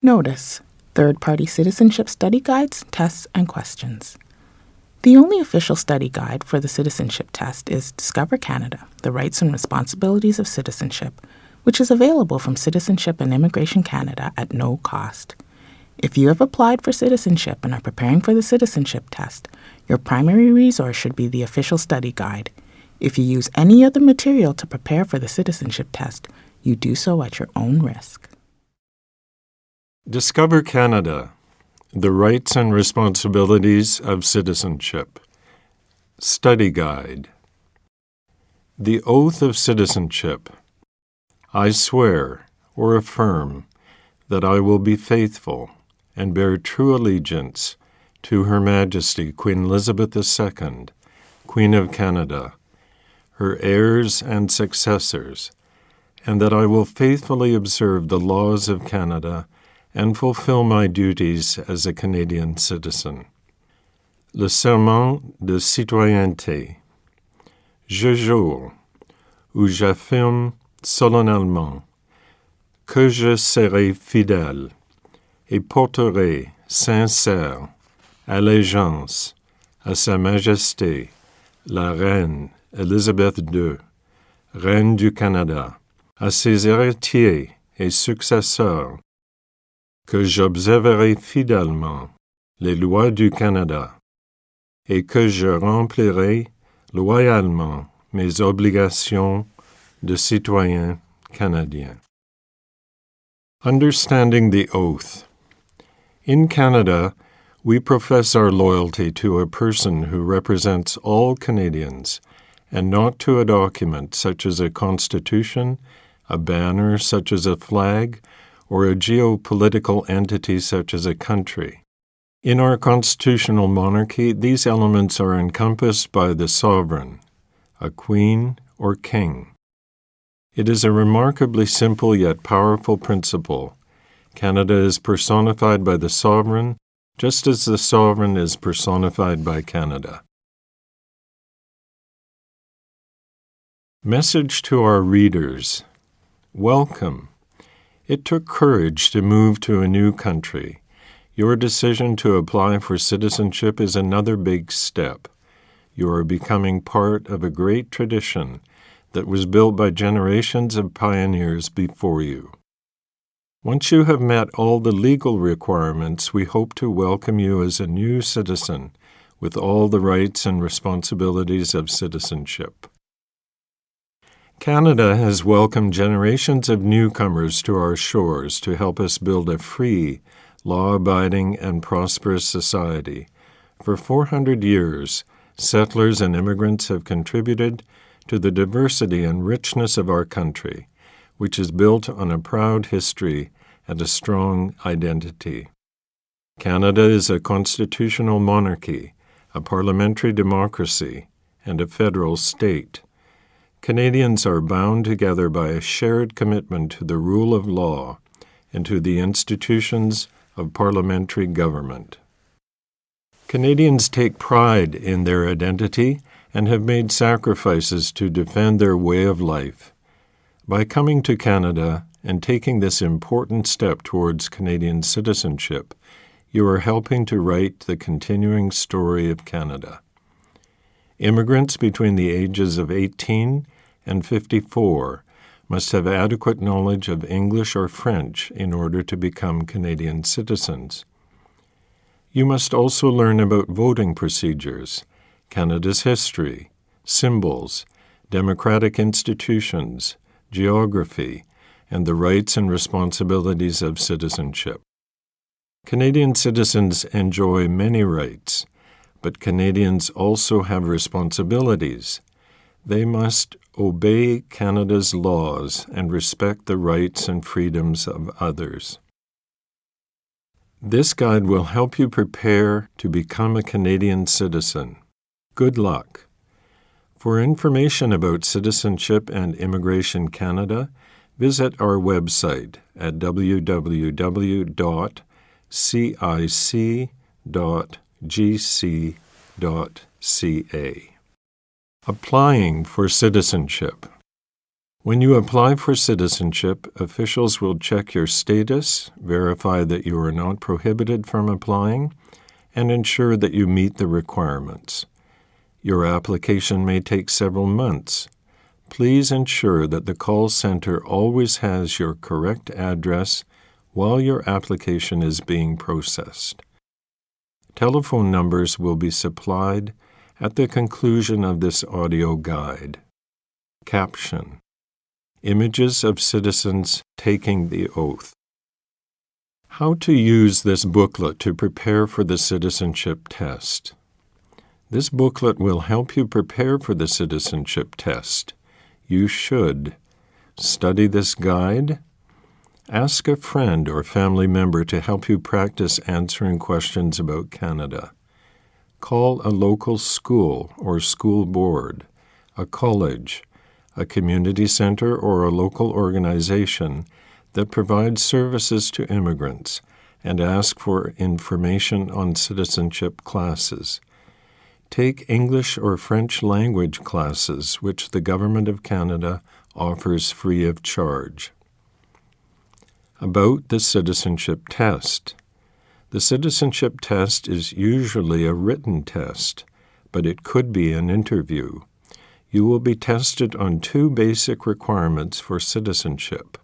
Notice: third-party citizenship study guides, tests, and questions. The only official study guide for the citizenship test is Discover Canada, The Rights and Responsibilities of Citizenship, which is available from Citizenship and Immigration Canada at no cost. If you have applied for citizenship and are preparing for the citizenship test, your primary resource should be the official study guide. If you use any other material to prepare for the citizenship test, you do so at your own risk. Discover Canada, The Rights and Responsibilities of Citizenship. Study Guide. The Oath of Citizenship. I swear, or affirm, that I will be faithful and bear true allegiance to Her Majesty Queen Elizabeth II, Queen of Canada, her heirs and successors, and that I will faithfully observe the laws of Canada and fulfill my duties as a Canadian citizen. Le serment de citoyenneté. Je jure, ou j'affirme solennellement, que je serai fidèle et porterai sincère allégeance à Sa Majesté, la Reine Élisabeth II, Reine du Canada, à ses héritiers et successeurs, que j'observerai fidèlement les lois du Canada et que je remplirai loyalement mes obligations de citoyen canadien. Understanding the Oath. In Canada, we profess our loyalty to a person who represents all Canadians and not to a document such as a constitution, a banner such as a flag, or a geopolitical entity such as a country. In our constitutional monarchy, these elements are encompassed by the sovereign, a queen or king. It is a remarkably simple yet powerful principle. Canada is personified by the sovereign, just as the sovereign is personified by Canada. Message to our readers. Welcome. It took courage to move to a new country. Your decision to apply for citizenship is another big step. You are becoming part of a great tradition that was built by generations of pioneers before you. Once you have met all the legal requirements, we hope to welcome you as a new citizen with all the rights and responsibilities of citizenship. Canada has welcomed generations of newcomers to our shores to help us build a free, law-abiding, and prosperous society. For 400 years, settlers and immigrants have contributed to the diversity and richness of our country, which is built on a proud history and a strong identity. Canada is a constitutional monarchy, a parliamentary democracy, and a federal state. Canadians are bound together by a shared commitment to the rule of law and to the institutions of parliamentary government. Canadians take pride in their identity and have made sacrifices to defend their way of life. By coming to Canada and taking this important step towards Canadian citizenship, you are helping to write the continuing story of Canada. Immigrants between the ages of 18 and 54 must have adequate knowledge of English or French in order to become Canadian citizens. You must also learn about voting procedures, Canada's history, symbols, democratic institutions, geography, and the rights and responsibilities of citizenship. Canadian citizens enjoy many rights, but Canadians also have responsibilities. They must obey Canada's laws and respect the rights and freedoms of others. This guide will help you prepare to become a Canadian citizen. Good luck. For information about Citizenship and Immigration Canada, visit our website at www.cic.gc.ca. Applying for citizenship. When you apply for citizenship, officials will check your status, verify that you are not prohibited from applying, and ensure that you meet the requirements. Your application may take several months. Please ensure that the call center always has your correct address while your application is being processed. Telephone numbers will be supplied at the conclusion of this audio guide. Caption: Images of citizens taking the oath. How to use this booklet to prepare for the citizenship test. This booklet will help you prepare for the citizenship test. You should study this guide, ask a friend or family member to help you practice answering questions about Canada, call a local school or school board, a college, a community center, or a local organization that provides services to immigrants, and ask for information on citizenship classes. Take English or French language classes, which the Government of Canada offers free of charge. About the citizenship test. The citizenship test is usually a written test, but it could be an interview. You will be tested on two basic requirements for citizenship.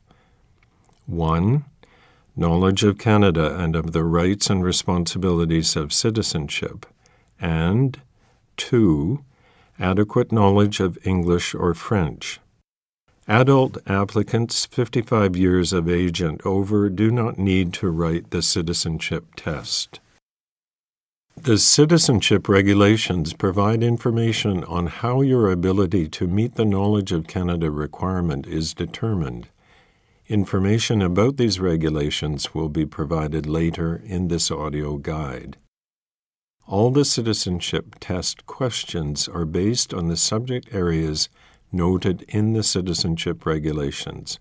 1. Knowledge of Canada and of the rights and responsibilities of citizenship. And 2. Adequate knowledge of English or French. Adult applicants 55 years of age and over do not need to write the citizenship test. The citizenship regulations provide information on how your ability to meet the Knowledge of Canada requirement is determined. Information about these regulations will be provided later in this audio guide. All the citizenship test questions are based on the subject areas noted in the citizenship regulations,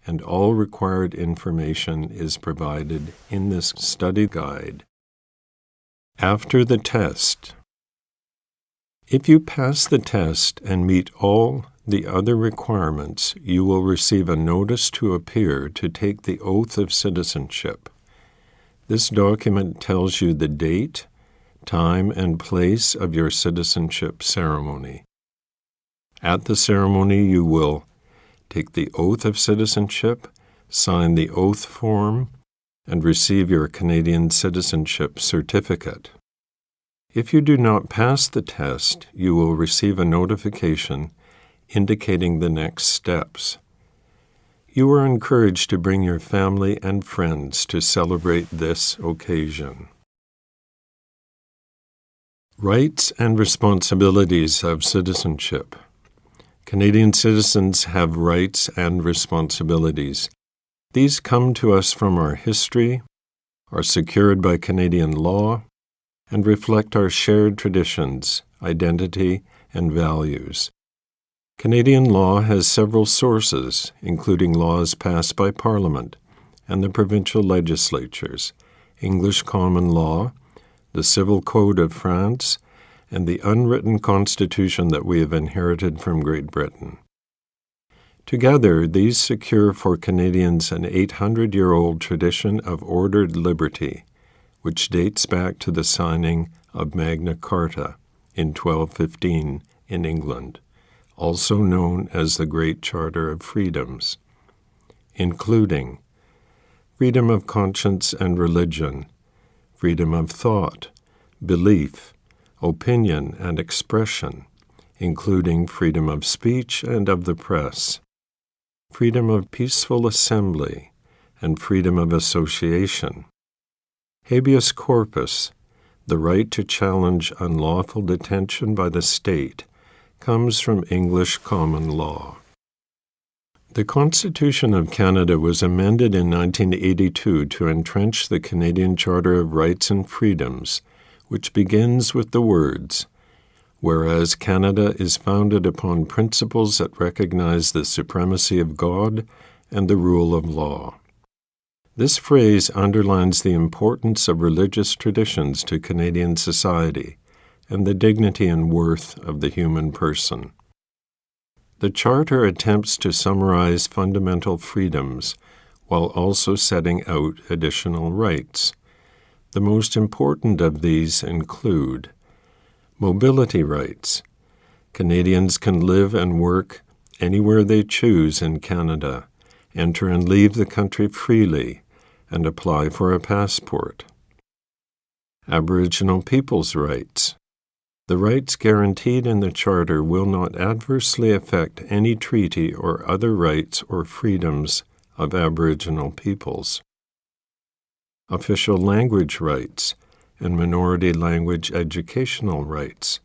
and all required information is provided in this study guide. After the test. If you pass the test and meet all the other requirements, you will receive a notice to appear to take the Oath of Citizenship. This document tells you the date, time, and place of your citizenship ceremony. At the ceremony, you will take the Oath of Citizenship, sign the oath form, and receive your Canadian citizenship certificate. If you do not pass the test, you will receive a notification indicating the next steps. You are encouraged to bring your family and friends to celebrate this occasion. Rights and responsibilities of citizenship. Canadian citizens have rights and responsibilities. These come to us from our history, are secured by Canadian law, and reflect our shared traditions, identity, and values. Canadian law has several sources, including laws passed by Parliament and the provincial legislatures, English common law, the Civil Code of France, and the unwritten constitution that we have inherited from Great Britain. Together, these secure for Canadians an 800-year-old tradition of ordered liberty, which dates back to the signing of Magna Carta in 1215 in England, also known as the Great Charter of Freedoms, including freedom of conscience and religion, freedom of thought, belief, opinion, and expression, including freedom of speech and of the press, freedom of peaceful assembly, and freedom of association. Habeas corpus, the right to challenge unlawful detention by the state, comes from English common law. The Constitution of Canada was amended in 1982 to entrench the Canadian Charter of Rights and Freedoms, which begins with the words, "Whereas Canada is founded upon principles that recognize the supremacy of God and the rule of law." This phrase underlines the importance of religious traditions to Canadian society and the dignity and worth of the human person. The Charter attempts to summarize fundamental freedoms while also setting out additional rights. The most important of these include mobility rights. Canadians can live and work anywhere they choose in Canada, enter and leave the country freely, and apply for a passport. Aboriginal people's rights. The rights guaranteed in the Charter will not adversely affect any treaty or other rights or freedoms of Aboriginal peoples. Official language rights and minority language educational rights.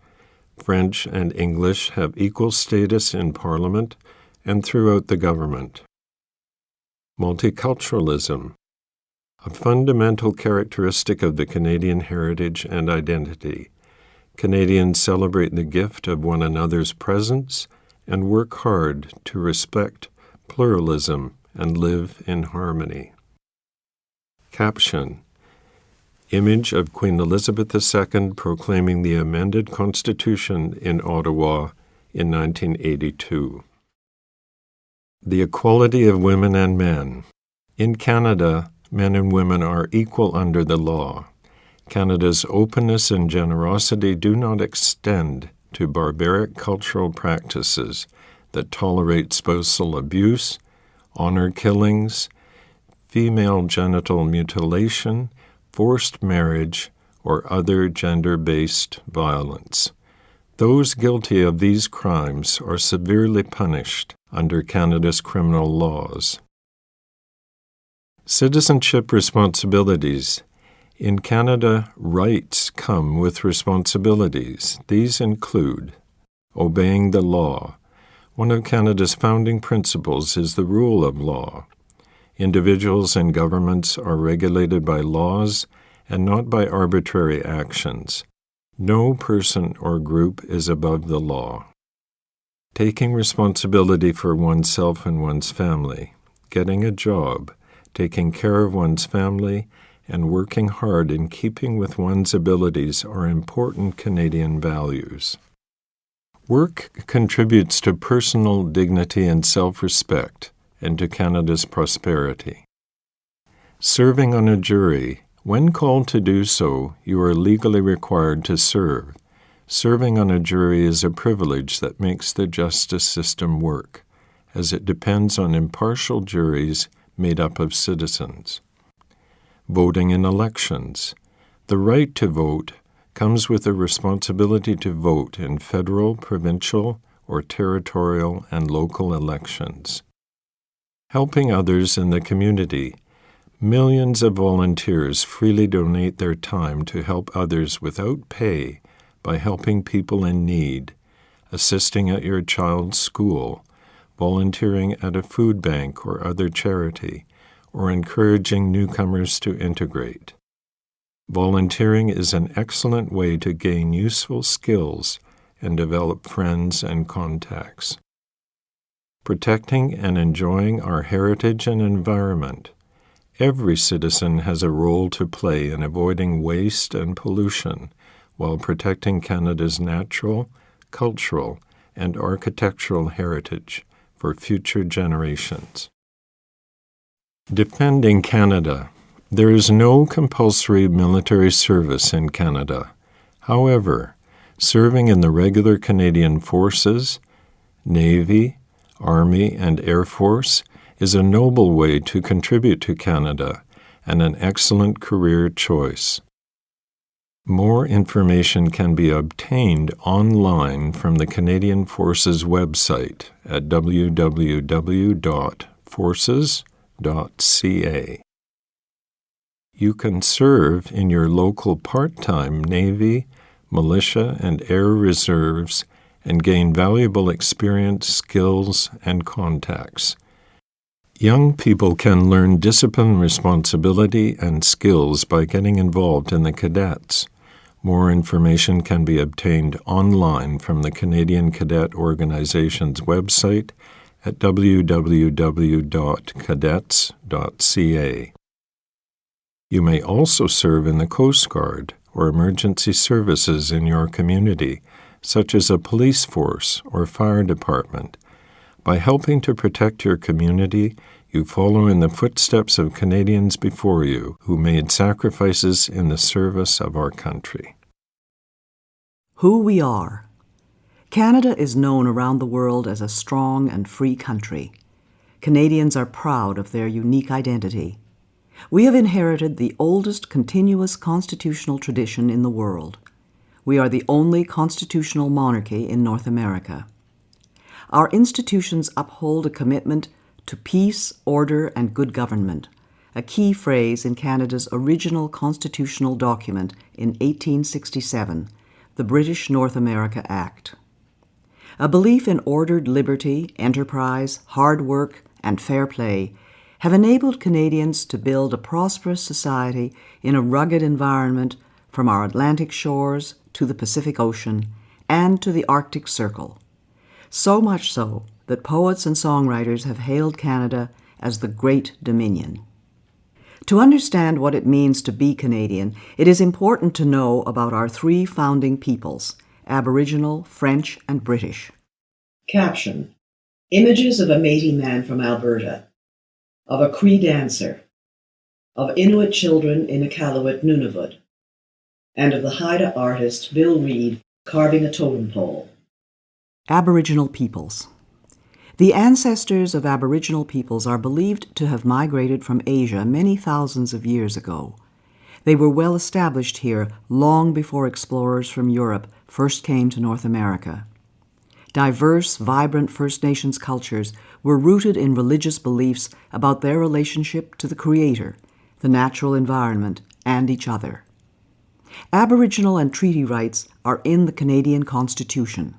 French and English have equal status in Parliament and throughout the government. Multiculturalism. A fundamental characteristic of the Canadian heritage and identity. Canadians celebrate the gift of one another's presence and work hard to respect pluralism and live in harmony. Caption: Image of Queen Elizabeth II proclaiming the amended Constitution in Ottawa in 1982. The equality of women and men. In Canada, men and women are equal under the law. Canada's openness and generosity do not extend to barbaric cultural practices that tolerate spousal abuse, honor killings, female genital mutilation, forced marriage, or other gender-based violence. Those guilty of these crimes are severely punished under Canada's criminal laws. Citizenship responsibilities. In Canada, rights come with responsibilities. These include obeying the law. One of Canada's founding principles is the rule of law. Individuals and governments are regulated by laws and not by arbitrary actions. No person or group is above the law. Taking responsibility for oneself and one's family, getting a job, taking care of one's family, and working hard in keeping with one's abilities are important Canadian values. Work contributes to personal dignity and self-respect and to Canada's prosperity. Serving on a jury. When called to do so, you are legally required to serve. Serving on a jury is a privilege that makes the justice system work, as it depends on impartial juries made up of citizens. Voting in elections. The right to vote comes with a responsibility to vote in federal, provincial, or territorial and local elections. Helping others in the community. Millions of volunteers freely donate their time to help others without pay by helping people in need, assisting at your child's school, volunteering at a food bank or other charity, or encouraging newcomers to integrate. Volunteering is an excellent way to gain useful skills and develop friends and contacts. Protecting and enjoying our heritage and environment. Every citizen has a role to play in avoiding waste and pollution while protecting Canada's natural, cultural, and architectural heritage for future generations. Defending Canada. There is no compulsory military service in Canada. However, serving in the regular Canadian Forces, Navy, Army, and Air Force is a noble way to contribute to Canada and an excellent career choice. More information can be obtained online from the Canadian Forces website at www.forces.ca. You can serve in your local part-time Navy, militia, and air reserves and gain valuable experience, skills, and contacts. Young people can learn discipline, responsibility, and skills by getting involved in the cadets. More information can be obtained online from the Canadian Cadet Organization's website at www.cadets.ca. You may also serve in the Coast Guard or emergency services in your community, such as a police force or fire department, By helping to protect your community, you follow in the footsteps of Canadians before you who made sacrifices in the service of our country. Who we are. Canada is known around the world as a strong and free country. Canadians are proud of their unique identity. We have inherited the oldest continuous constitutional tradition in the world. We are the only constitutional monarchy in North America. Our institutions uphold a commitment to peace, order, and good government, a key phrase in Canada's original constitutional document in 1867, the British North America Act. A belief in ordered liberty, enterprise, hard work, and fair play have enabled Canadians to build a prosperous society in a rugged environment from our Atlantic shores to the Pacific Ocean and to the Arctic Circle. So much so that poets and songwriters have hailed Canada as the Great Dominion. To understand what it means to be Canadian, it is important to know about our three founding peoples, Aboriginal, French, and British. Caption: Images of a Métis man from Alberta, of a Cree dancer, of Inuit children in Iqaluit, Nunavut, and of the Haida artist Bill Reid carving a totem pole. Aboriginal peoples. The ancestors of Aboriginal peoples are believed to have migrated from Asia many thousands of years ago. They were well established here long before explorers from Europe first came to North America. Diverse, vibrant First Nations cultures were rooted in religious beliefs about their relationship to the Creator, the natural environment, and each other. Aboriginal and treaty rights are in the Canadian Constitution.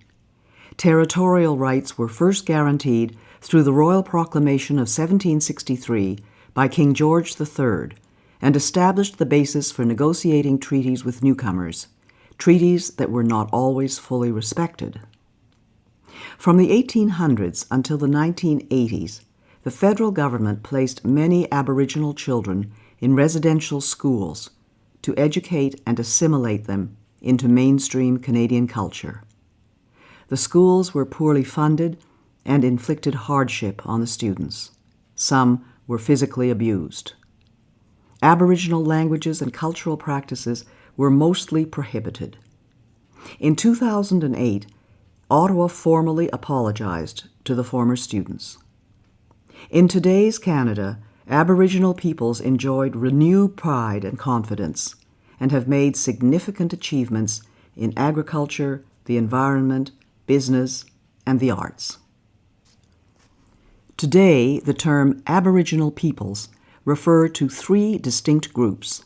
Territorial rights were first guaranteed through the Royal Proclamation of 1763 by King George III and established the basis for negotiating treaties with newcomers, treaties that were not always fully respected. From the 1800s until the 1980s, the federal government placed many Aboriginal children in residential schools to educate and assimilate them into mainstream Canadian culture. The schools were poorly funded and inflicted hardship on the students. Some were physically abused. Aboriginal languages and cultural practices were mostly prohibited. In 2008, Ottawa formally apologized to the former students. In today's Canada, Aboriginal peoples enjoyed renewed pride and confidence and have made significant achievements in agriculture, the environment, business, and the arts. Today, the term Aboriginal peoples refer to three distinct groups.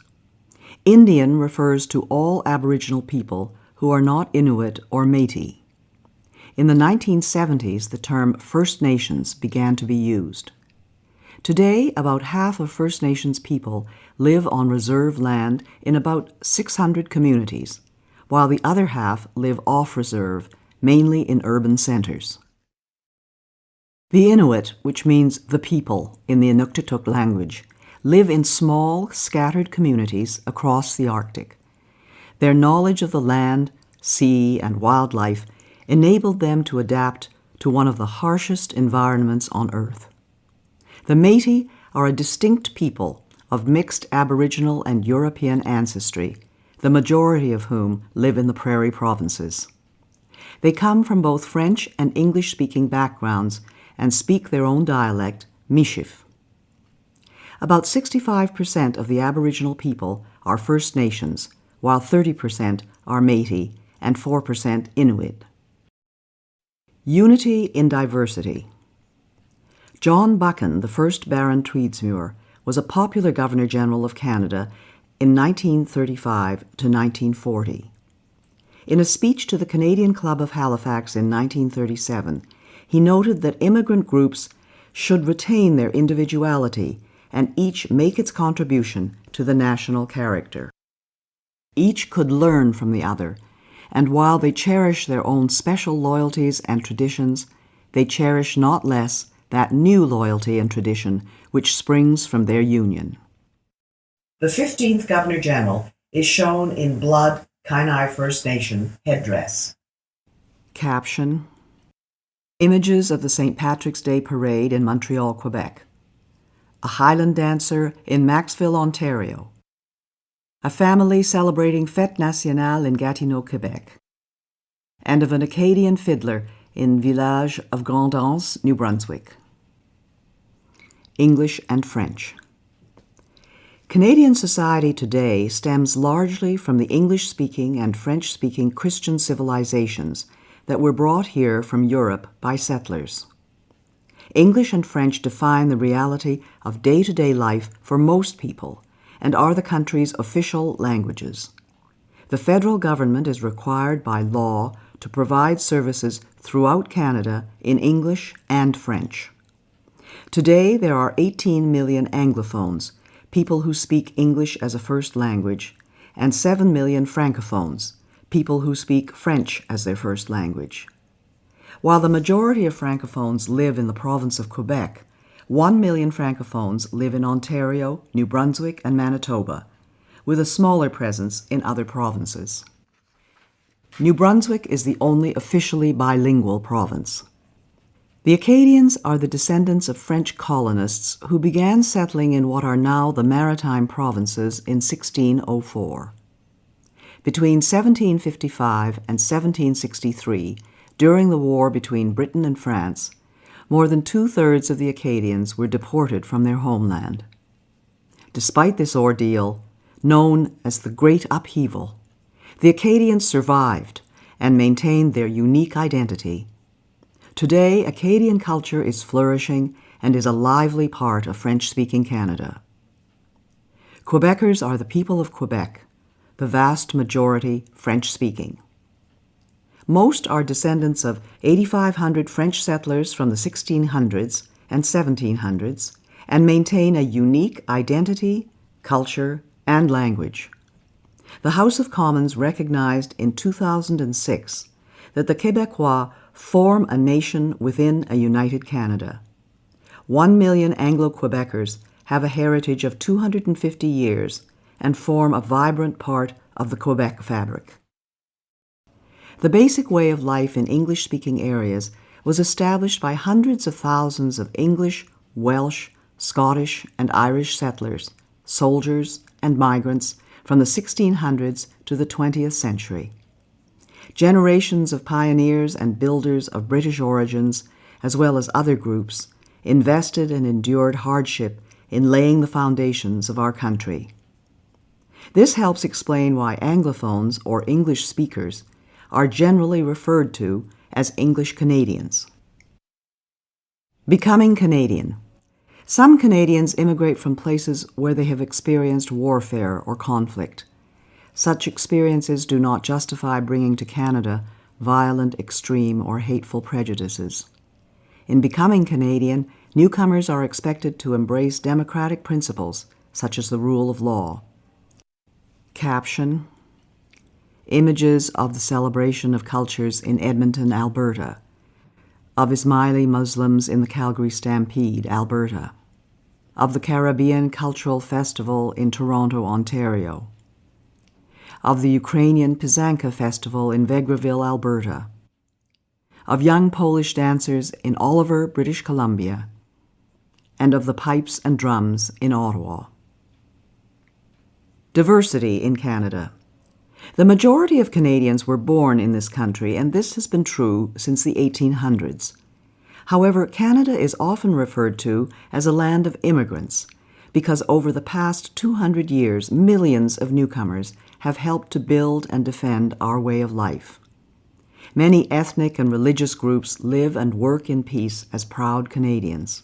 Indian refers to all Aboriginal people who are not Inuit or Métis. In the 1970s, the term First Nations began to be used. Today, about half of First Nations people live on reserve land in about 600 communities, while the other half live off-reserve, mainly in urban centers. The Inuit, which means the people in the Inuktitut language, live in small, scattered communities across the Arctic. Their knowledge of the land, sea, and wildlife enabled them to adapt to one of the harshest environments on Earth. The Métis are a distinct people of mixed Aboriginal and European ancestry, the majority of whom live in the prairie provinces. They come from both French and English-speaking backgrounds and speak their own dialect, Michif. About 65% of the Aboriginal people are First Nations, while 30% are Métis and 4% Inuit. Unity in diversity. John Buchan, the first Baron Tweedsmuir, was a popular Governor-General of Canada in 1935 to 1940. In a speech to the Canadian Club of Halifax in 1937, he noted that immigrant groups should retain their individuality and each make its contribution to the national character. Each could learn from the other, and while they cherish their own special loyalties and traditions, they cherish not less that new loyalty and tradition which springs from their union. The 15th Governor-General is shown in blood Kainai First Nation headdress. Caption: Images of the St. Patrick's Day Parade in Montreal, Quebec. A Highland dancer in Maxville, Ontario. A family celebrating Fête Nationale in Gatineau, Quebec. And of an Acadian fiddler in village of Grand'Anse, New Brunswick. English and French. Canadian society today stems largely from the English-speaking and French-speaking Christian civilizations that were brought here from Europe by settlers. English and French define the reality of day-to-day life for most people and are the country's official languages. The federal government is required by law to provide services throughout Canada in English and French. Today, there are 18 million Anglophones, people who speak English as a first language, and 7 million Francophones, people who speak French as their first language. While the majority of Francophones live in the province of Quebec, 1 million Francophones live in Ontario, New Brunswick, and Manitoba, with a smaller presence in other provinces. New Brunswick is the only officially bilingual province. The Acadians are the descendants of French colonists who began settling in what are now the Maritime Provinces in 1604. Between 1755 and 1763, during the war between Britain and France, more than 2/3 of the Acadians were deported from their homeland. Despite this ordeal, known as the Great Upheaval, the Acadians survived and maintained their unique identity. Today, Acadian culture is flourishing and is a lively part of French-speaking Canada. Quebecers are the people of Quebec, the vast majority French-speaking. Most are descendants of 8,500 French settlers from the 1600s and 1700s and maintain a unique identity, culture, and language. The House of Commons recognized in 2006 that the Québécois form a nation within a united Canada. 1 million Anglo-Quebecers have a heritage of 250 years and form a vibrant part of the Quebec fabric. The basic way of life in English-speaking areas was established by hundreds of thousands of English, Welsh, Scottish, and Irish settlers, soldiers, and migrants from the 1600s to the 20th century. Generations of pioneers and builders of British origins, as well as other groups, invested and endured hardship in laying the foundations of our country. This helps explain why Anglophones, or English speakers, are generally referred to as English Canadians. Becoming Canadian. Some Canadians immigrate from places where they have experienced warfare or conflict. Such experiences do not justify bringing to Canada violent, extreme, or hateful prejudices. In becoming Canadian, newcomers are expected to embrace democratic principles, such as the rule of law. Caption: Images of the celebration of cultures in Edmonton, Alberta, of Ismaili Muslims in the Calgary Stampede, Alberta, of the Caribbean Cultural Festival in Toronto, Ontario, of the Ukrainian Pysanka Festival in Vegreville, Alberta, of young Polish dancers in Oliver, British Columbia, and of the pipes and drums in Ottawa. Diversity in Canada. The majority of Canadians were born in this country, and this has been true since the 1800s. However, Canada is often referred to as a land of immigrants because over the past 200 years, millions of newcomers have helped to build and defend our way of life. Many ethnic and religious groups live and work in peace as proud Canadians.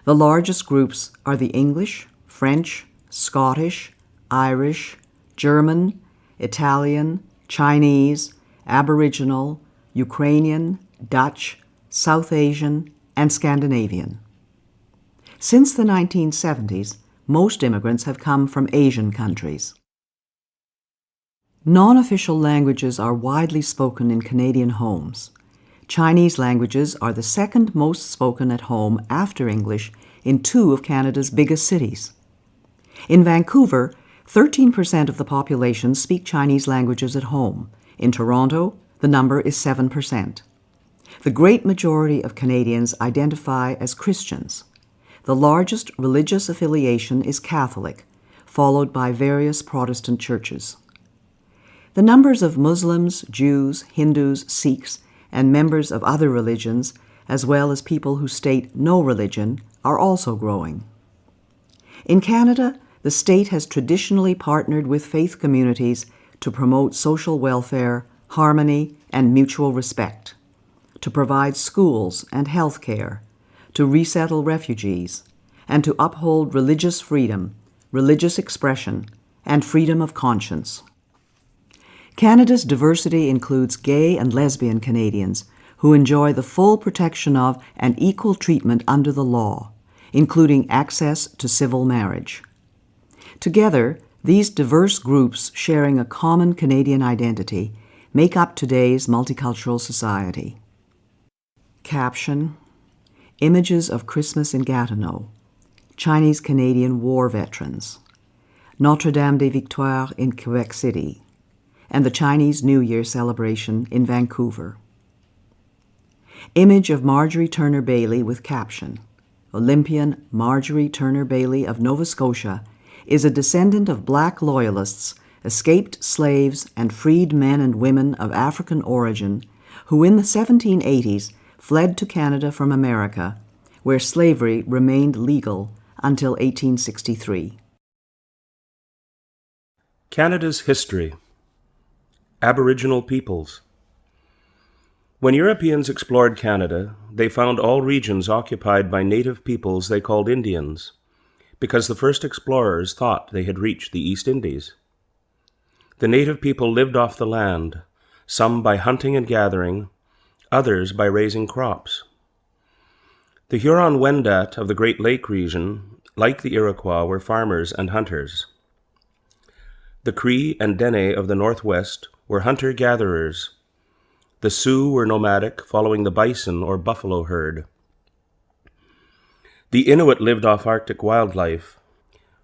The largest groups are the English, French, Scottish, Irish, German, Italian, Chinese, Aboriginal, Ukrainian, Dutch, South Asian, and Scandinavian. Since the 1970s, most immigrants have come from Asian countries. Non-official languages are widely spoken in Canadian homes. Chinese languages are the second most spoken at home after English in 2 of Canada's biggest cities. In Vancouver, 13% of the population speak Chinese languages at home. In Toronto, the number is 7%. The great majority of Canadians identify as Christians. The largest religious affiliation is Catholic, followed by various Protestant churches. The numbers of Muslims, Jews, Hindus, Sikhs, and members of other religions, as well as people who state no religion, are also growing. In Canada, the state has traditionally partnered with faith communities to promote social welfare, harmony, and mutual respect, to provide schools and health care, to resettle refugees, and to uphold religious freedom, religious expression, and freedom of conscience. Canada's diversity includes gay and lesbian Canadians who enjoy the full protection of and equal treatment under the law, including access to civil marriage. Together, these diverse groups sharing a common Canadian identity make up today's multicultural society. Caption: Images of Christmas in Gatineau, Chinese-Canadian war veterans, Notre-Dame-des-Victoires in Quebec City, and the Chinese New Year celebration in Vancouver. Image of Marjorie Turner Bailey with caption: Olympian Marjorie Turner Bailey of Nova Scotia is a descendant of Black Loyalists, escaped slaves, and freed men and women of African origin who in the 1780s fled to Canada from America, where slavery remained legal until 1863. Canada's history. Aboriginal peoples. When Europeans explored Canada, they found all regions occupied by native peoples they called Indians, because the first explorers thought they had reached the East Indies. The native people lived off the land, some by hunting and gathering, others by raising crops. The Huron-Wendat of the Great Lake region, like the Iroquois, were farmers and hunters. The Cree and Dene of the Northwest were hunter-gatherers. The Sioux were nomadic, following the bison or buffalo herd. The Inuit lived off Arctic wildlife.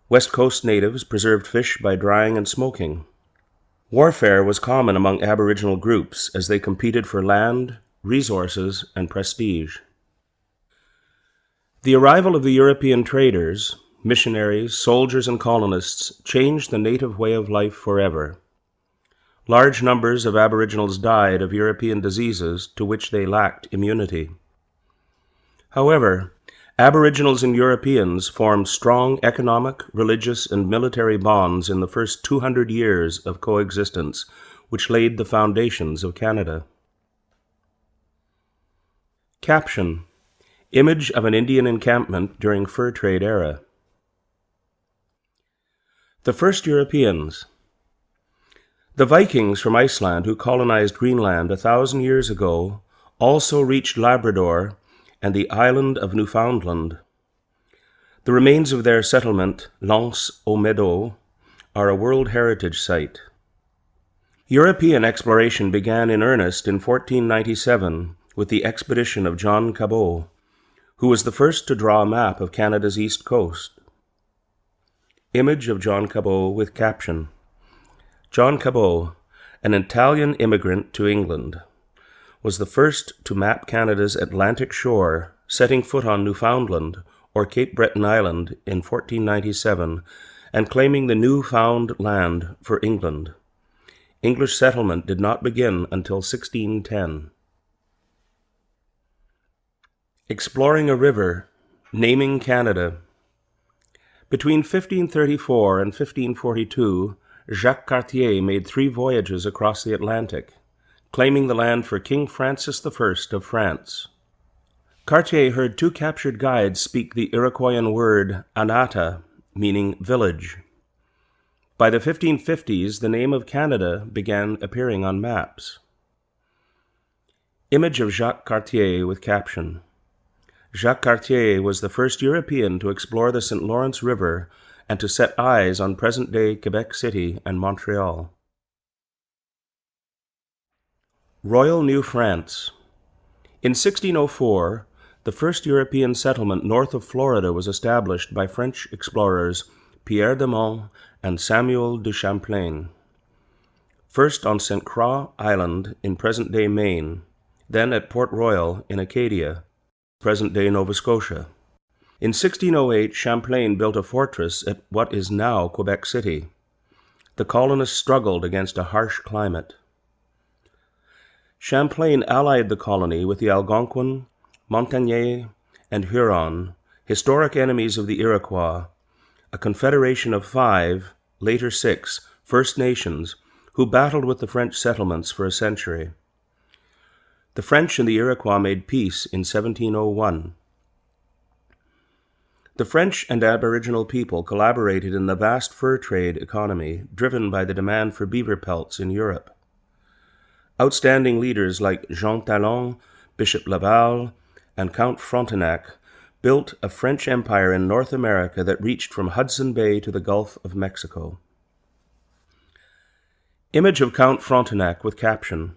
West Coast natives preserved fish by drying and smoking. Warfare was common among Aboriginal groups as they competed for land, resources, and prestige. The arrival of the European traders, missionaries, soldiers, and colonists changed the native way of life forever. Large numbers of Aboriginals died of European diseases to which they lacked immunity. However, Aboriginals and Europeans formed strong economic, religious, and military bonds in the first 200 years of coexistence, which laid the foundations of Canada. Caption: Image of an Indian encampment during fur trade era. The first Europeans. The Vikings from Iceland who colonized Greenland 1,000 years ago also reached Labrador and the island of Newfoundland. The remains of their settlement, L'Anse aux Meadows, are a World Heritage Site. European exploration began in earnest in 1497 with the expedition of John Cabot, who was the first to draw a map of Canada's east coast. Image of John Cabot with caption: John Cabot, an Italian immigrant to England, was the first to map Canada's Atlantic shore, setting foot on Newfoundland, or Cape Breton Island, in 1497, and claiming the new-found land for England. English settlement did not begin until 1610. Exploring a river, naming Canada. Between 1534 and 1542, Jacques Cartier made 3 voyages across the Atlantic, claiming the land for King Francis I of France. Cartier heard 2 captured guides speak the Iroquoian word Anata, meaning village. By the 1550s, the name of Canada began appearing on maps. Image of Jacques Cartier with caption: Jacques Cartier was the first European to explore the St. Lawrence River and to set eyes on present-day Quebec City and Montreal. Royal New France. In 1604, the first European settlement north of Florida was established by French explorers Pierre de Monts and Samuel de Champlain. First on St. Croix Island in present-day Maine, then at Port Royal in Acadia, present-day Nova Scotia. In 1608, Champlain built a fortress at what is now Quebec City. The colonists struggled against a harsh climate. Champlain allied the colony with the Algonquin, Montagnais, and Huron, historic enemies of the Iroquois, a confederation of 5, later 6, First Nations who battled with the French settlements for a century. The French and the Iroquois made peace in 1701. The French and Aboriginal people collaborated in the vast fur trade economy driven by the demand for beaver pelts in Europe. Outstanding leaders like Jean Talon, Bishop Laval, and Count Frontenac built a French empire in North America that reached from Hudson Bay to the Gulf of Mexico. Image of Count Frontenac with caption.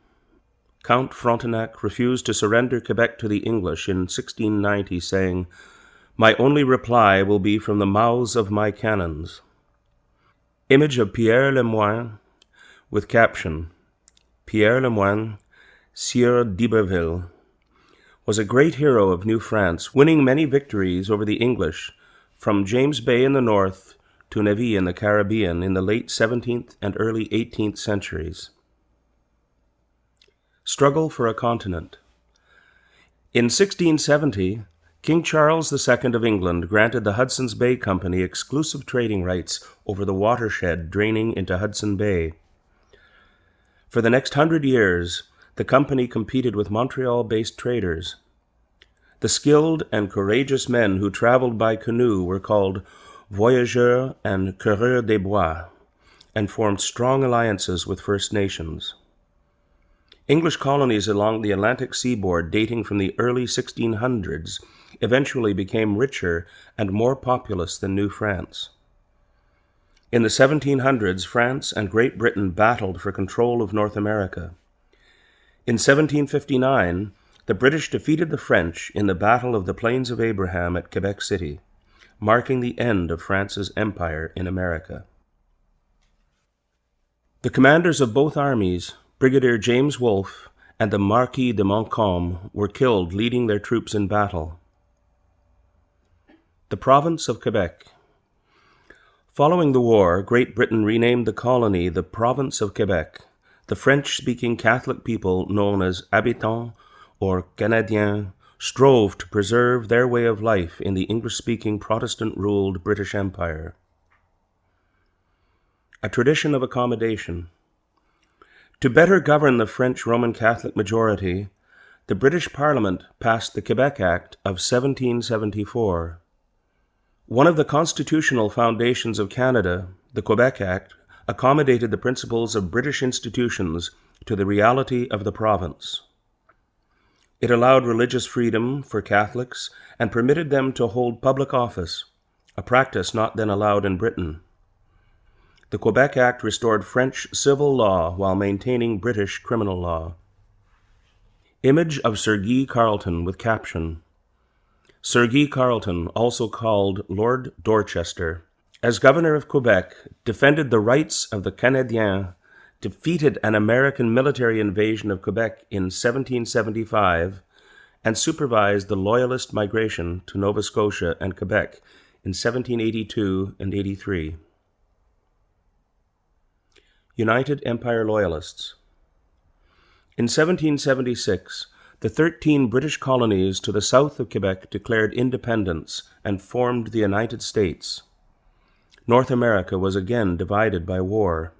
Count Frontenac refused to surrender Quebec to the English in 1690, saying, "My only reply will be from the mouths of my cannons." Image of Pierre Le Moyne with caption. Pierre Le Moyne, Sieur d'Iberville, was a great hero of New France, winning many victories over the English, from James Bay in the north to Nevis in the Caribbean in the late 17th and early 18th centuries. Struggle for a continent. In 1670, King Charles II of England granted the Hudson's Bay Company exclusive trading rights over the watershed draining into Hudson Bay. For the next 100 years, the company competed with Montreal-based traders. The skilled and courageous men who traveled by canoe were called voyageurs and coureurs des bois, and formed strong alliances with First Nations. English colonies along the Atlantic seaboard dating from the early 1600s eventually became richer and more populous than New France. In the 1700s, France and Great Britain battled for control of North America. In 1759, the British defeated the French in the Battle of the Plains of Abraham at Quebec City, marking the end of France's empire in America. The commanders of both armies, Brigadier James Wolfe and the Marquis de Montcalm, were killed leading their troops in battle. The province of Quebec. Following the war, Great Britain renamed the colony the Province of Quebec. The French-speaking Catholic people known as habitants or Canadiens strove to preserve their way of life in the English-speaking Protestant-ruled British Empire. A tradition of accommodation. To better govern the French Roman Catholic majority, the British Parliament passed the Quebec Act of 1774. One of the constitutional foundations of Canada, the Quebec Act, accommodated the principles of British institutions to the reality of the province. It allowed religious freedom for Catholics and permitted them to hold public office, a practice not then allowed in Britain. The Quebec Act restored French civil law while maintaining British criminal law. Image of Sir Guy Carleton with caption. Sir Guy Carleton, also called Lord Dorchester, as governor of Quebec, defended the rights of the Canadiens, defeated an American military invasion of Quebec in 1775, and supervised the Loyalist migration to Nova Scotia and Quebec in 1782 and 83. United Empire Loyalists. In 1776, the 13 British colonies to the south of Quebec declared independence and formed the United States. North America was again divided by war.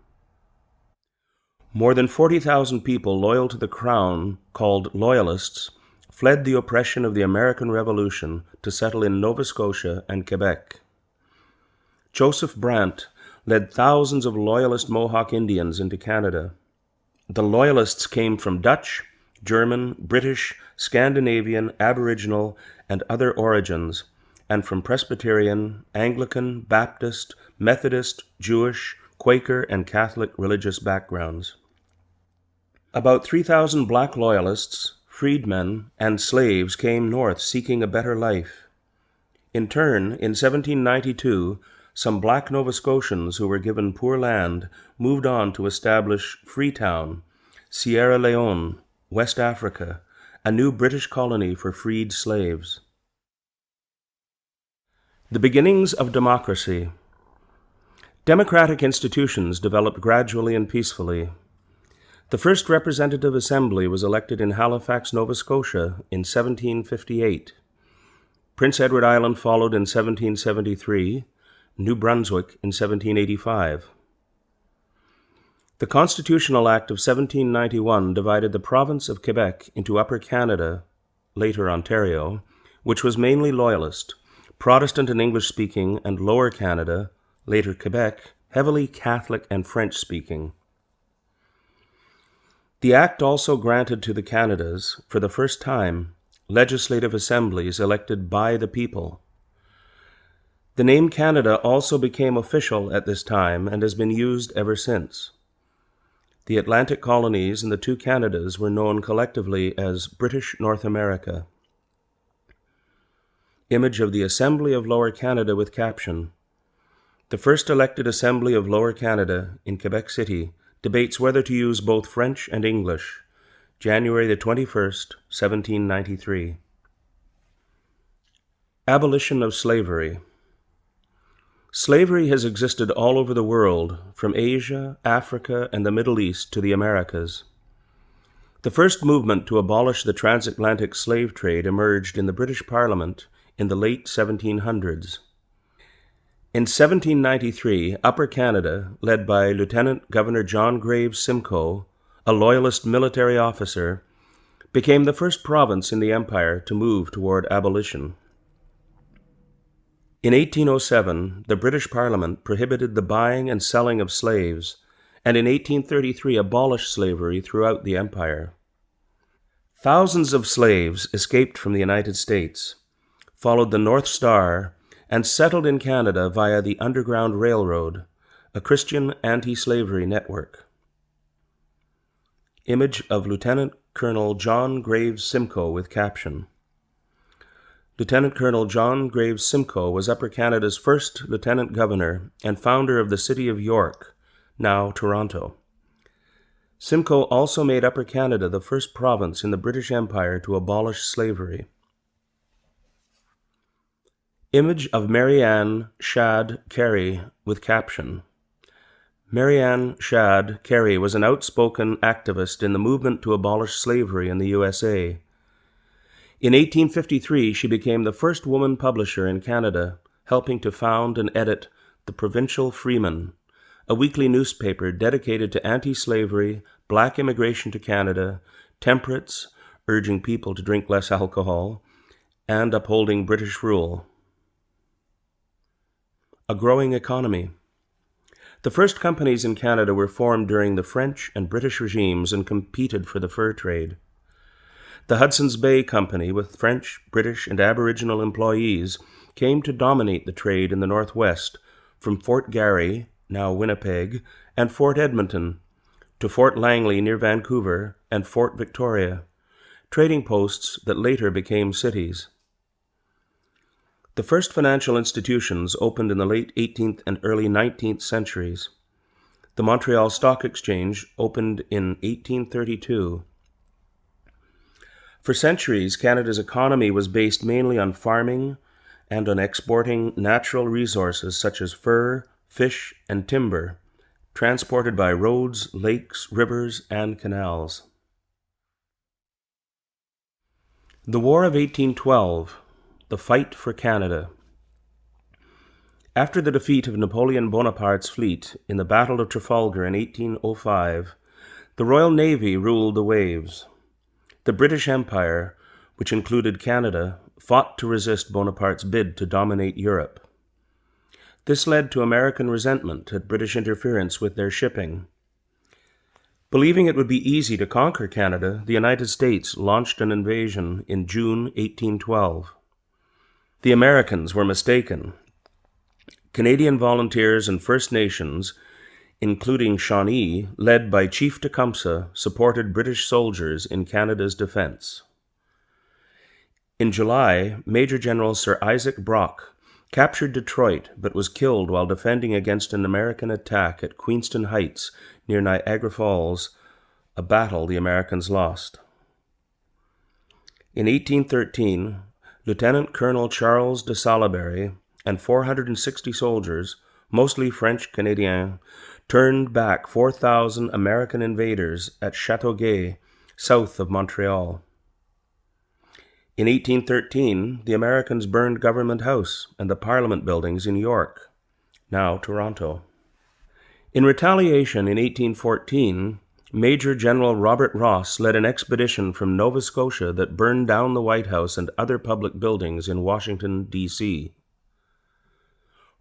More than 40,000 people loyal to the Crown, called Loyalists, fled the oppression of the American Revolution to settle in Nova Scotia and Quebec. Joseph Brant led thousands of Loyalist Mohawk Indians into Canada. The Loyalists came from Dutch, German, British, Scandinavian, Aboriginal, and other origins, and from Presbyterian, Anglican, Baptist, Methodist, Jewish, Quaker, and Catholic religious backgrounds. About 3,000 black Loyalists, freedmen, and slaves came north seeking a better life. In turn, in 1792, some black Nova Scotians who were given poor land moved on to establish Freetown, Sierra Leone, West Africa, a new British colony for freed slaves. The beginnings of democracy. Democratic institutions developed gradually and peacefully. The first representative assembly was elected in Halifax, Nova Scotia in 1758. Prince Edward Island followed in 1773, New Brunswick in 1785. The Constitutional Act of 1791 divided the province of Quebec into Upper Canada, later Ontario, which was mainly Loyalist, Protestant and English-speaking, and Lower Canada, later Quebec, heavily Catholic and French-speaking. The Act also granted to the Canadas, for the first time, legislative assemblies elected by the people. The name Canada also became official at this time and has been used ever since. The Atlantic colonies and the two Canadas were known collectively as British North America. Image of the Assembly of Lower Canada with caption. The first elected Assembly of Lower Canada in Quebec City debates whether to use both French and English. January the 21st, 1793. Abolition of slavery. Slavery has existed all over the world, from Asia, Africa, and the Middle East to the Americas. The first movement to abolish the transatlantic slave trade emerged in the British Parliament in the late 1700s. In 1793, Upper Canada, led by Lieutenant Governor John Graves Simcoe, a Loyalist military officer, became the first province in the Empire to move toward abolition. In 1807, the British Parliament prohibited the buying and selling of slaves, and in 1833 abolished slavery throughout the Empire. Thousands of slaves escaped from the United States, followed the North Star, and settled in Canada via the Underground Railroad, a Christian anti-slavery network. Image of Lieutenant Colonel John Graves Simcoe with caption. Lieutenant Colonel John Graves Simcoe was Upper Canada's first lieutenant governor and founder of the city of York, now Toronto. Simcoe also made Upper Canada the first province in the British Empire to abolish slavery. Image of Marianne Shad Carey with caption. Marianne Shad Carey was an outspoken activist in the movement to abolish slavery in the USA. In 1853, she became the first woman publisher in Canada, helping to found and edit the Provincial Freeman, a weekly newspaper dedicated to anti-slavery, black immigration to Canada, temperance, urging people to drink less alcohol, and upholding British rule. A growing economy. The first companies in Canada were formed during the French and British regimes and competed for the fur trade. The Hudson's Bay Company, with French, British, and Aboriginal employees, came to dominate the trade in the Northwest, from Fort Garry, now Winnipeg, and Fort Edmonton, to Fort Langley near Vancouver and Fort Victoria, trading posts that later became cities. The first financial institutions opened in the late 18th and early 19th centuries. The Montreal Stock Exchange opened in 1832. For centuries, Canada's economy was based mainly on farming and on exporting natural resources such as fur, fish, and timber, transported by roads, lakes, rivers, and canals. The War of 1812. The Fight for Canada. After the defeat of Napoleon Bonaparte's fleet in the Battle of Trafalgar in 1805, the Royal Navy ruled the waves. The British Empire, which included Canada, fought to resist Bonaparte's bid to dominate Europe. This led to American resentment at British interference with their shipping. Believing it would be easy to conquer Canada, the United States launched an invasion in June 1812. The Americans were mistaken. Canadian volunteers and First Nations, including Shawnee, led by Chief Tecumseh, supported British soldiers in Canada's defense. In July, Major General Sir Isaac Brock captured Detroit but was killed while defending against an American attack at Queenston Heights near Niagara Falls, a battle the Americans lost. In 1813, Lieutenant Colonel Charles de Salaberry and 460 soldiers, mostly French Canadiens, turned back 4,000 American invaders at Châteauguay, south of Montreal. In 1813, the Americans burned Government House and the Parliament buildings in York, now Toronto. In retaliation, in 1814, Major General Robert Ross led an expedition from Nova Scotia that burned down the White House and other public buildings in Washington, D.C.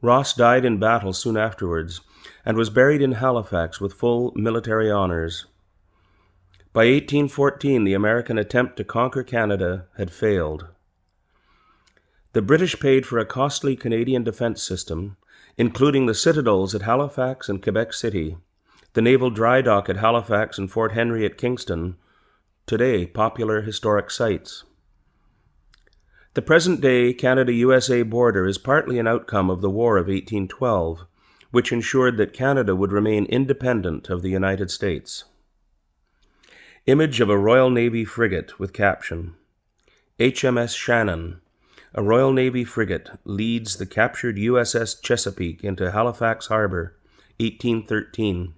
Ross died in battle soon afterwards and was buried in Halifax with full military honors. By 1814, the American attempt to conquer Canada had failed. The British paid for a costly Canadian defense system, including the citadels at Halifax and Quebec City, the naval dry dock at Halifax and Fort Henry at Kingston, today popular historic sites. The present-day Canada-USA border is partly an outcome of the War of 1812, which ensured that Canada would remain independent of the United States. Image of a Royal Navy frigate with caption, HMS Shannon, a Royal Navy frigate, leads the captured USS Chesapeake into Halifax Harbor, 1813.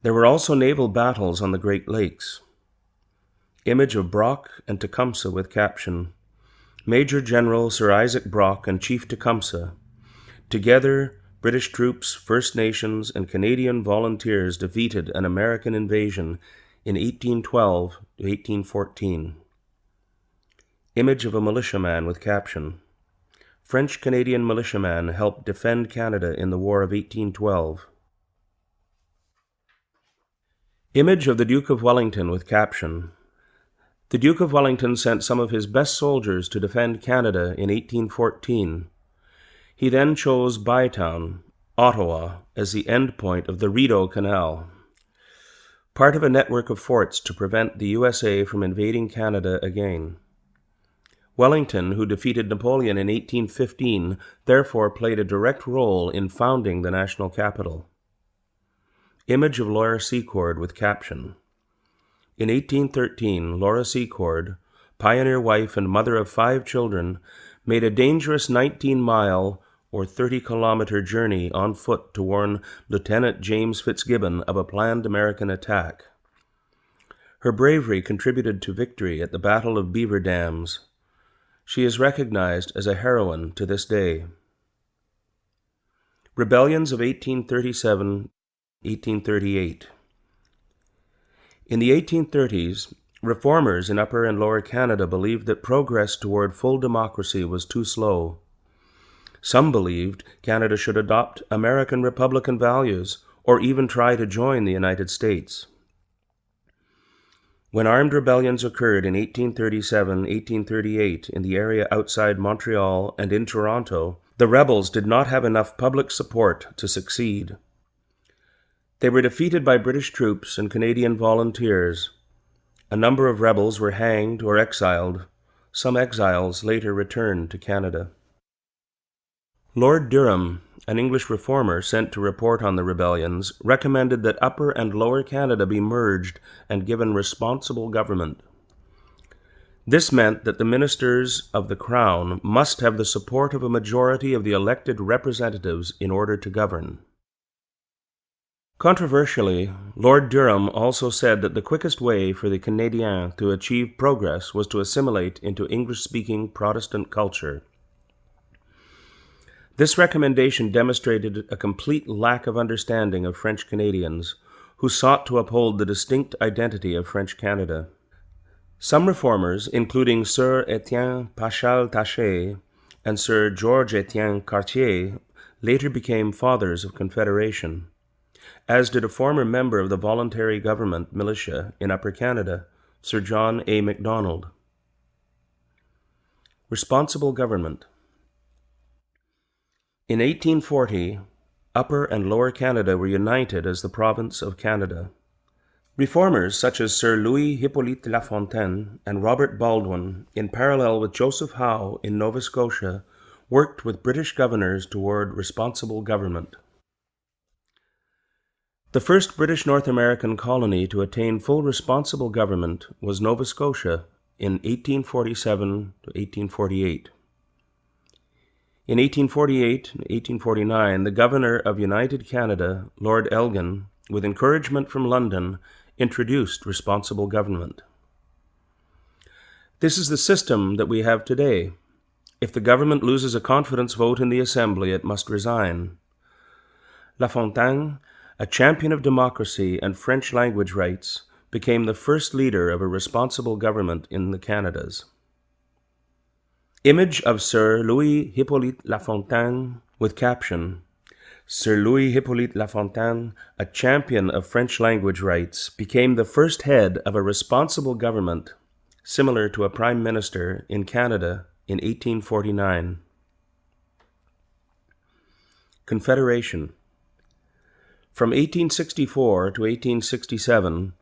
There were also naval battles on the Great Lakes. Image of Brock and Tecumseh with caption, Major General Sir Isaac Brock and Chief Tecumseh. Together, British troops, First Nations, and Canadian volunteers defeated an American invasion in 1812 to 1814. Image of a militiaman with caption, French-Canadian militiaman helped defend Canada in the War of 1812. Image of the Duke of Wellington with caption, The Duke of Wellington sent some of his best soldiers to defend Canada in 1814. He then chose Bytown, Ottawa, as the endpoint of the Rideau Canal, part of a network of forts to prevent the USA from invading Canada again. Wellington, who defeated Napoleon in 1815, therefore played a direct role in founding the national capital. Image of Laura Secord with caption, In 1813, Laura Secord, pioneer wife and mother of 5 children, made a dangerous 19-mile or 30-kilometer journey on foot to warn Lieutenant James Fitzgibbon of a planned American attack. Her bravery contributed to victory at the Battle of Beaver Dams. She is recognized as a heroine to this day. Rebellions of 1837-1838. In the 1830s, reformers in Upper and Lower Canada believed that progress toward full democracy was too slow. Some believed Canada should adopt American Republican values or even try to join the United States. When armed rebellions occurred in 1837-1838 in the area outside Montreal and in Toronto, the rebels did not have enough public support to succeed. They were defeated by British troops and Canadian volunteers. A number of rebels were hanged or exiled. Some exiles later returned to Canada. Lord Durham, an English reformer sent to report on the rebellions, recommended that Upper and Lower Canada be merged and given responsible government. This meant that the ministers of the Crown must have the support of a majority of the elected representatives in order to govern. Controversially, Lord Durham also said that the quickest way for the Canadiens to achieve progress was to assimilate into English-speaking Protestant culture. This recommendation demonstrated a complete lack of understanding of French Canadians, who sought to uphold the distinct identity of French Canada. Some reformers, including Sir Etienne Paschal-Taché and Sir Georges-Étienne Cartier, later became fathers of Confederation, as did a former member of the voluntary government militia in Upper Canada, Sir John A. Macdonald. Responsible government. In 1840, Upper and Lower Canada were united as the province of Canada. Reformers such as Sir Louis Hippolyte Lafontaine and Robert Baldwin, in parallel with Joseph Howe in Nova Scotia, worked with British governors toward responsible government. The first British North American colony to attain full responsible government was Nova Scotia in 1847 to 1848. In 1848 and 1849, the Governor of United Canada, Lord Elgin, with encouragement from London, introduced responsible government. This is the system that we have today. If the government loses a confidence vote in the Assembly, it must resign. La Fontaine, a champion of democracy and French language rights, became the first leader of a responsible government in the Canadas. Image of Sir Louis Hippolyte La Fontaine with caption, Sir Louis Hippolyte La Fontaine, a champion of French language rights, became the first head of a responsible government, similar to a prime minister, in Canada in 1849. Confederation. From 1864 to 1867,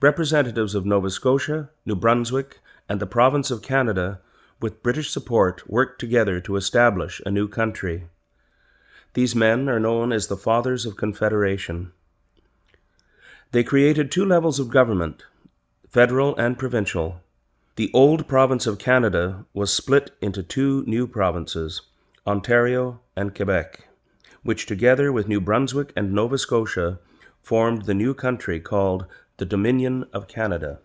representatives of Nova Scotia, New Brunswick, and the province of Canada, with British support, worked together to establish a new country. These men are known as the Fathers of Confederation. They created two levels of government, federal and provincial. The old province of Canada was split into two new provinces, Ontario and Quebec, which together with New Brunswick and Nova Scotia formed the new country called the Dominion of Canada.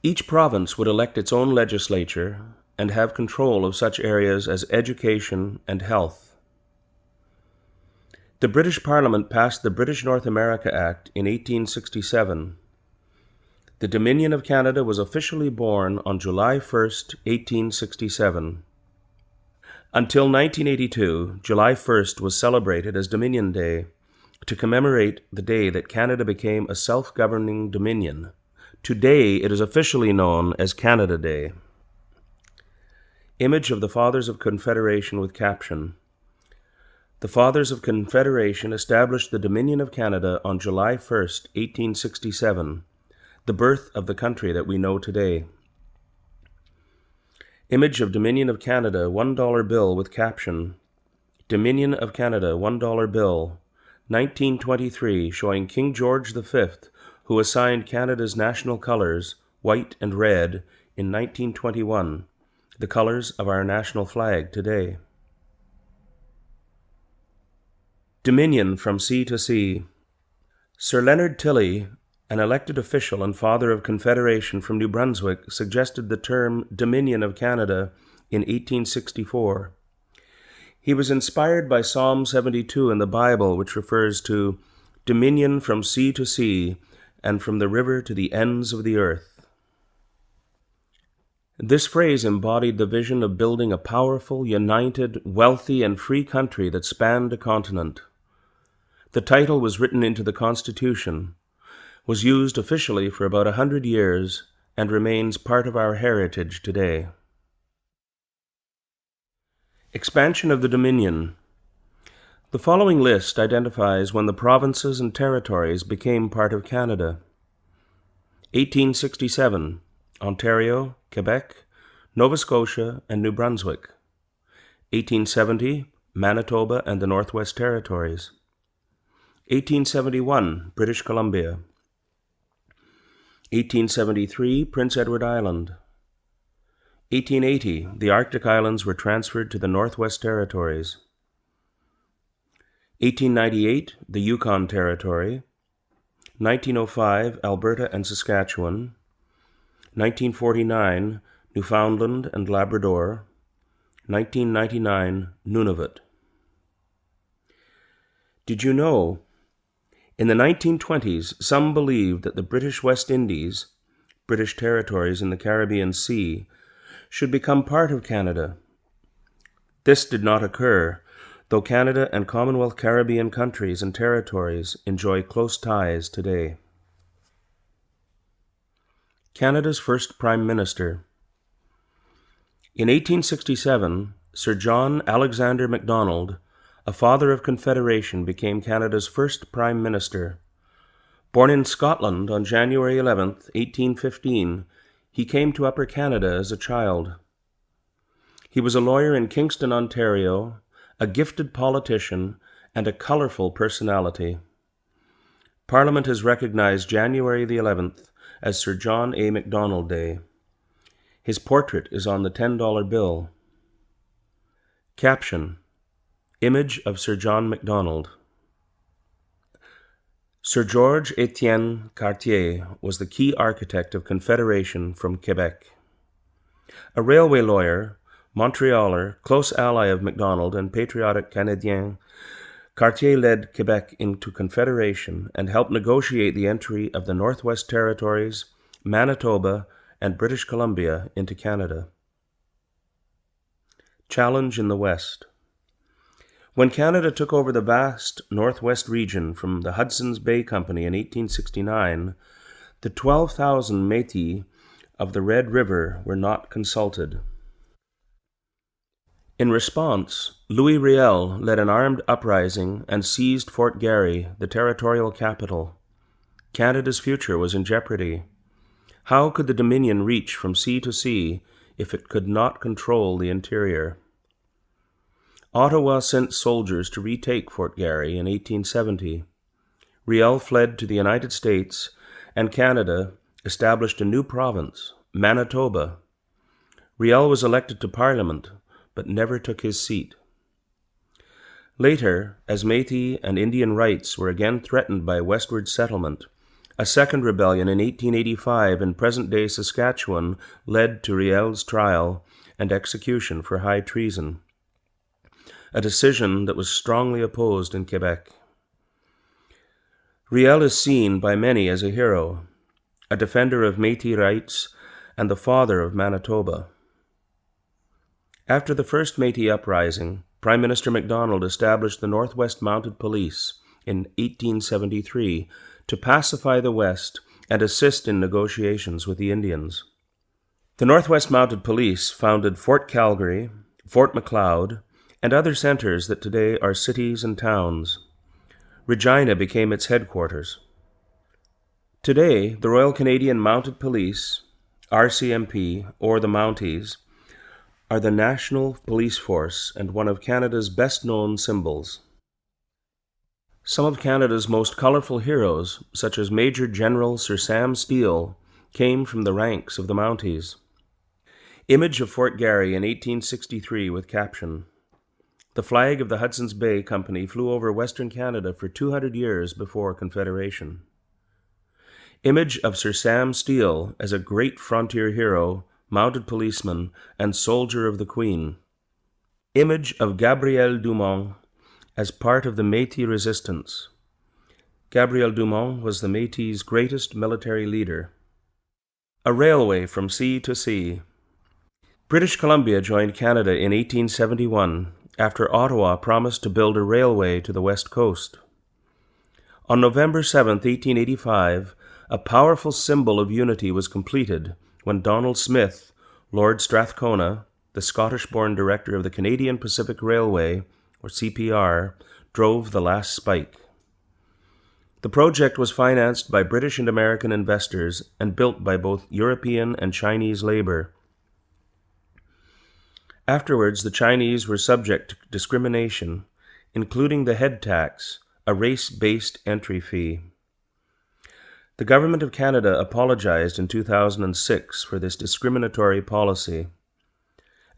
Each province would elect its own legislature and have control of such areas as education and health. The British Parliament passed the British North America Act in 1867. The Dominion of Canada was officially born on July 1, 1867. Until 1982, July 1st was celebrated as Dominion Day to commemorate the day that Canada became a self-governing dominion. Today, it is officially known as Canada Day. Image of the Fathers of Confederation with caption, The Fathers of Confederation established the Dominion of Canada on July 1, 1867, the birth of the country that we know today. Image of Dominion of Canada $1 bill with caption, Dominion of Canada $1 bill, 1923, showing King George V, who assigned Canada's national colors, white and red, in 1921, the colors of our national flag today. Dominion from sea to sea. Sir Leonard Tilley, an elected official and father of Confederation from New Brunswick, suggested the term Dominion of Canada in 1864. He was inspired by Psalm 72 in the Bible, which refers to dominion from sea to sea and from the river to the ends of the earth. This phrase embodied the vision of building a powerful, united, wealthy, and free country that spanned a continent. The title was written into the Constitution, was used officially for about 100 years, and remains part of our heritage today. Expansion of the Dominion. The following list identifies when the provinces and territories became part of Canada. 1867, Ontario, Quebec, Nova Scotia, and New Brunswick. 1870, Manitoba and the Northwest Territories. 1871, British Columbia. 1873, Prince Edward Island. 1880, the Arctic Islands were transferred to the Northwest Territories. 1898, the Yukon Territory. 1905, Alberta and Saskatchewan. 1949, Newfoundland and Labrador. 1999, Nunavut. Did you know? In the 1920s, some believed that the British West Indies, British territories in the Caribbean Sea, should become part of Canada. This did not occur, though Canada and Commonwealth Caribbean countries and territories enjoy close ties today. Canada's first Prime Minister. In 1867, Sir John Alexander Macdonald, a father of Confederation, became Canada's first Prime Minister. Born in Scotland on January 11, 1815, he came to Upper Canada as a child. He was a lawyer in Kingston, Ontario, a gifted politician, and a colorful personality. Parliament has recognized January the 11th as Sir John A. Macdonald Day. His portrait is on the $10 bill. Caption: Image of Sir John Macdonald. Sir George Etienne Cartier was the key architect of Confederation from Quebec. A railway lawyer, Montrealer, close ally of Macdonald and patriotic Canadien, Cartier led Quebec into Confederation and helped negotiate the entry of the Northwest Territories, Manitoba, and British Columbia into Canada. Challenge in the West. When Canada took over the vast Northwest region from the Hudson's Bay Company in 1869, the 12,000 Métis of the Red River were not consulted. In response, Louis Riel led an armed uprising and seized Fort Garry, the territorial capital. Canada's future was in jeopardy. How could the Dominion reach from sea to sea if it could not control the interior? Ottawa sent soldiers to retake Fort Garry in 1870. Riel fled to the United States, and Canada established a new province, Manitoba. Riel was elected to Parliament, but never took his seat. Later, as Métis and Indian rights were again threatened by westward settlement, a second rebellion in 1885 in present-day Saskatchewan led to Riel's trial and execution for high treason, a decision that was strongly opposed in Quebec. Riel is seen by many as a hero, a defender of Métis rights, and the father of Manitoba. After the first Métis uprising, Prime Minister Macdonald established the Northwest Mounted Police in 1873 to pacify the West and assist in negotiations with the Indians. The Northwest Mounted Police founded Fort Calgary, Fort Macleod, and other centers that today are cities and towns. Regina became its headquarters. Today, the Royal Canadian Mounted Police, RCMP, or the Mounties, are the national police force and one of Canada's best-known symbols. Some of Canada's most colourful heroes, such as Major General Sir Sam Steele, came from the ranks of the Mounties. Image of Fort Garry in 1863 with caption: The flag of the Hudson's Bay Company flew over Western Canada for 200 years before Confederation. Image of Sir Sam Steele as a great frontier hero, mounted policeman, and soldier of the Queen. Image of Gabriel Dumont as part of the Métis resistance. Gabriel Dumont was the Métis' greatest military leader. A railway from sea to sea. British Columbia joined Canada in 1871 after Ottawa promised to build a railway to the west coast. On November 7, 1885, a powerful symbol of unity was completed when Donald Smith, Lord Strathcona, the Scottish-born director of the Canadian Pacific Railway, or CPR, drove the last spike. The project was financed by British and American investors and built by both European and Chinese labor. Afterwards, the Chinese were subject to discrimination, including the head tax, a race-based entry fee. The Government of Canada apologized in 2006 for this discriminatory policy.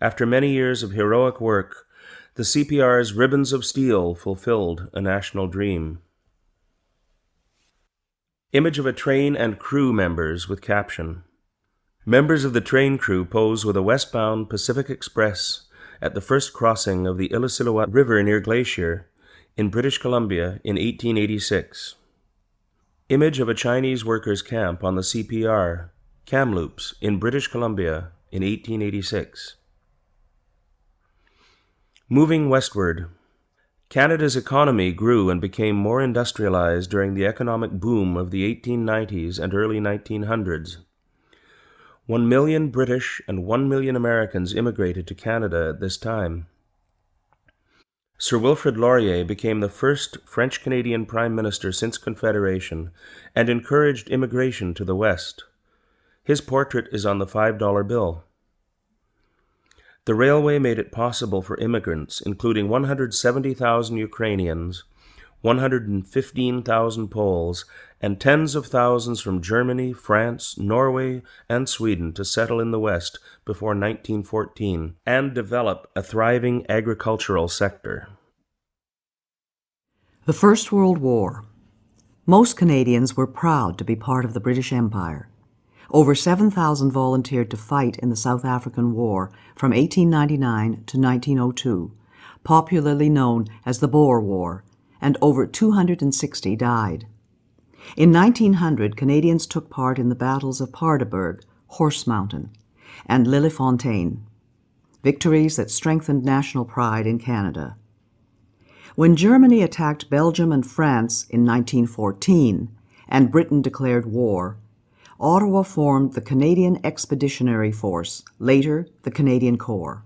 After many years of heroic work, the CPR's ribbons of steel fulfilled a national dream. Image of a train and crew members with caption: Members of the train crew pose with a westbound Pacific Express at the first crossing of the Illecillewaet River near Glacier in British Columbia in 1886. Image of a Chinese workers' camp on the CPR, Kamloops, in British Columbia in 1886. Moving westward. Canada's economy grew and became more industrialized during the economic boom of the 1890s and early 1900s. 1 million British and 1 million Americans immigrated to Canada at this time. Sir Wilfrid Laurier became the first French-Canadian Prime Minister since Confederation and encouraged immigration to the West. His portrait is on the $5 bill. The railway made it possible for immigrants, including 170,000 Ukrainians, 115,000 Poles, and tens of thousands from Germany, France, Norway, and Sweden to settle in the West before 1914 and develop a thriving agricultural sector. The First World War. Most Canadians were proud to be part of the British Empire. Over 7,000 volunteered to fight in the South African War from 1899 to 1902, popularly known as the Boer War, and over 260 died. In 1900, Canadians took part in the battles of Paardeberg, Horse Mountain, and Lillefontaine, victories that strengthened national pride in Canada. When Germany attacked Belgium and France in 1914 and Britain declared war, Ottawa formed the Canadian Expeditionary Force, later the Canadian Corps.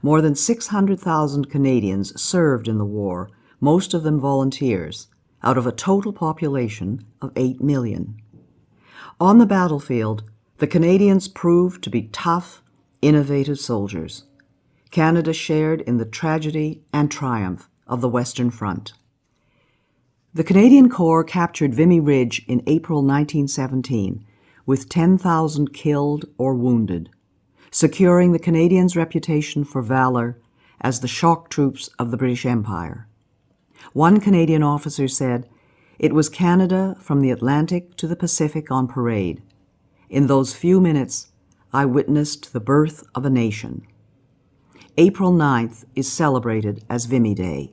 More than 600,000 Canadians served in the war, most of them volunteers, out of a total population of 8 million. On the battlefield, the Canadians proved to be tough, innovative soldiers. Canada shared in the tragedy and triumph of the Western Front. The Canadian Corps captured Vimy Ridge in April 1917 with 10,000 killed or wounded, securing the Canadians' reputation for valor as the shock troops of the British Empire. One Canadian officer said, "It was Canada from the Atlantic to the Pacific on parade. In those few minutes, I witnessed the birth of a nation." April 9th is celebrated as Vimy Day.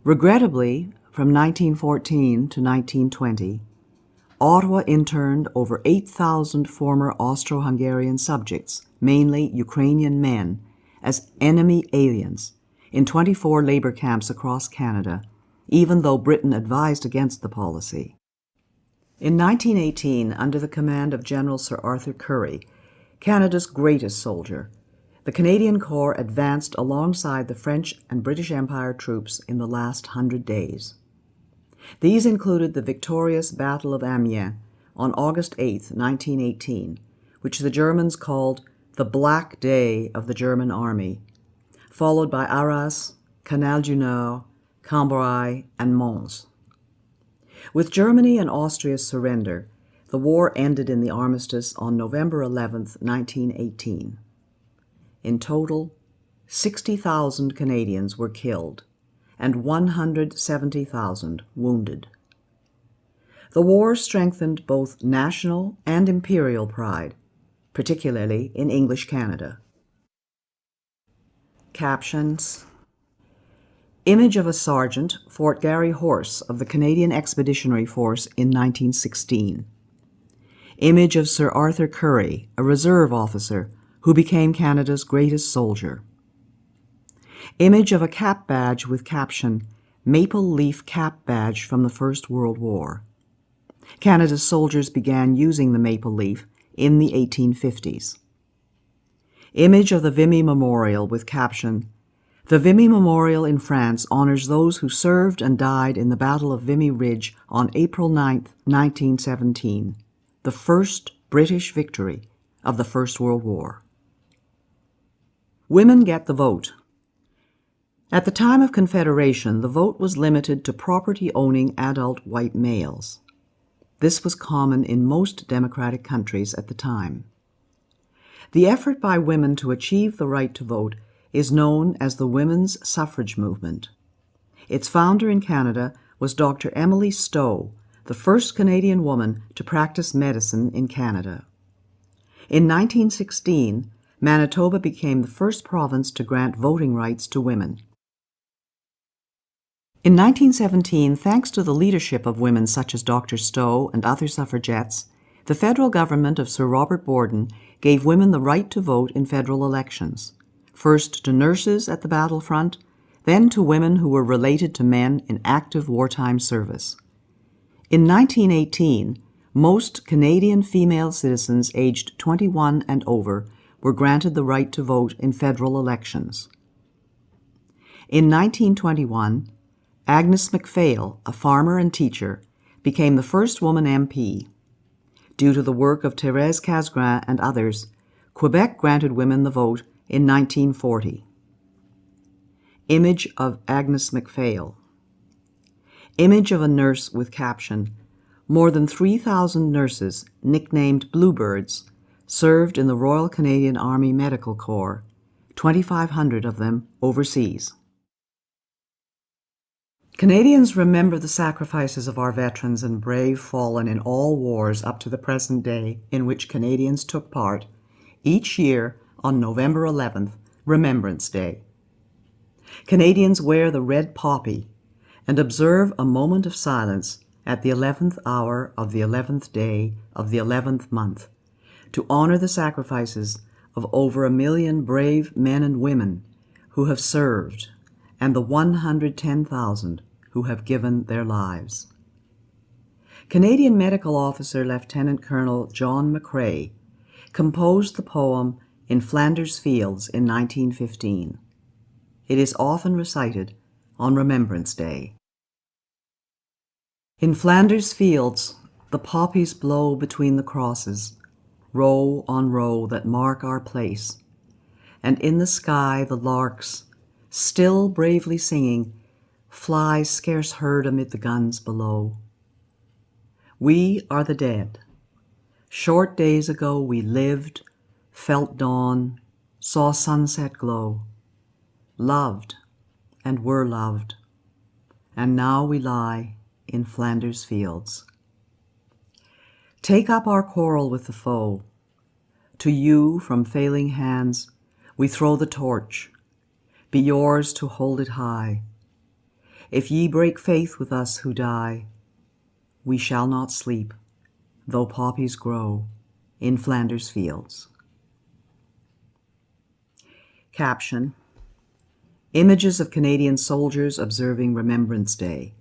Regrettably, from 1914 to 1920, Ottawa interned over 8,000 former Austro-Hungarian subjects, mainly Ukrainian men, as enemy aliens in 24 labor camps across Canada, even though Britain advised against the policy. In 1918, under the command of General Sir Arthur Currie, Canada's greatest soldier, the Canadian Corps advanced alongside the French and British Empire troops in the last 100 days. These included the victorious Battle of Amiens on August 8, 1918, which the Germans called the Black Day of the German Army, followed by Arras, Canal du Nord, Cambrai, and Mons. With Germany and Austria's surrender, the war ended in the armistice on November 11, 1918. In total, 60,000 Canadians were killed and 170,000 wounded. The war strengthened both national and imperial pride, particularly in English Canada. Captions: Image of a sergeant, Fort Garry Horse of the Canadian Expeditionary Force in 1916. Image of Sir Arthur Currie, a reserve officer who became Canada's greatest soldier. Image of a cap badge with caption, Maple Leaf Cap Badge from the First World War. Canada's soldiers began using the maple leaf in the 1850s. Image of the Vimy Memorial with caption, The Vimy Memorial in France honors those who served and died in the Battle of Vimy Ridge on April 9, 1917, the first British victory of the First World War. Women get the vote. At the time of Confederation, the vote was limited to property-owning adult white males. This was common in most democratic countries at the time. The effort by women to achieve the right to vote is known as the women's suffrage movement. Its founder in Canada was Dr. Emily Stowe, the first Canadian woman to practice medicine in Canada. In 1916, Manitoba became the first province to grant voting rights to women. In 1917, thanks to the leadership of women such as Dr. Stowe and other suffragettes, the federal government of Sir Robert Borden gave women the right to vote in federal elections, first to nurses at the battlefront, then to women who were related to men in active wartime service. In 1918, most Canadian female citizens aged 21 and over were granted the right to vote in federal elections. In 1921, Agnes MacPhail, a farmer and teacher, became the first woman MP. Due to the work of Thérèse Casgrain and others, Quebec granted women the vote in 1940. Image of Agnes MacPhail. Image of a nurse with caption. More than 3,000 nurses, nicknamed Bluebirds, served in the Royal Canadian Army Medical Corps, 2,500 of them overseas. Canadians remember the sacrifices of our veterans and brave fallen in all wars up to the present day in which Canadians took part, each year on November 11th, Remembrance Day. Canadians wear the red poppy and observe a moment of silence at the 11th hour of the 11th day of the 11th month to honor the sacrifices of over 1 million brave men and women who have served and the 110,000 who have given their lives. Canadian Medical Officer Lieutenant Colonel John McCrae composed the poem In Flanders Fields in 1915. It is often recited on Remembrance Day. In Flanders fields, the poppies blow between the crosses, row on row that mark our place, and in the sky the larks, still bravely singing, fly scarce heard amid the guns below. We are the dead. Short days ago we lived, felt dawn, saw sunset glow, loved and were loved, and now we lie in Flanders fields. Take up our quarrel with the foe. To you from failing hands we throw the torch. Be yours to hold it high. If ye break faith with us who die, we shall not sleep, though poppies grow in Flanders fields. Caption: Images of Canadian soldiers observing Remembrance Day.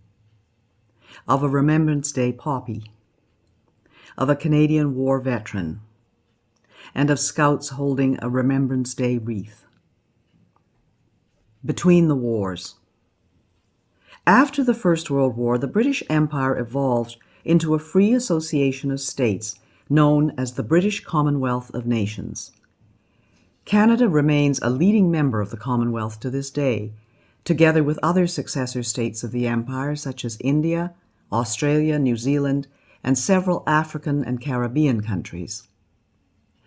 Of a Remembrance Day poppy. Of a Canadian War veteran. And of scouts holding a Remembrance Day wreath. Between the wars. After the First World War, the British Empire evolved into a free association of states known as the British Commonwealth of Nations. Canada remains a leading member of the Commonwealth to this day, together with other successor states of the Empire such as India, Australia, New Zealand, and several African and Caribbean countries.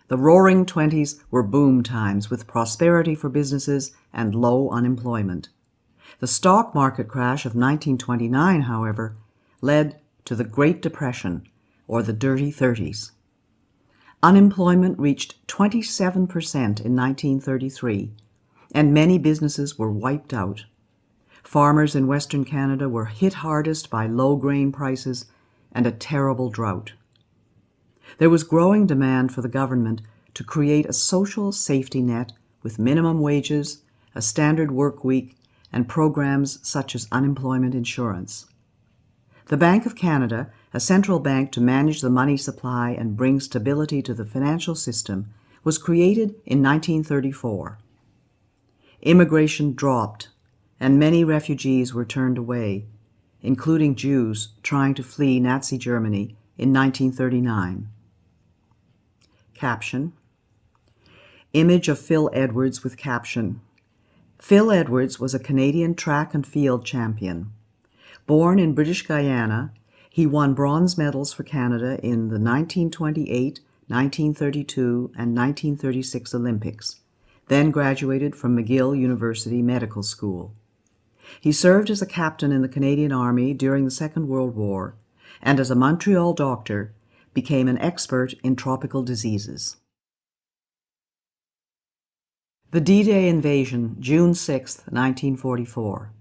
The Roaring Twenties were boom times with prosperity for businesses and low unemployment. The stock market crash of 1929, however, led to the Great Depression, or the Dirty Thirties. Unemployment reached 27% in 1933, and many businesses were wiped out. Farmers in Western Canada were hit hardest by low grain prices and a terrible drought. There was growing demand for the government to create a social safety net with minimum wages, a standard work week, and programs such as unemployment insurance. The Bank of Canada, a central bank to manage the money supply and bring stability to the financial system, was created in 1934. Immigration dropped, and many refugees were turned away, including Jews trying to flee Nazi Germany in 1939. Caption: Image of Phil Edwards with caption. Phil Edwards was a Canadian track and field champion. Born in British Guyana, he won bronze medals for Canada in the 1928, 1932, and 1936 Olympics, then graduated from McGill University Medical School. He served as a captain in the Canadian Army during the Second World War, and as a Montreal doctor, became an expert in tropical diseases. The D-Day invasion, June 6, 1944.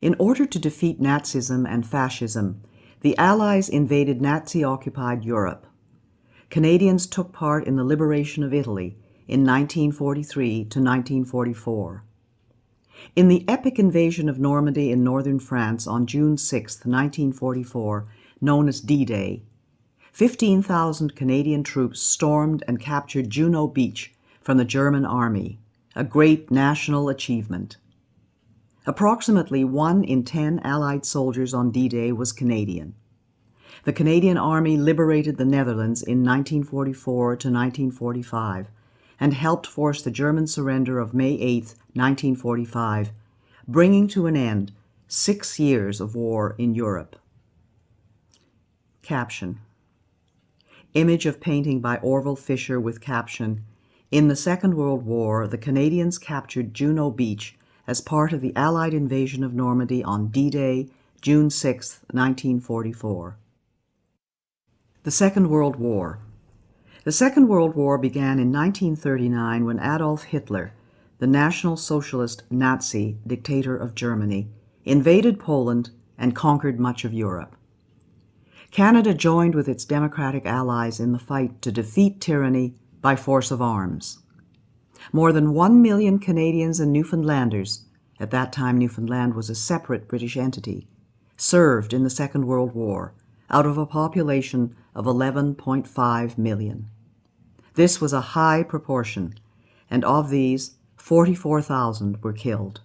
In order to defeat Nazism and fascism, the Allies invaded Nazi-occupied Europe. Canadians took part in the liberation of Italy in 1943 to 1944. In the epic invasion of Normandy in northern France on June 6, 1944, known as D-Day, 15,000 Canadian troops stormed and captured Juno Beach from the German army, a great national achievement. Approximately 1 in 10 Allied soldiers on D-Day was Canadian. The Canadian Army liberated the Netherlands in 1944 to 1945 and helped force the German surrender of May 8, 1945, bringing to an end 6 years of war in Europe. Caption. Image of painting by Orville Fisher with caption, "In the Second World War, the Canadians captured Juno Beach as part of the Allied invasion of Normandy on D-Day, June 6, 1944. The Second World War. The Second World War began in 1939 when Adolf Hitler, the National Socialist Nazi dictator of Germany, invaded Poland and conquered much of Europe. Canada joined with its democratic allies in the fight to defeat tyranny by force of arms. More than 1 million Canadians and Newfoundlanders, at that time Newfoundland was a separate British entity, served in the Second World War, out of a population of 11.5 million. This was a high proportion, and of these, 44,000 were killed.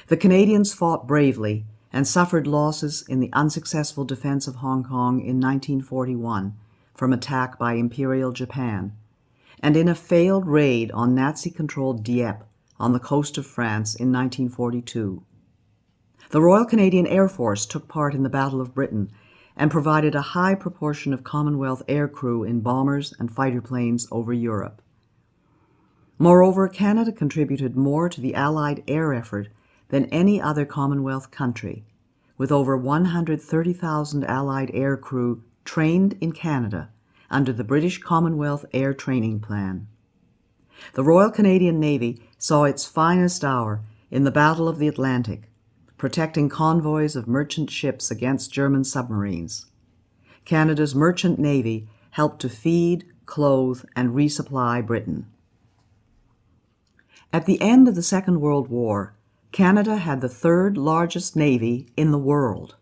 The Canadians fought bravely and suffered losses in the unsuccessful defense of Hong Kong in 1941 from attack by Imperial Japan, and in a failed raid on Nazi-controlled Dieppe on the coast of France in 1942. The Royal Canadian Air Force took part in the Battle of Britain and provided a high proportion of Commonwealth aircrew in bombers and fighter planes over Europe. Moreover, Canada contributed more to the Allied air effort than any other Commonwealth country, with over 130,000 Allied aircrew trained in Canada under the British Commonwealth Air Training Plan. The Royal Canadian Navy saw its finest hour in the Battle of the Atlantic, protecting convoys of merchant ships against German submarines. Canada's merchant navy helped to feed, clothe, and resupply Britain. At the end of the Second World War, Canada had the third largest navy in the world.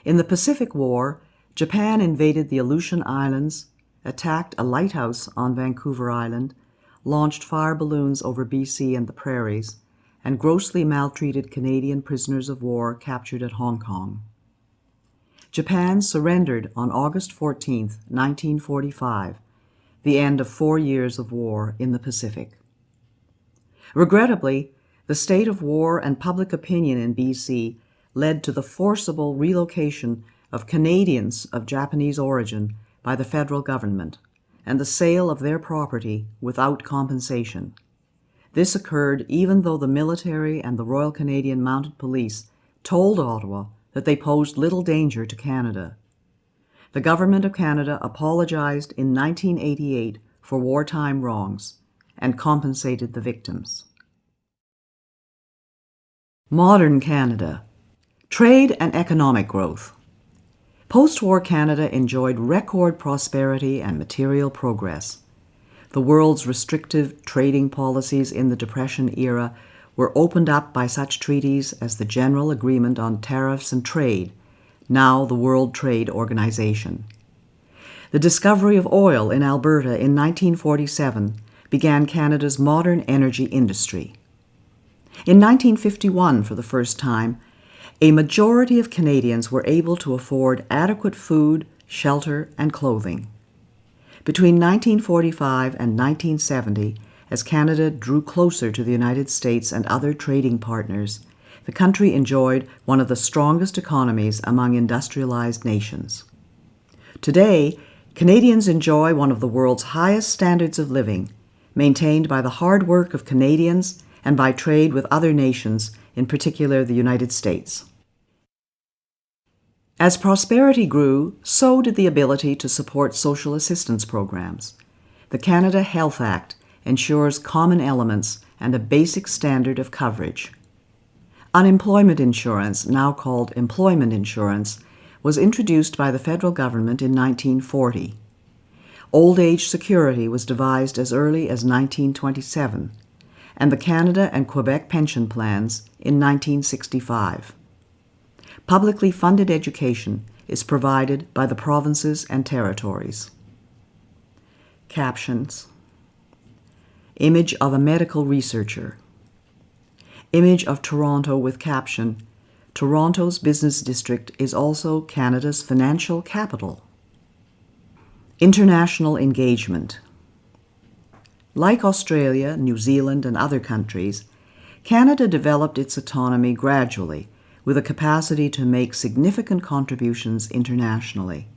In the Pacific War, Japan invaded the Aleutian Islands, attacked a lighthouse on Vancouver Island, launched fire balloons over BC and the prairies, and grossly maltreated Canadian prisoners of war captured at Hong Kong. Japan surrendered on August 14, 1945, the end of 4 years of war in the Pacific. Regrettably, the state of war and public opinion in BC led to the forcible relocation of Canadians of Japanese origin by the federal government and the sale of their property without compensation. This occurred even though the military and the Royal Canadian Mounted Police told Ottawa that they posed little danger to Canada. The Government of Canada apologized in 1988 for wartime wrongs and compensated the victims. Modern Canada. Trade and economic growth. Post-war Canada enjoyed record prosperity and material progress. The world's restrictive trading policies in the Depression era were opened up by such treaties as the General Agreement on Tariffs and Trade, now the World Trade Organization. The discovery of oil in Alberta in 1947 began Canada's modern energy industry. In 1951, for the first time, a majority of Canadians were able to afford adequate food, shelter, and clothing. Between 1945 and 1970, as Canada drew closer to the United States and other trading partners, the country enjoyed one of the strongest economies among industrialized nations. Today, Canadians enjoy one of the world's highest standards of living, maintained by the hard work of Canadians and by trade with other nations, in particular the United States. As prosperity grew, so did the ability to support social assistance programs. The Canada Health Act ensures common elements and a basic standard of coverage. Unemployment insurance, now called employment insurance, was introduced by the federal government in 1940. Old age security was devised as early as 1927, and the Canada and Quebec pension plans in 1965. Publicly funded education is provided by the provinces and territories. Captions. Image of a medical researcher. Image of Toronto with caption, "Toronto's business district is also Canada's financial capital." International engagement. Like Australia, New Zealand, and other countries, Canada developed its autonomy gradually with a capacity to make significant contributions internationally.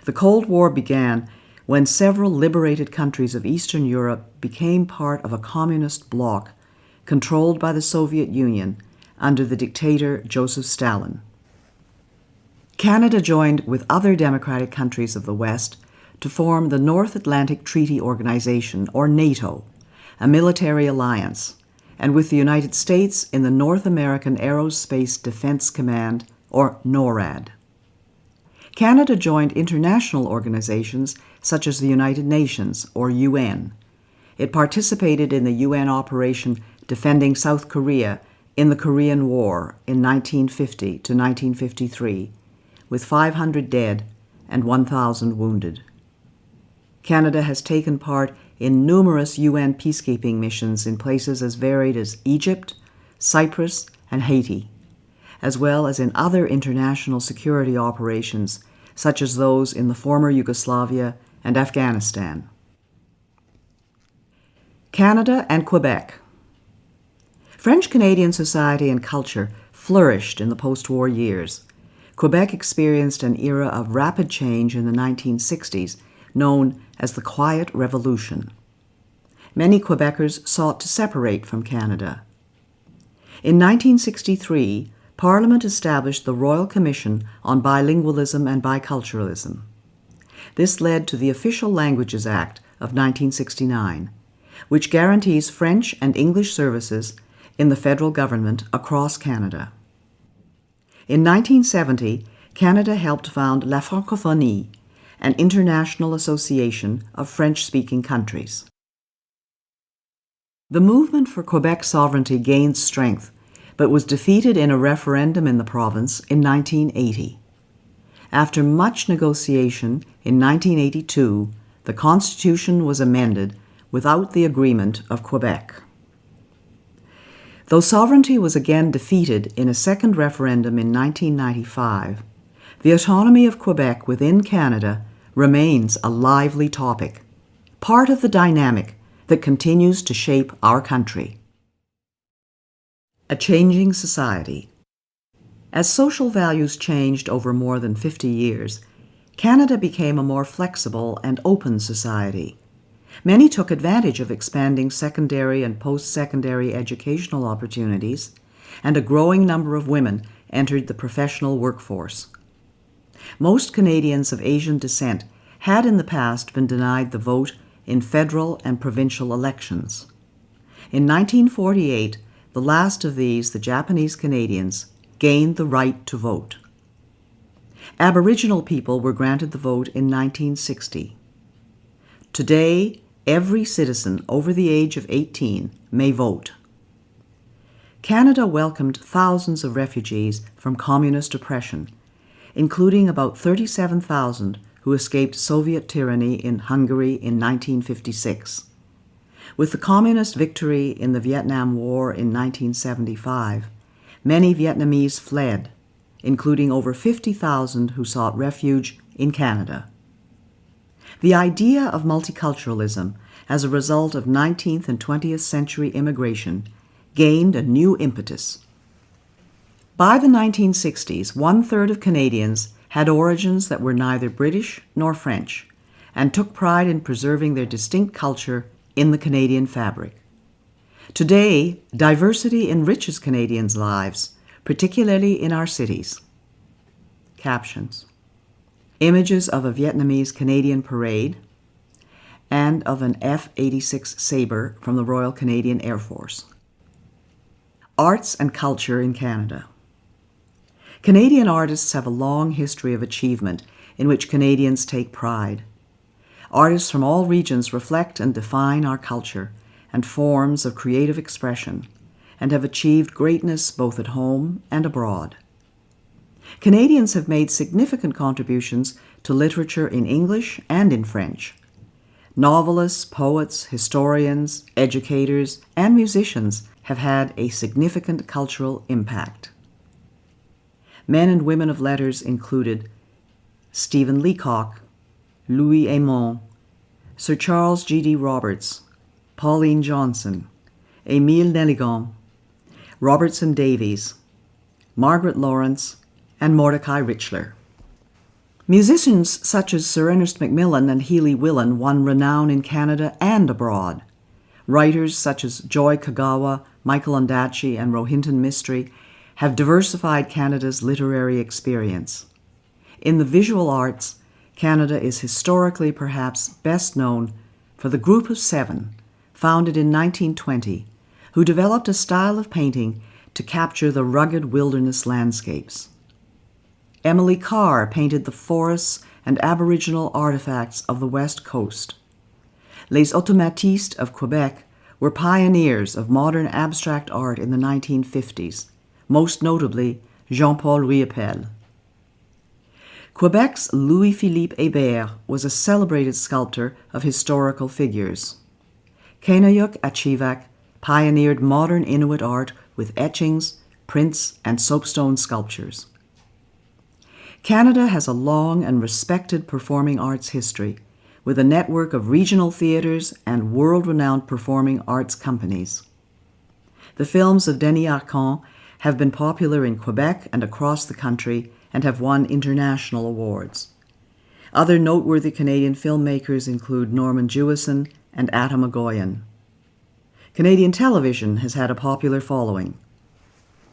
The Cold War began when several liberated countries of Eastern Europe became part of a communist bloc controlled by the Soviet Union under the dictator Joseph Stalin. Canada joined with other democratic countries of the West to form the North Atlantic Treaty Organization, or NATO, a military alliance, and with the United States in the North American Aerospace Defense Command, or NORAD. Canada joined international organizations such as the United Nations, or UN. It participated in the UN operation defending South Korea in the Korean War in 1950 to 1953, with 500 dead and 1,000 wounded. Canada has taken part in numerous UN peacekeeping missions in places as varied as Egypt, Cyprus, and Haiti, as well as in other international security operations such as those in the former Yugoslavia and Afghanistan. Canada and Quebec. French-Canadian society and culture flourished in the post-war years. Quebec experienced an era of rapid change in the 1960s, known as the Quiet Revolution. Many Quebecers sought to separate from Canada. In 1963, Parliament established the Royal Commission on Bilingualism and Biculturalism. This led to the Official Languages Act of 1969, which guarantees French and English services in the federal government across Canada. In 1970, Canada helped found La Francophonie, an international association of French-speaking countries. The movement for Quebec sovereignty gained strength, but was defeated in a referendum in the province in 1980. After much negotiation, in 1982, the Constitution was amended without the agreement of Quebec. Though sovereignty was again defeated in a second referendum in 1995, the autonomy of Quebec within Canada remains a lively topic, part of the dynamic that continues to shape our country. A changing society. As social values changed over more than 50 years, Canada became a more flexible and open society. Many took advantage of expanding secondary and post-secondary educational opportunities, and a growing number of women entered the professional workforce. Most Canadians of Asian descent had in the past been denied the vote in federal and provincial elections. In 1948, the last of these, the Japanese Canadians, gained the right to vote. Aboriginal people were granted the vote in 1960. Today, every citizen over the age of 18 may vote. Canada welcomed thousands of refugees from communist oppression, including about 37,000 who escaped Soviet tyranny in Hungary in 1956. With the communist victory in the Vietnam War in 1975, many Vietnamese fled, including over 50,000 who sought refuge in Canada. The idea of multiculturalism as a result of 19th and 20th century immigration gained a new impetus. By the 1960s, 1/3 of Canadians had origins that were neither British nor French, and took pride in preserving their distinct culture in the Canadian fabric. Today, diversity enriches Canadians' lives, particularly in our cities. Captions. Images of a Vietnamese Canadian parade and of an F-86 Sabre from the Royal Canadian Air Force. Arts and culture in Canada. Canadian artists have a long history of achievement in which Canadians take pride. Artists from all regions reflect and define our culture and forms of creative expression, and have achieved greatness both at home and abroad. Canadians have made significant contributions to literature in English and in French. Novelists, poets, historians, educators, and musicians have had a significant cultural impact. Men and women of letters included Stephen Leacock, Louis Aymon, Sir Charles G.D. Roberts, Pauline Johnson, Émile Nelligan, Robertson Davies, Margaret Lawrence, and Mordecai Richler. Musicians such as Sir Ernest Macmillan and Healy Willan won renown in Canada and abroad. Writers such as Joy Kagawa, Michael Ondaatje, and Rohinton Mistry have diversified Canada's literary experience. In the visual arts, Canada is historically perhaps best known for the Group of Seven, founded in 1920, who developed a style of painting to capture the rugged wilderness landscapes. Emily Carr painted the forests and Aboriginal artifacts of the West Coast. Les Automatistes of Quebec were pioneers of modern abstract art in the 1950s, most notably Jean-Paul Riopelle. Quebec's Louis-Philippe Hébert was a celebrated sculptor of historical figures. Kainayuk Achivak pioneered modern Inuit art with etchings, prints, and soapstone sculptures. Canada has a long and respected performing arts history, with a network of regional theatres and world-renowned performing arts companies. The films of Denis Arcand have been popular in Quebec and across the country and have won international awards. Other noteworthy Canadian filmmakers include Norman Jewison and Atta Magoyan. Canadian television has had a popular following.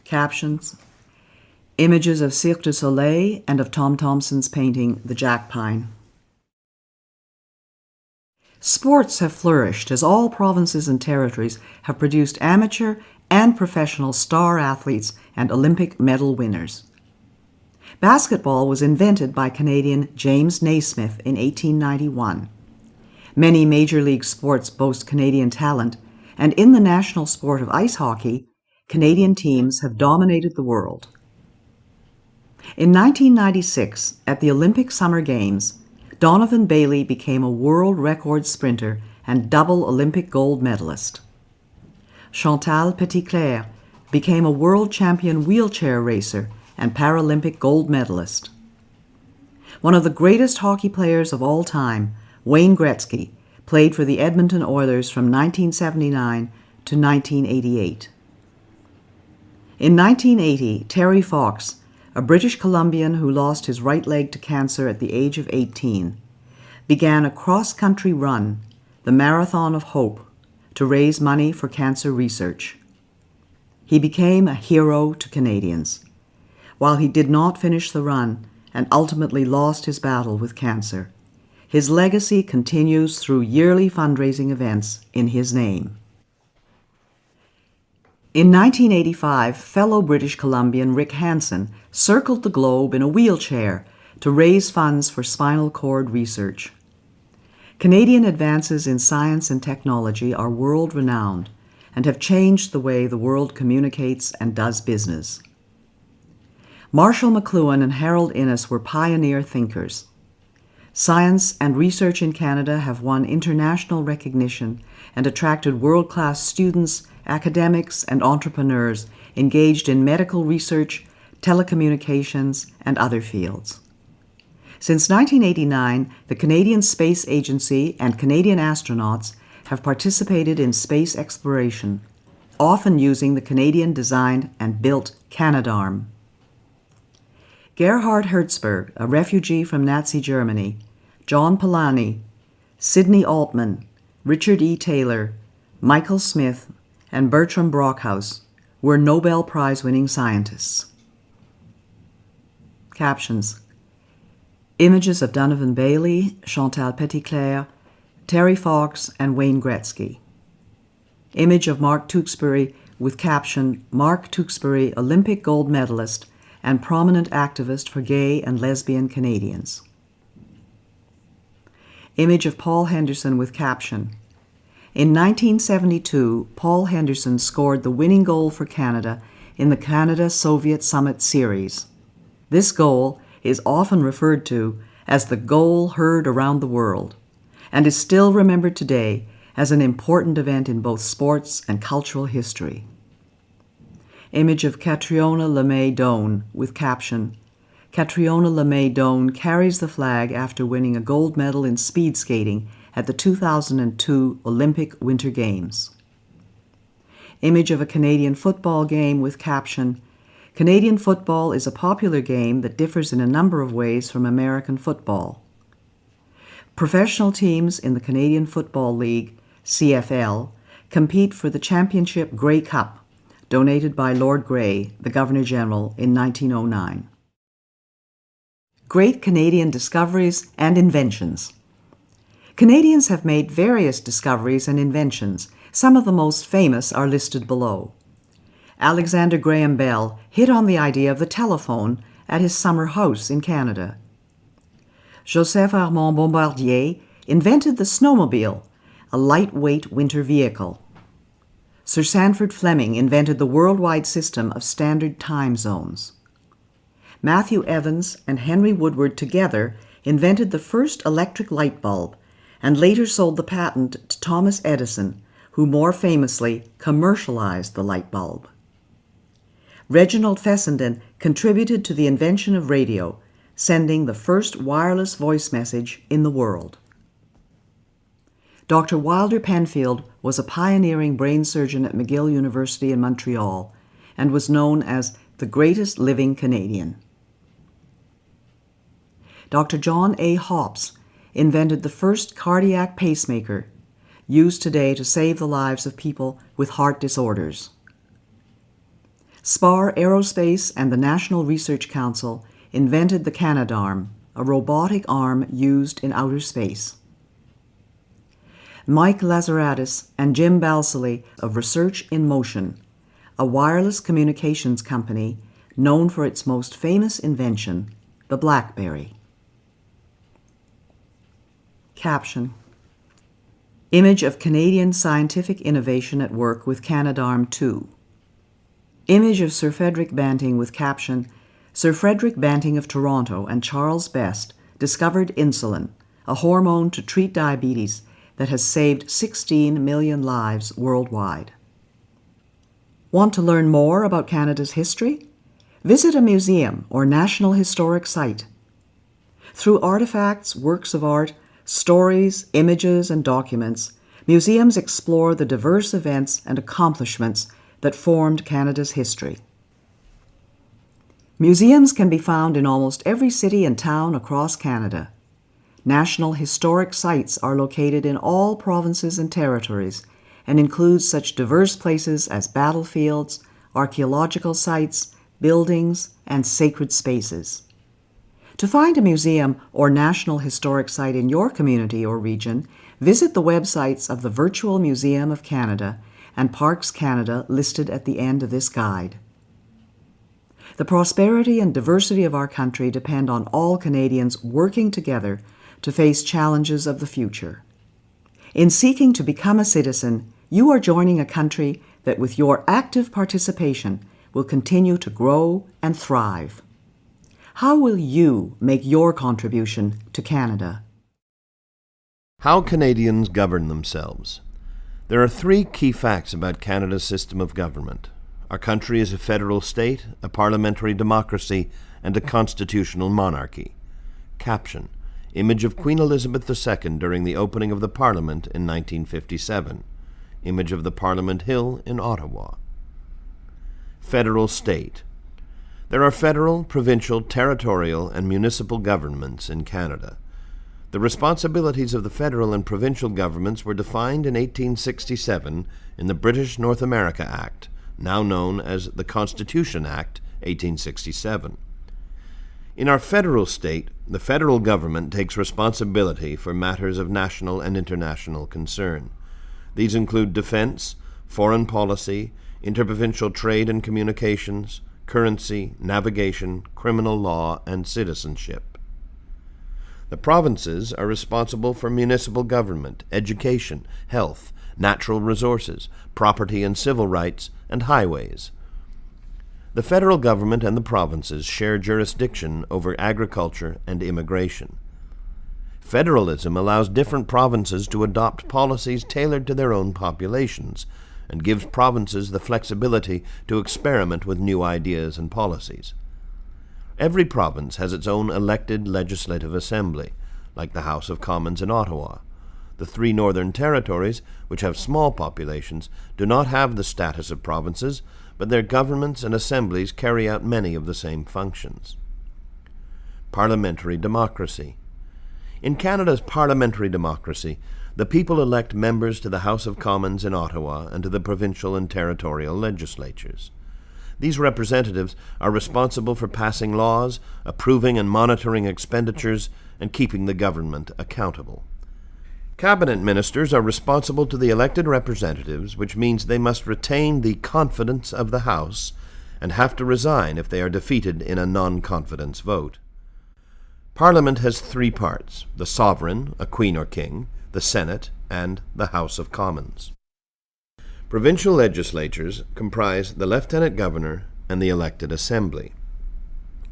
Captions: images of Cirque du Soleil and of Tom Thomson's painting The Jack Pine. Sports have flourished as all provinces and territories have produced amateur and professional star athletes and Olympic medal winners. Basketball was invented by Canadian James Naismith in 1891. Many major league sports boast Canadian talent, and in the national sport of ice hockey, Canadian teams have dominated the world. In 1996, at the Olympic Summer Games, Donovan Bailey became a world record sprinter and double Olympic gold medalist. Chantal Petitclerc became a world champion wheelchair racer and Paralympic gold medalist. One of the greatest hockey players of all time, Wayne Gretzky, played for the Edmonton Oilers from 1979 to 1988. In 1980, Terry Fox, a British Columbian who lost his right leg to cancer at the age of 18, began a cross-country run, the Marathon of Hope, to raise money for cancer research. He became a hero to Canadians. While he did not finish the run and ultimately lost his battle with cancer, his legacy continues through yearly fundraising events in his name. In 1985, fellow British Columbian Rick Hansen circled the globe in a wheelchair to raise funds for spinal cord research. Canadian advances in science and technology are world-renowned and have changed the way the world communicates and does business. Marshall McLuhan and Harold Innis were pioneer thinkers. Science and research in Canada have won international recognition and attracted world-class students, academics, and entrepreneurs engaged in medical research, telecommunications, and other fields. Since 1989, the Canadian Space Agency and Canadian astronauts have participated in space exploration, often using the Canadian-designed and built Canadarm. Gerhard Hertzberg, a refugee from Nazi Germany, John Polanyi, Sidney Altman, Richard E. Taylor, Michael Smith, and Bertram Brockhaus were Nobel Prize-winning scientists. Captions: images of Donovan Bailey, Chantal Petitclerc, Terry Fox, and Wayne Gretzky. Image of Mark Tewksbury with caption, Mark Tewksbury, Olympic gold medalist and prominent activist for gay and lesbian Canadians. Image of Paul Henderson with caption, in 1972, Paul Henderson scored the winning goal for Canada in the Canada-Soviet Summit Series. This goal is often referred to as the goal heard around the world and is still remembered today as an important event in both sports and cultural history. Image of Catriona LeMay Doan with caption, Catriona LeMay Doan carries the flag after winning a gold medal in speed skating at the 2002 Olympic Winter Games. Image of a Canadian football game with caption, Canadian football is a popular game that differs in a number of ways from American football. Professional teams in the Canadian Football League, CFL, compete for the Championship Grey Cup, donated by Lord Grey, the Governor-General, in 1909. Great Canadian discoveries and inventions. Canadians have made various discoveries and inventions. Some of the most famous are listed below. Alexander Graham Bell hit on the idea of the telephone at his summer house in Canada. Joseph Armand Bombardier invented the snowmobile, a lightweight winter vehicle. Sir Sandford Fleming invented the worldwide system of standard time zones. Matthew Evans and Henry Woodward together invented the first electric light bulb and later sold the patent to Thomas Edison, who more famously commercialized the light bulb. Reginald Fessenden contributed to the invention of radio, sending the first wireless voice message in the world. Dr. Wilder Penfield was a pioneering brain surgeon at McGill University in Montreal and was known as the greatest living Canadian. Dr. John A. Hopps invented the first cardiac pacemaker, used today to save the lives of people with heart disorders. Spar Aerospace and the National Research Council invented the Canadarm, a robotic arm used in outer space. Mike Lazaradis and Jim Balsillie of Research in Motion, a wireless communications company known for its most famous invention, the BlackBerry. Caption: Image of Canadian scientific innovation at work with Canadarm2. Image of Sir Frederick Banting with caption: Sir Frederick Banting of Toronto and Charles Best discovered insulin, a hormone to treat diabetes that has saved 16 million lives worldwide. Want to learn more about Canada's history? Visit a museum or national historic site. Through artifacts, works of art, stories, images, and documents, museums explore the diverse events and accomplishments that formed Canada's history. Museums can be found in almost every city and town across Canada. National historic sites are located in all provinces and territories and include such diverse places as battlefields, archaeological sites, buildings, and sacred spaces. To find a museum or national historic site in your community or region, visit the websites of the Virtual Museum of Canada and Parks Canada listed at the end of this guide. The prosperity and diversity of our country depend on all Canadians working together to face challenges of the future. In seeking to become a citizen, you are joining a country that with your active participation will continue to grow and thrive. How will you make your contribution to Canada? How Canadians govern themselves. There are 3 key facts about Canada's system of government. Our country is a federal state, a parliamentary democracy, and a constitutional monarchy. Caption: Image of Queen Elizabeth II during the opening of the Parliament in 1957. Image of the Parliament Hill in Ottawa. Federal state. There are federal, provincial, territorial, and municipal governments in Canada. The responsibilities of the federal and provincial governments were defined in 1867 in the British North America Act, now known as the Constitution Act, 1867. In our federal state, the federal government takes responsibility for matters of national and international concern. These include defense, foreign policy, interprovincial trade and communications, currency, navigation, criminal law, and citizenship. The provinces are responsible for municipal government, education, health, natural resources, property and civil rights, and highways. The federal government and the provinces share jurisdiction over agriculture and immigration. Federalism allows different provinces to adopt policies tailored to their own populations, and gives provinces the flexibility to experiment with new ideas and policies. Every province has its own elected legislative assembly, like the House of Commons in Ottawa. The 3 northern territories, which have small populations, do not have the status of provinces, but their governments and assemblies carry out many of the same functions. Parliamentary democracy. In Canada's parliamentary democracy, the people elect members to the House of Commons in Ottawa and to the provincial and territorial legislatures. These representatives are responsible for passing laws, approving and monitoring expenditures, and keeping the government accountable. Cabinet ministers are responsible to the elected representatives, which means they must retain the confidence of the House and have to resign if they are defeated in a non-confidence vote. Parliament has 3 parts: the sovereign, a queen or king, the Senate, and the House of Commons. Provincial legislatures comprise the lieutenant governor and the elected assembly.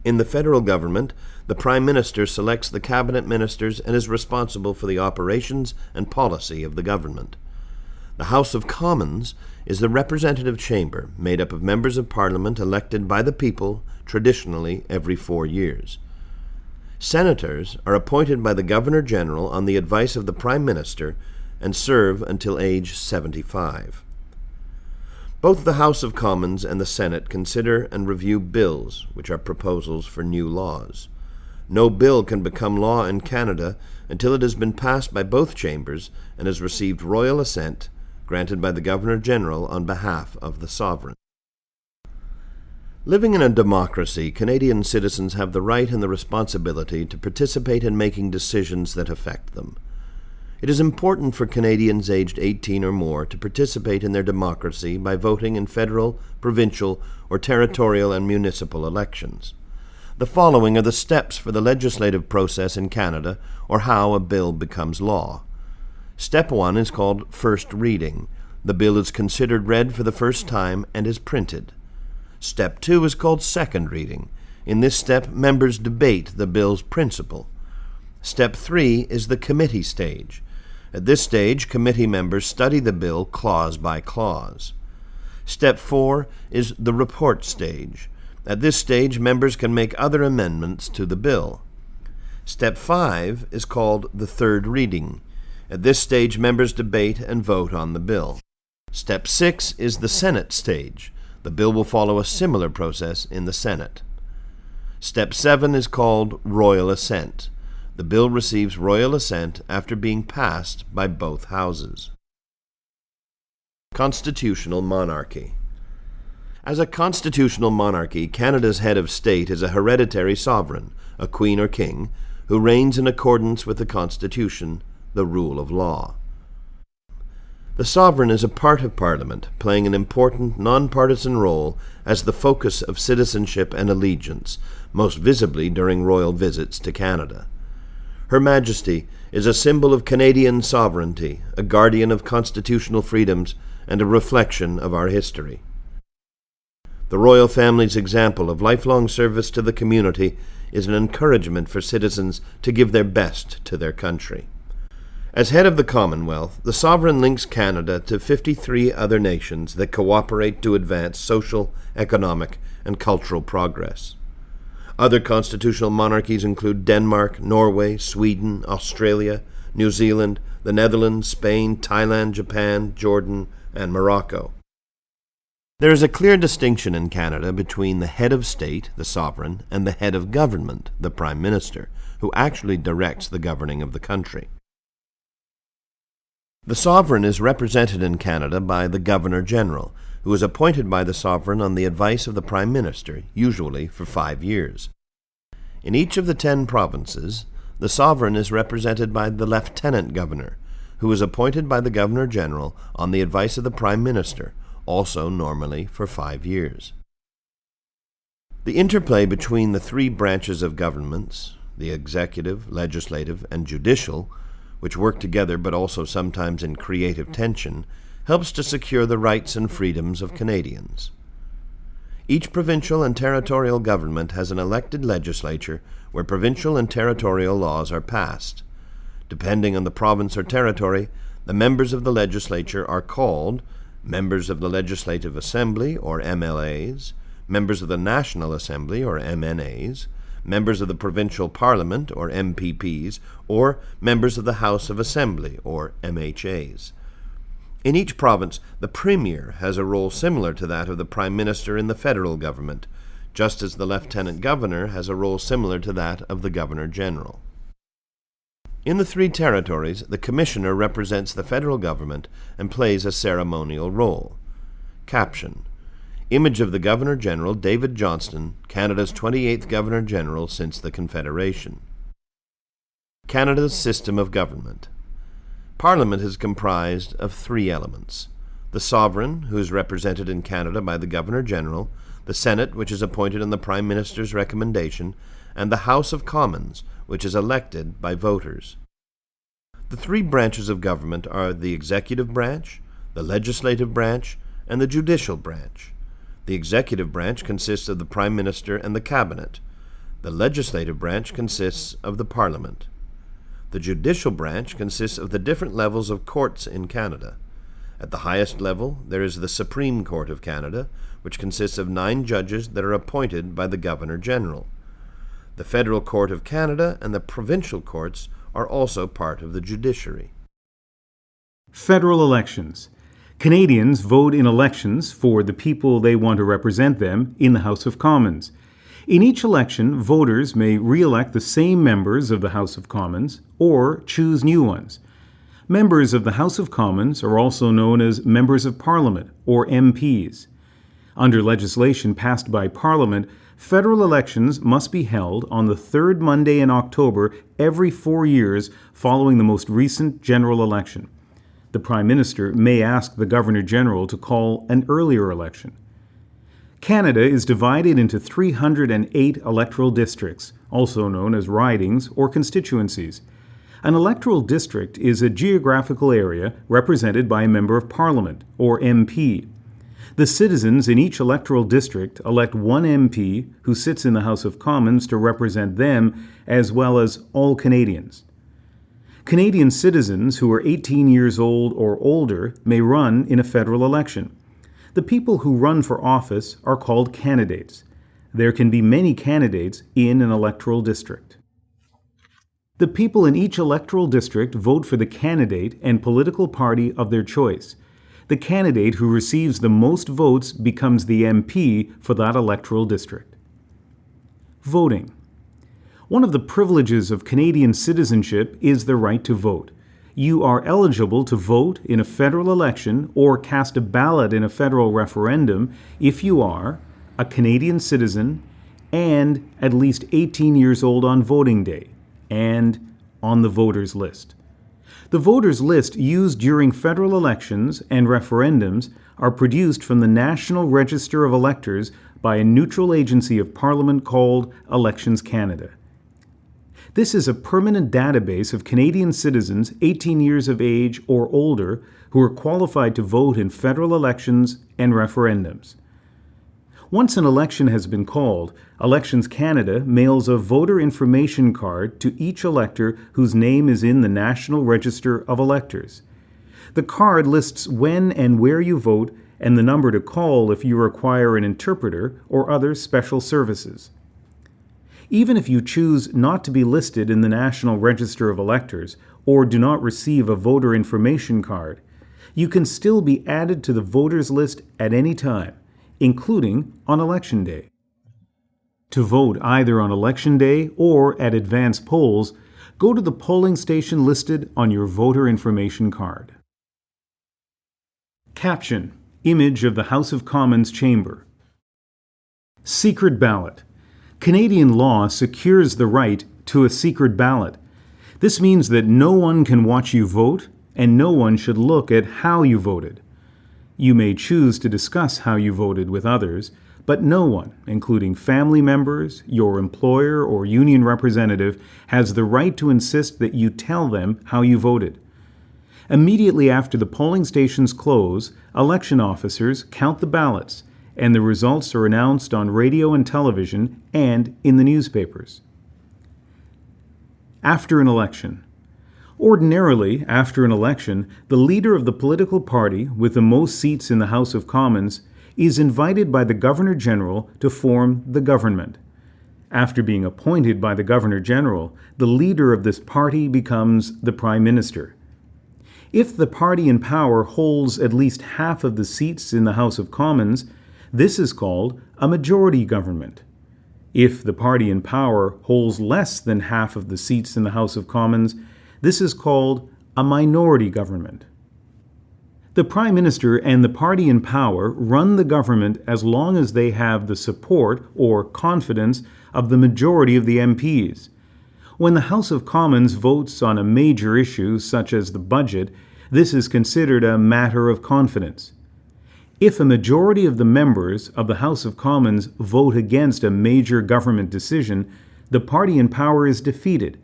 In the federal government, the Prime Minister selects the cabinet ministers and is responsible for the operations and policy of the government. The House of Commons is the representative chamber made up of members of Parliament elected by the people, traditionally every 4 years. Senators are appointed by the Governor-General on the advice of the Prime Minister and serve until age 75. Both the House of Commons and the Senate consider and review bills, which are proposals for new laws. No bill can become law in Canada until it has been passed by both chambers and has received royal assent, granted by the Governor-General on behalf of the sovereign. Living in a democracy, Canadian citizens have the right and the responsibility to participate in making decisions that affect them. It is important for Canadians aged 18 or more to participate in their democracy by voting in federal, provincial, or territorial and municipal elections. The following are the steps for the legislative process in Canada, or how a bill becomes law. Step 1 is called first reading. The bill is considered read for the first time and is printed. Step 2 is called second reading. In this step, members debate the bill's principle. Step 3 is the committee stage. At this stage, committee members study the bill clause by clause. Step 4 is the report stage. At this stage, members can make other amendments to the bill. Step 5 is called the third reading. At this stage, members debate and vote on the bill. Step 6 is the Senate stage. The bill will follow a similar process in the Senate. Step 7 is called royal assent. The bill receives royal assent after being passed by both houses. Constitutional monarchy. As a constitutional monarchy, Canada's head of state is a hereditary sovereign, a queen or king, who reigns in accordance with the Constitution, the rule of law. The sovereign is a part of Parliament, playing an important non-partisan role as the focus of citizenship and allegiance, most visibly during royal visits to Canada. Her Majesty is a symbol of Canadian sovereignty, a guardian of constitutional freedoms, and a reflection of our history. The royal family's example of lifelong service to the community is an encouragement for citizens to give their best to their country. As head of the Commonwealth, the sovereign links Canada to 53 other nations that cooperate to advance social, economic, and cultural progress. Other constitutional monarchies include Denmark, Norway, Sweden, Australia, New Zealand, the Netherlands, Spain, Thailand, Japan, Jordan, and Morocco. There is a clear distinction in Canada between the head of state, the sovereign, and the head of government, the Prime Minister, who actually directs the governing of the country. The sovereign is represented in Canada by the Governor-General, who is appointed by the sovereign on the advice of the Prime Minister, usually for 5 years. In each of the 10 provinces, the sovereign is represented by the Lieutenant Governor, who is appointed by the Governor-General on the advice of the Prime Minister, also normally for 5 years. The interplay between the 3 branches of governments, the executive, legislative, and judicial, which work together but also sometimes in creative tension, helps to secure the rights and freedoms of Canadians. Each provincial and territorial government has an elected legislature where provincial and territorial laws are passed. Depending on the province or territory, the members of the legislature are called members of the Legislative Assembly, or MLAs, members of the National Assembly, or MNAs, members of the Provincial Parliament, or MPPs, or members of the House of Assembly, or MHAs. In each province, the Premier has a role similar to that of the Prime Minister in the federal government, just as the Lieutenant Governor has a role similar to that of the Governor-General. In the three territories, the Commissioner represents the federal government and plays a ceremonial role. Caption: Image of the Governor-General David Johnston, Canada's 28th Governor-General since the Confederation. Canada's system of government. Parliament is comprised of three elements: the Sovereign, who is represented in Canada by the Governor-General, the Senate, which is appointed on the Prime Minister's recommendation, and the House of Commons, which is elected by voters. The three branches of government are the executive branch, the legislative branch, and the judicial branch. The executive branch consists of the Prime Minister and the Cabinet. The legislative branch consists of the Parliament. The judicial branch consists of the different levels of courts in Canada. At the highest level, there is the Supreme Court of Canada, which consists of 9 judges that are appointed by the Governor-General. The Federal Court of Canada and the provincial courts are also part of the judiciary. Federal elections. Canadians vote in elections for the people they want to represent them in the House of Commons. In each election, voters may re-elect the same members of the House of Commons or choose new ones. Members of the House of Commons are also known as Members of Parliament, or MPs. Under legislation passed by Parliament, federal elections must be held on the third Monday in October every 4 years following the most recent general election. The Prime Minister may ask the Governor-General to call an earlier election. Canada is divided into 308 electoral districts, also known as ridings or constituencies. An electoral district is a geographical area represented by a Member of Parliament, or MP. The citizens in each electoral district elect one MP who sits in the House of Commons to represent them, as well as all Canadians. Canadian citizens who are 18 years old or older may run in a federal election. The people who run for office are called candidates. There can be many candidates in an electoral district. The people in each electoral district vote for the candidate and political party of their choice. The candidate who receives the most votes becomes the MP for that electoral district. Voting. One of the privileges of Canadian citizenship is the right to vote. You are eligible to vote in a federal election or cast a ballot in a federal referendum if you are a Canadian citizen and at least 18 years old on voting day and on the voters list. The voters list used during federal elections and referendums are produced from the National Register of Electors by a neutral agency of Parliament called Elections Canada. This is a permanent database of Canadian citizens 18 years of age or older who are qualified to vote in federal elections and referendums. Once an election has been called, Elections Canada mails a voter information card to each elector whose name is in the National Register of Electors. The card lists when and where you vote and the number to call if you require an interpreter or other special services. Even if you choose not to be listed in the National Register of Electors or do not receive a voter information card, you can still be added to the voters list at any time, including on Election Day. To vote either on Election Day or at advance polls, go to the polling station listed on your voter information card. Caption: Image of the House of Commons chamber. Secret ballot. Canadian law secures the right to a secret ballot. This means that no one can watch you vote, and no one should look at how you voted. You may choose to discuss how you voted with others, but no one, including family members, your employer, or union representative, has the right to insist that you tell them how you voted. Immediately after the polling stations close, election officers count the ballots, and the results are announced on radio and television and in the newspapers. After an election. Ordinarily, after an election, the leader of the political party with the most seats in the House of Commons is invited by the Governor-General to form the government. After being appointed by the Governor-General, the leader of this party becomes the Prime Minister. If the party in power holds at least half of the seats in the House of Commons, this is called a majority government. If the party in power holds less than half of the seats in the House of Commons, this is called a minority government. The Prime Minister and the party in power run the government as long as they have the support or confidence of the majority of the MPs. When the House of Commons votes on a major issue such as the budget, this is considered a matter of confidence. If a majority of the members of the House of Commons vote against a major government decision, the party in power is defeated,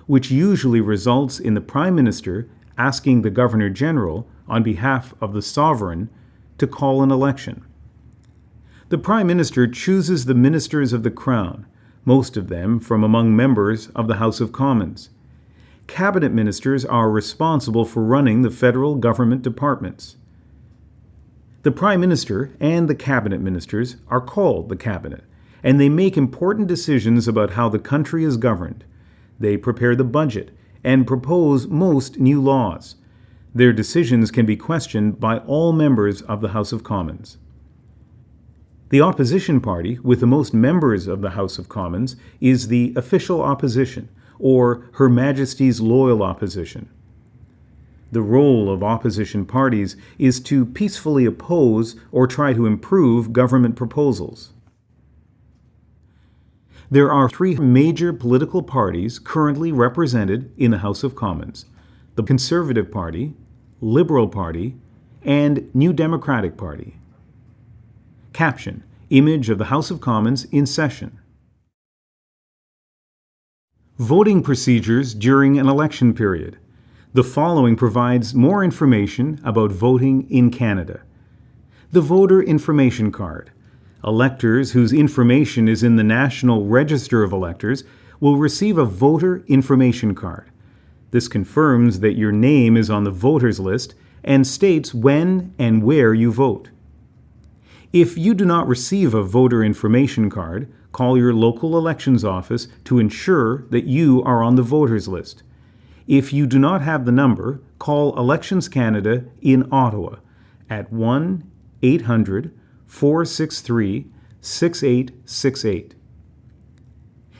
which usually results in the Prime Minister asking the Governor-General, on behalf of the sovereign, to call an election. The Prime Minister chooses the ministers of the Crown, most of them from among members of the House of Commons. Cabinet ministers are responsible for running the federal government departments. The Prime Minister and the Cabinet ministers are called the Cabinet, and they make important decisions about how the country is governed. They prepare the budget and propose most new laws. Their decisions can be questioned by all members of the House of Commons. The opposition party, with the most members of the House of Commons, is the official opposition, or Her Majesty's loyal opposition. The role of opposition parties is to peacefully oppose or try to improve government proposals. There are three major political parties currently represented in the House of Commons: the Conservative Party, Liberal Party, and New Democratic Party. Caption: Image of the House of Commons in session. Voting procedures during an election period. The following provides more information about voting in Canada. The Voter Information Card. Electors whose information is in the National Register of Electors will receive a Voter Information Card. This confirms that your name is on the voters list and states when and where you vote. If you do not receive a Voter Information Card, call your local elections office to ensure that you are on the voters list. If you do not have the number, call Elections Canada in Ottawa at 1-800-463-6868.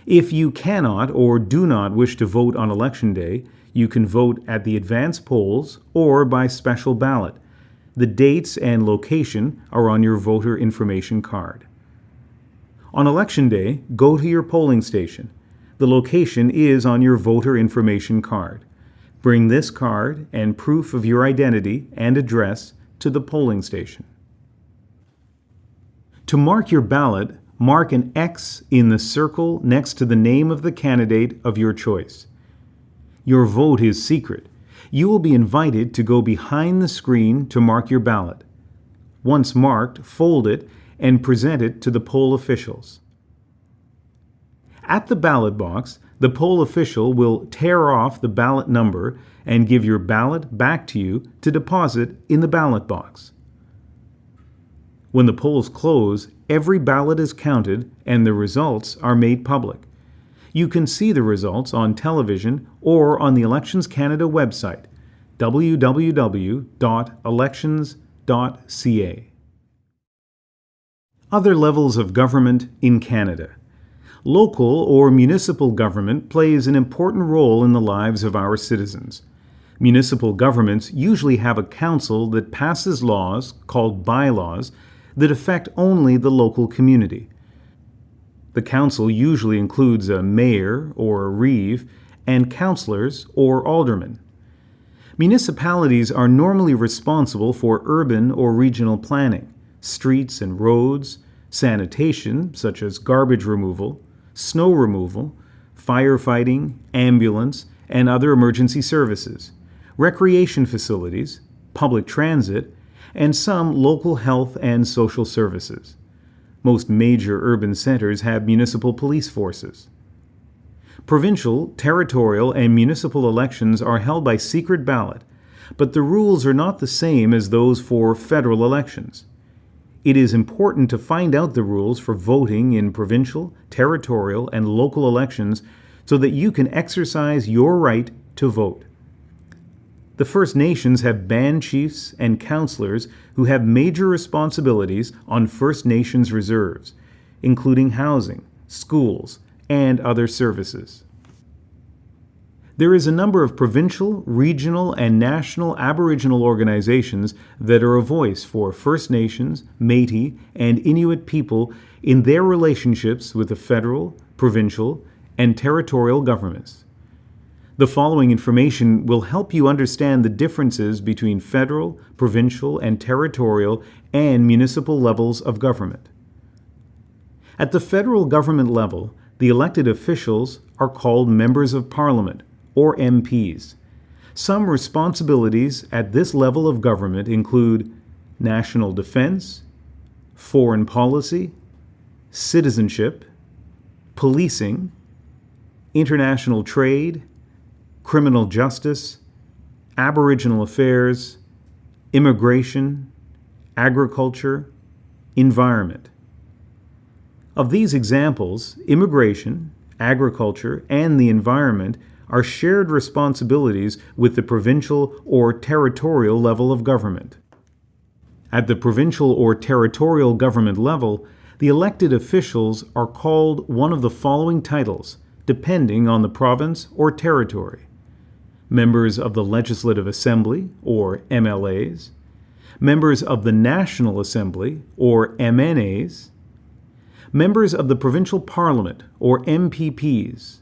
If you cannot or do not wish to vote on Election Day, you can vote at the advance polls or by special ballot. The dates and location are on your voter information card. On Election Day, go to your polling station. The location is on your voter information card. Bring this card and proof of your identity and address to the polling station. To mark your ballot, mark an X in the circle next to the name of the candidate of your choice. Your vote is secret. You will be invited to go behind the screen to mark your ballot. Once marked, fold it and present it to the poll officials. At the ballot box, the poll official will tear off the ballot number and give your ballot back to you to deposit in the ballot box. When the polls close, every ballot is counted and the results are made public. You can see the results on television or on the Elections Canada website, www.elections.ca. Other levels of government in Canada. Local or municipal government plays an important role in the lives of our citizens. Municipal governments usually have a council that passes laws, called bylaws, that affect only the local community. The council usually includes a mayor or a reeve and councillors or aldermen. Municipalities are normally responsible for urban or regional planning, streets and roads, sanitation, such as garbage removal, snow removal, firefighting, ambulance, and other emergency services, recreation facilities, public transit, and some local health and social services. Most major urban centers have municipal police forces. Provincial, territorial, and municipal elections are held by secret ballot, but the rules are not the same as those for federal elections. It is important to find out the rules for voting in provincial, territorial, and local elections so that you can exercise your right to vote. The First Nations have band chiefs and councillors who have major responsibilities on First Nations reserves, including housing, schools, and other services. There is a number of provincial, regional, and national Aboriginal organizations that are a voice for First Nations, Métis, and Inuit people in their relationships with the federal, provincial, and territorial governments. The following information will help you understand the differences between federal, provincial, and territorial and municipal levels of government. At the federal government level, the elected officials are called Members of Parliament, or MPs. Some responsibilities at this level of government include national defense, foreign policy, citizenship, policing, international trade, criminal justice, Aboriginal affairs, immigration, agriculture, environment. Of these examples, immigration, agriculture, and the environment are shared responsibilities with the provincial or territorial level of government. At the provincial or territorial government level, the elected officials are called one of the following titles, depending on the province or territory: members of the Legislative Assembly, or MLAs, members of the National Assembly, or MNAs, members of the Provincial Parliament, or MPPs,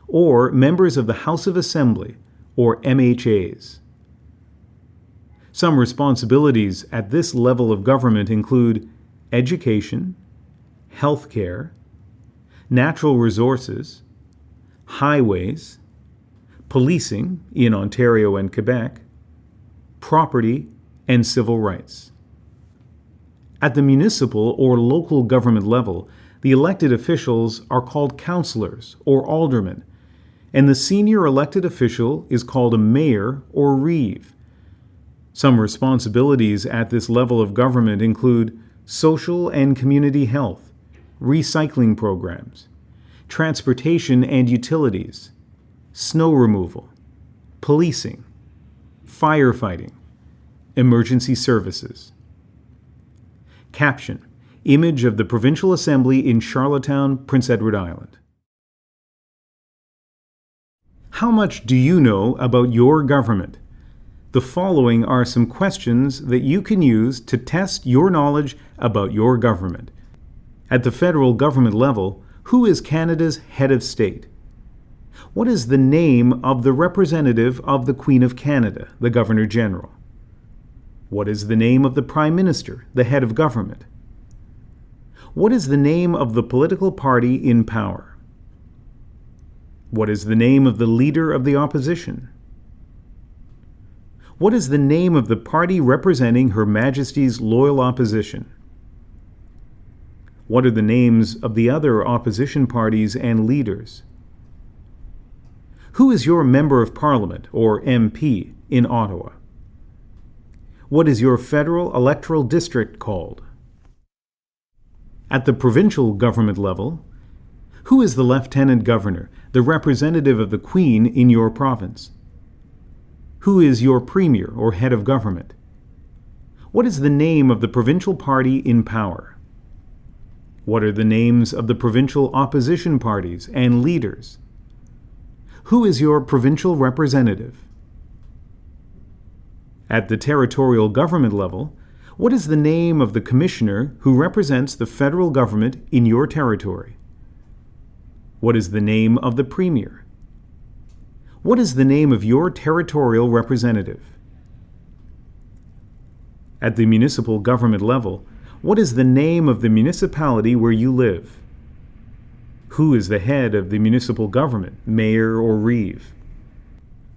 or members of the House of Assembly, or MHAs. Some responsibilities at this level of government include education, healthcare, natural resources, highways, policing in Ontario and Quebec, property, and civil rights. At the municipal or local government level, the elected officials are called councillors or aldermen, and the senior elected official is called a mayor or reeve. Some responsibilities at this level of government include social and community health, recycling programs, transportation and utilities, snow removal, policing, firefighting, emergency services. Caption: Image of the Provincial Assembly in Charlottetown, Prince Edward Island. How much do you know about your government? The following are some questions that you can use to test your knowledge about your government. At the federal government level, who is Canada's head of state? What is the name of the representative of the Queen of Canada, the Governor-General? What is the name of the Prime Minister, the head of government? What is the name of the political party in power? What is the name of the leader of the opposition? What is the name of the party representing Her Majesty's loyal opposition? What are the names of the other opposition parties and leaders? Who is your Member of Parliament, or MP, in Ottawa? What is your federal electoral district called? At the provincial government level, who is the Lieutenant Governor, the representative of the Queen in your province? Who is your Premier or head of government? What is the name of the provincial party in power? What are the names of the provincial opposition parties and leaders? Who is your provincial representative? At the territorial government level, what is the name of the commissioner who represents the federal government in your territory? What is the name of the premier? What is the name of your territorial representative? At the municipal government level, what is the name of the municipality where you live? Who is the head of the municipal government, mayor or reeve?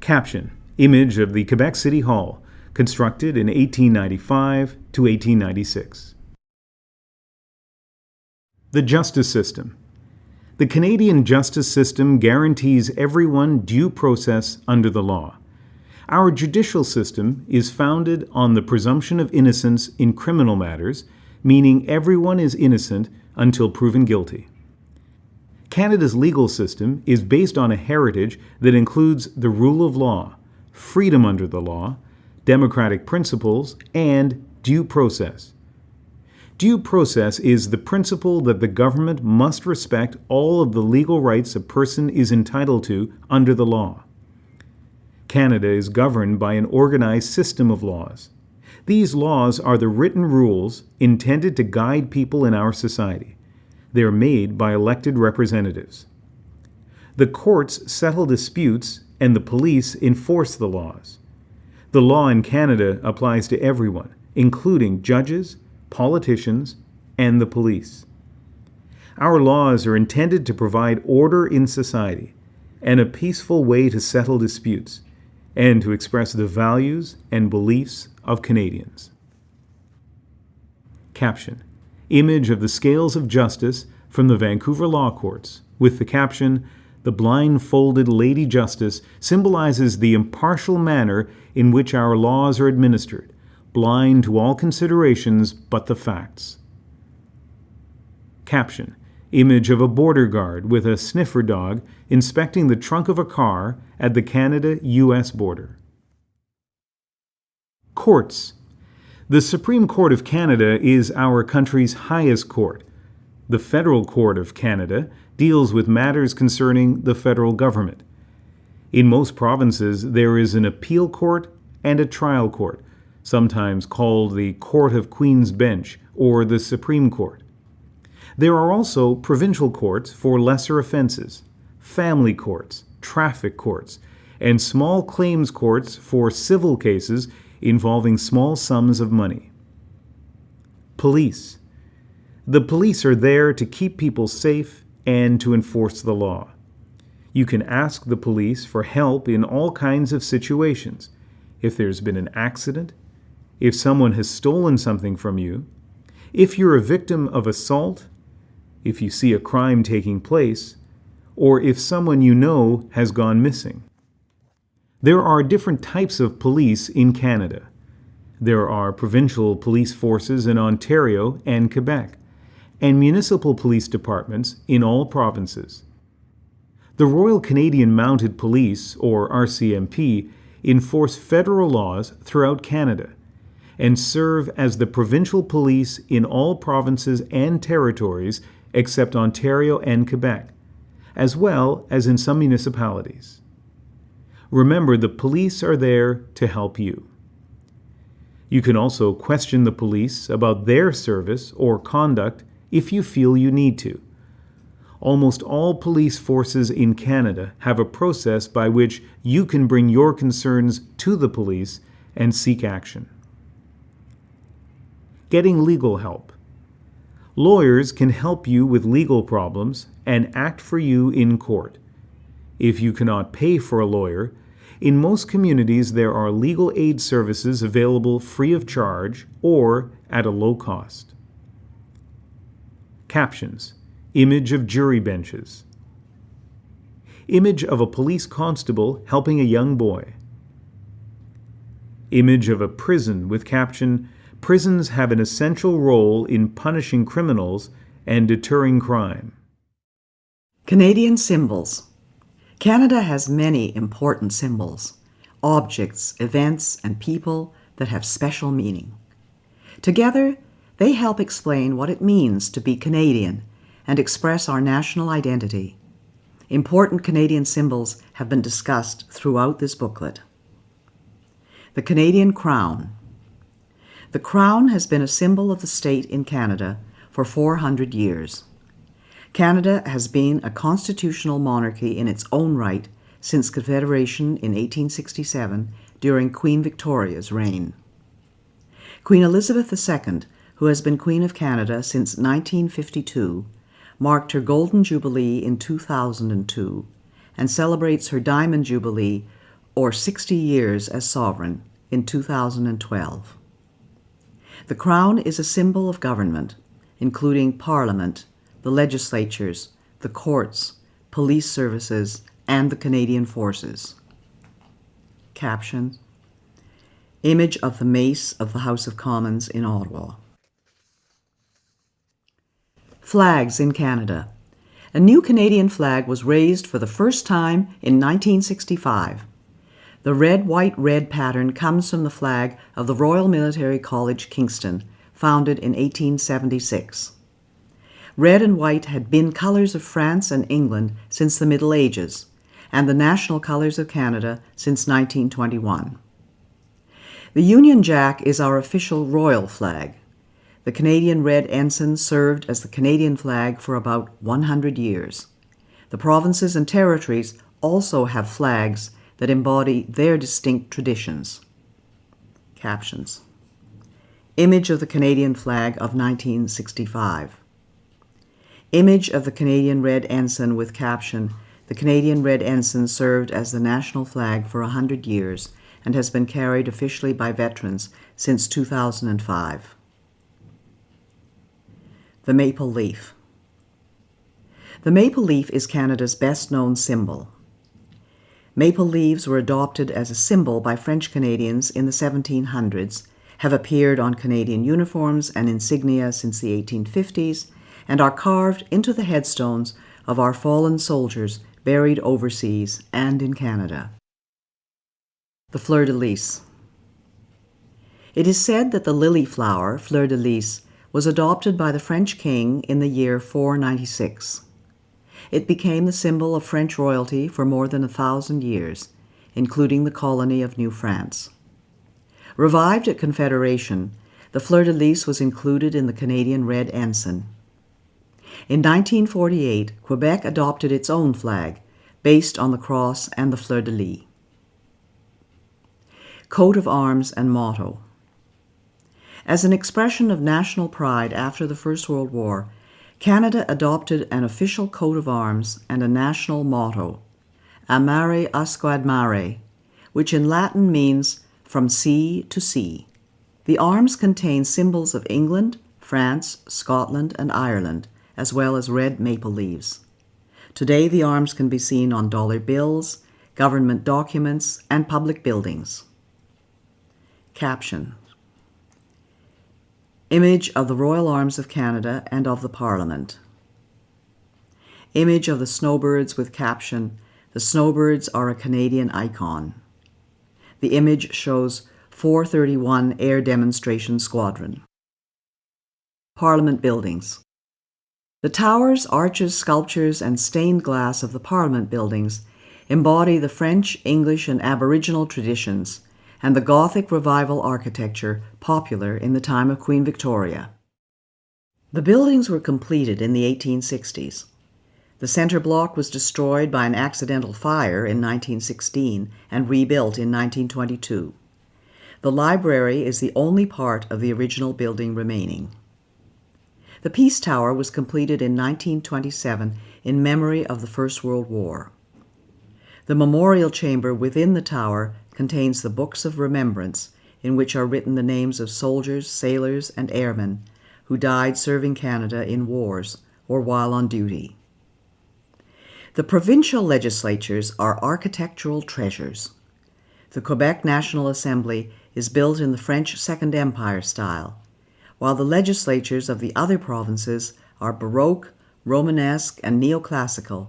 Caption: Image of the Quebec City Hall, constructed in 1895 to 1896. The justice system. The Canadian justice system guarantees everyone due process under the law. Our judicial system is founded on the presumption of innocence in criminal matters, meaning everyone is innocent until proven guilty. Canada's legal system is based on a heritage that includes the rule of law, freedom under the law, democratic principles, and due process. Due process is the principle that the government must respect all of the legal rights a person is entitled to under the law. Canada is governed by an organized system of laws. These laws are the written rules intended to guide people in our society. They are made by elected representatives. The courts settle disputes and the police enforce the laws. The law in Canada applies to everyone, including judges, politicians, and the police. Our laws are intended to provide order in society and a peaceful way to settle disputes and to express the values and beliefs of Canadians. Caption: Image of the scales of justice from the Vancouver Law Courts, with the caption, "The blindfolded Lady Justice symbolizes the impartial manner in which our laws are administered, blind to all considerations but the facts." Caption: Image of a border guard with a sniffer dog inspecting the trunk of a car at the Canada-US border. Courts. The Supreme Court of Canada is our country's highest court. The Federal Court of Canada deals with matters concerning the federal government. In most provinces, there is an appeal court and a trial court, sometimes called the Court of Queen's Bench or the Supreme Court. There are also provincial courts for lesser offenses, family courts, traffic courts, and small claims courts for civil cases involving small sums of money. Police. The police are there to keep people safe and to enforce the law. You can ask the police for help in all kinds of situations. If there's been an accident, if someone has stolen something from you, if you're a victim of assault, if you see a crime taking place, or if someone you know has gone missing. There are different types of police in Canada. There are provincial police forces in Ontario and Quebec, and municipal police departments in all provinces. The Royal Canadian Mounted Police, or RCMP, enforce federal laws throughout Canada and serve as the provincial police in all provinces and territories except Ontario and Quebec, as well as in some municipalities. Remember, the police are there to help you. You can also question the police about their service or conduct if you feel you need to. Almost all police forces in Canada have a process by which you can bring your concerns to the police and seek action. Getting legal help. Lawyers can help you with legal problems and act for you in court. If you cannot pay for a lawyer, in most communities there are legal aid services available free of charge or at a low cost. Captions. Image of jury benches. Image of a police constable helping a young boy. Image of a prison with caption, "Prisons have an essential role in punishing criminals and deterring crime." Canadian symbols. Canada has many important symbols, objects, events, and people that have special meaning. Together, they help explain what it means to be Canadian and express our national identity. Important Canadian symbols have been discussed throughout this booklet. The Canadian Crown. The crown has been a symbol of the state in Canada for 400 years. Canada has been a constitutional monarchy in its own right since Confederation in 1867 during Queen Victoria's reign. Queen Elizabeth II, who has been Queen of Canada since 1952, marked her Golden Jubilee in 2002 and celebrates her Diamond Jubilee, or 60 years as sovereign, in 2012. The crown is a symbol of government, including Parliament, the legislatures, the courts, police services, and the Canadian Forces. Caption. Image of the mace of the House of Commons in Ottawa. Flags in Canada. A new Canadian flag was raised for the first time in 1965. The red, white, red pattern comes from the flag of the Royal Military College, Kingston, founded in 1876. Red and white had been colors of France and England since the Middle Ages, and the national colors of Canada since 1921. The Union Jack is our official royal flag. The Canadian red ensign served as the Canadian flag for about 100 years. The provinces and territories also have flags that embody their distinct traditions. Captions. Image of the Canadian flag of 1965. Image of the Canadian red ensign with caption, "The Canadian red ensign served as the national flag for 100 years and has been carried officially by veterans since 2005. The maple leaf. The maple leaf is Canada's best-known symbol. Maple leaves were adopted as a symbol by French Canadians in the 1700s, have appeared on Canadian uniforms and insignia since the 1850s, and are carved into the headstones of our fallen soldiers buried overseas and in Canada. The fleur-de-lis. It is said that the lily flower, fleur-de-lis, was adopted by the French king in the year 496. It became the symbol of French royalty for more than 1,000 years, including the colony of New France. Revived at Confederation, the fleur-de-lis was included in the Canadian red ensign. In 1948, Quebec adopted its own flag, based on the cross and the fleur-de-lis. Coat of arms and motto. As an expression of national pride after the First World War, Canada adopted an official coat of arms and a national motto, A mare usquad mare, which in Latin means from sea to sea. The arms contain symbols of England, France, Scotland, and Ireland, as well as red maple leaves. Today, the arms can be seen on dollar bills, government documents, and public buildings. Caption. Image of the Royal Arms of Canada and of the Parliament. Image of the snowbirds with caption, "The snowbirds are a Canadian icon." The image shows 431 Air Demonstration Squadron. Parliament buildings. The towers, arches, sculptures, and stained glass of the Parliament buildings embody the French, English, and Aboriginal traditions and the Gothic Revival architecture popular in the time of Queen Victoria. The buildings were completed in the 1860s. The center block was destroyed by an accidental fire in 1916 and rebuilt in 1922. The library is the only part of the original building remaining. The Peace Tower was completed in 1927 in memory of the First World War. The memorial chamber within the tower contains the Books of Remembrance, in which are written the names of soldiers, sailors, and airmen who died serving Canada in wars or while on duty. The provincial legislatures are architectural treasures. The Quebec National Assembly is built in the French Second Empire style, while the legislatures of the other provinces are Baroque, Romanesque, and neoclassical,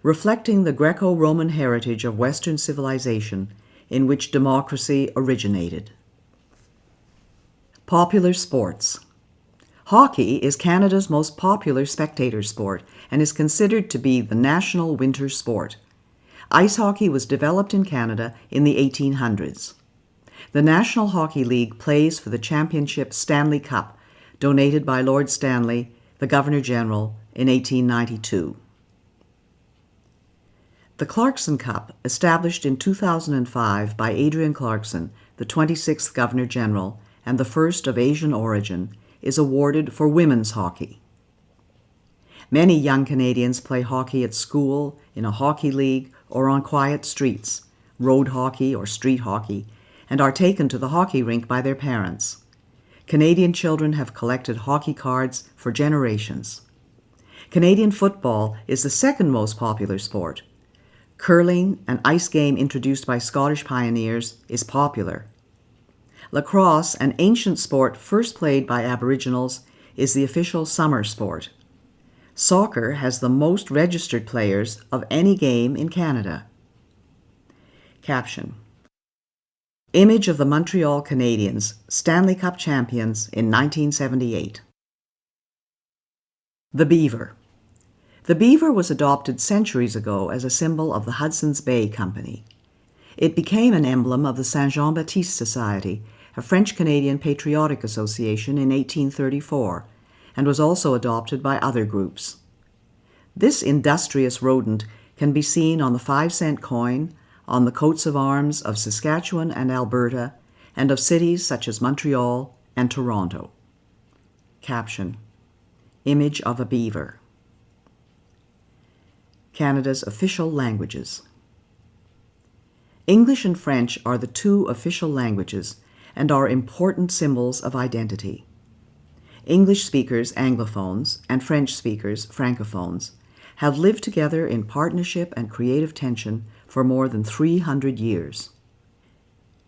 reflecting the Greco-Roman heritage of Western civilization in which democracy originated. Popular sports. Hockey is Canada's most popular spectator sport and is considered to be the national winter sport. Ice hockey was developed in Canada in the 1800s. The National Hockey League plays for the Championship Stanley Cup, donated by Lord Stanley, the Governor-General, in 1892. The Clarkson Cup, established in 2005 by Adrian Clarkson, the 26th Governor-General and the first of Asian origin, is awarded for women's hockey. Many young Canadians play hockey at school, in a hockey league, or on quiet streets, road hockey or street hockey, and are taken to the hockey rink by their parents. Canadian children have collected hockey cards for generations. Canadian football is the second most popular sport. Curling, an ice game introduced by Scottish pioneers, is popular. Lacrosse, an ancient sport first played by Aboriginals, is the official summer sport. Soccer has the most registered players of any game in Canada. Caption: Image of the Montreal Canadiens, Stanley Cup champions in 1978. The beaver. The beaver was adopted centuries ago as a symbol of the Hudson's Bay Company. It became an emblem of the Saint-Jean-Baptiste Society, a French-Canadian patriotic association, in 1834, and was also adopted by other groups. This industrious rodent can be seen on the 5-cent coin, on the coats of arms of Saskatchewan and Alberta, and of cities such as Montreal and Toronto. Caption: Image of a beaver. Canada's official languages. English and French are the two official languages and are important symbols of identity. English speakers, Anglophones, and French speakers, Francophones, have lived together in partnership and creative tension for more than 300 years.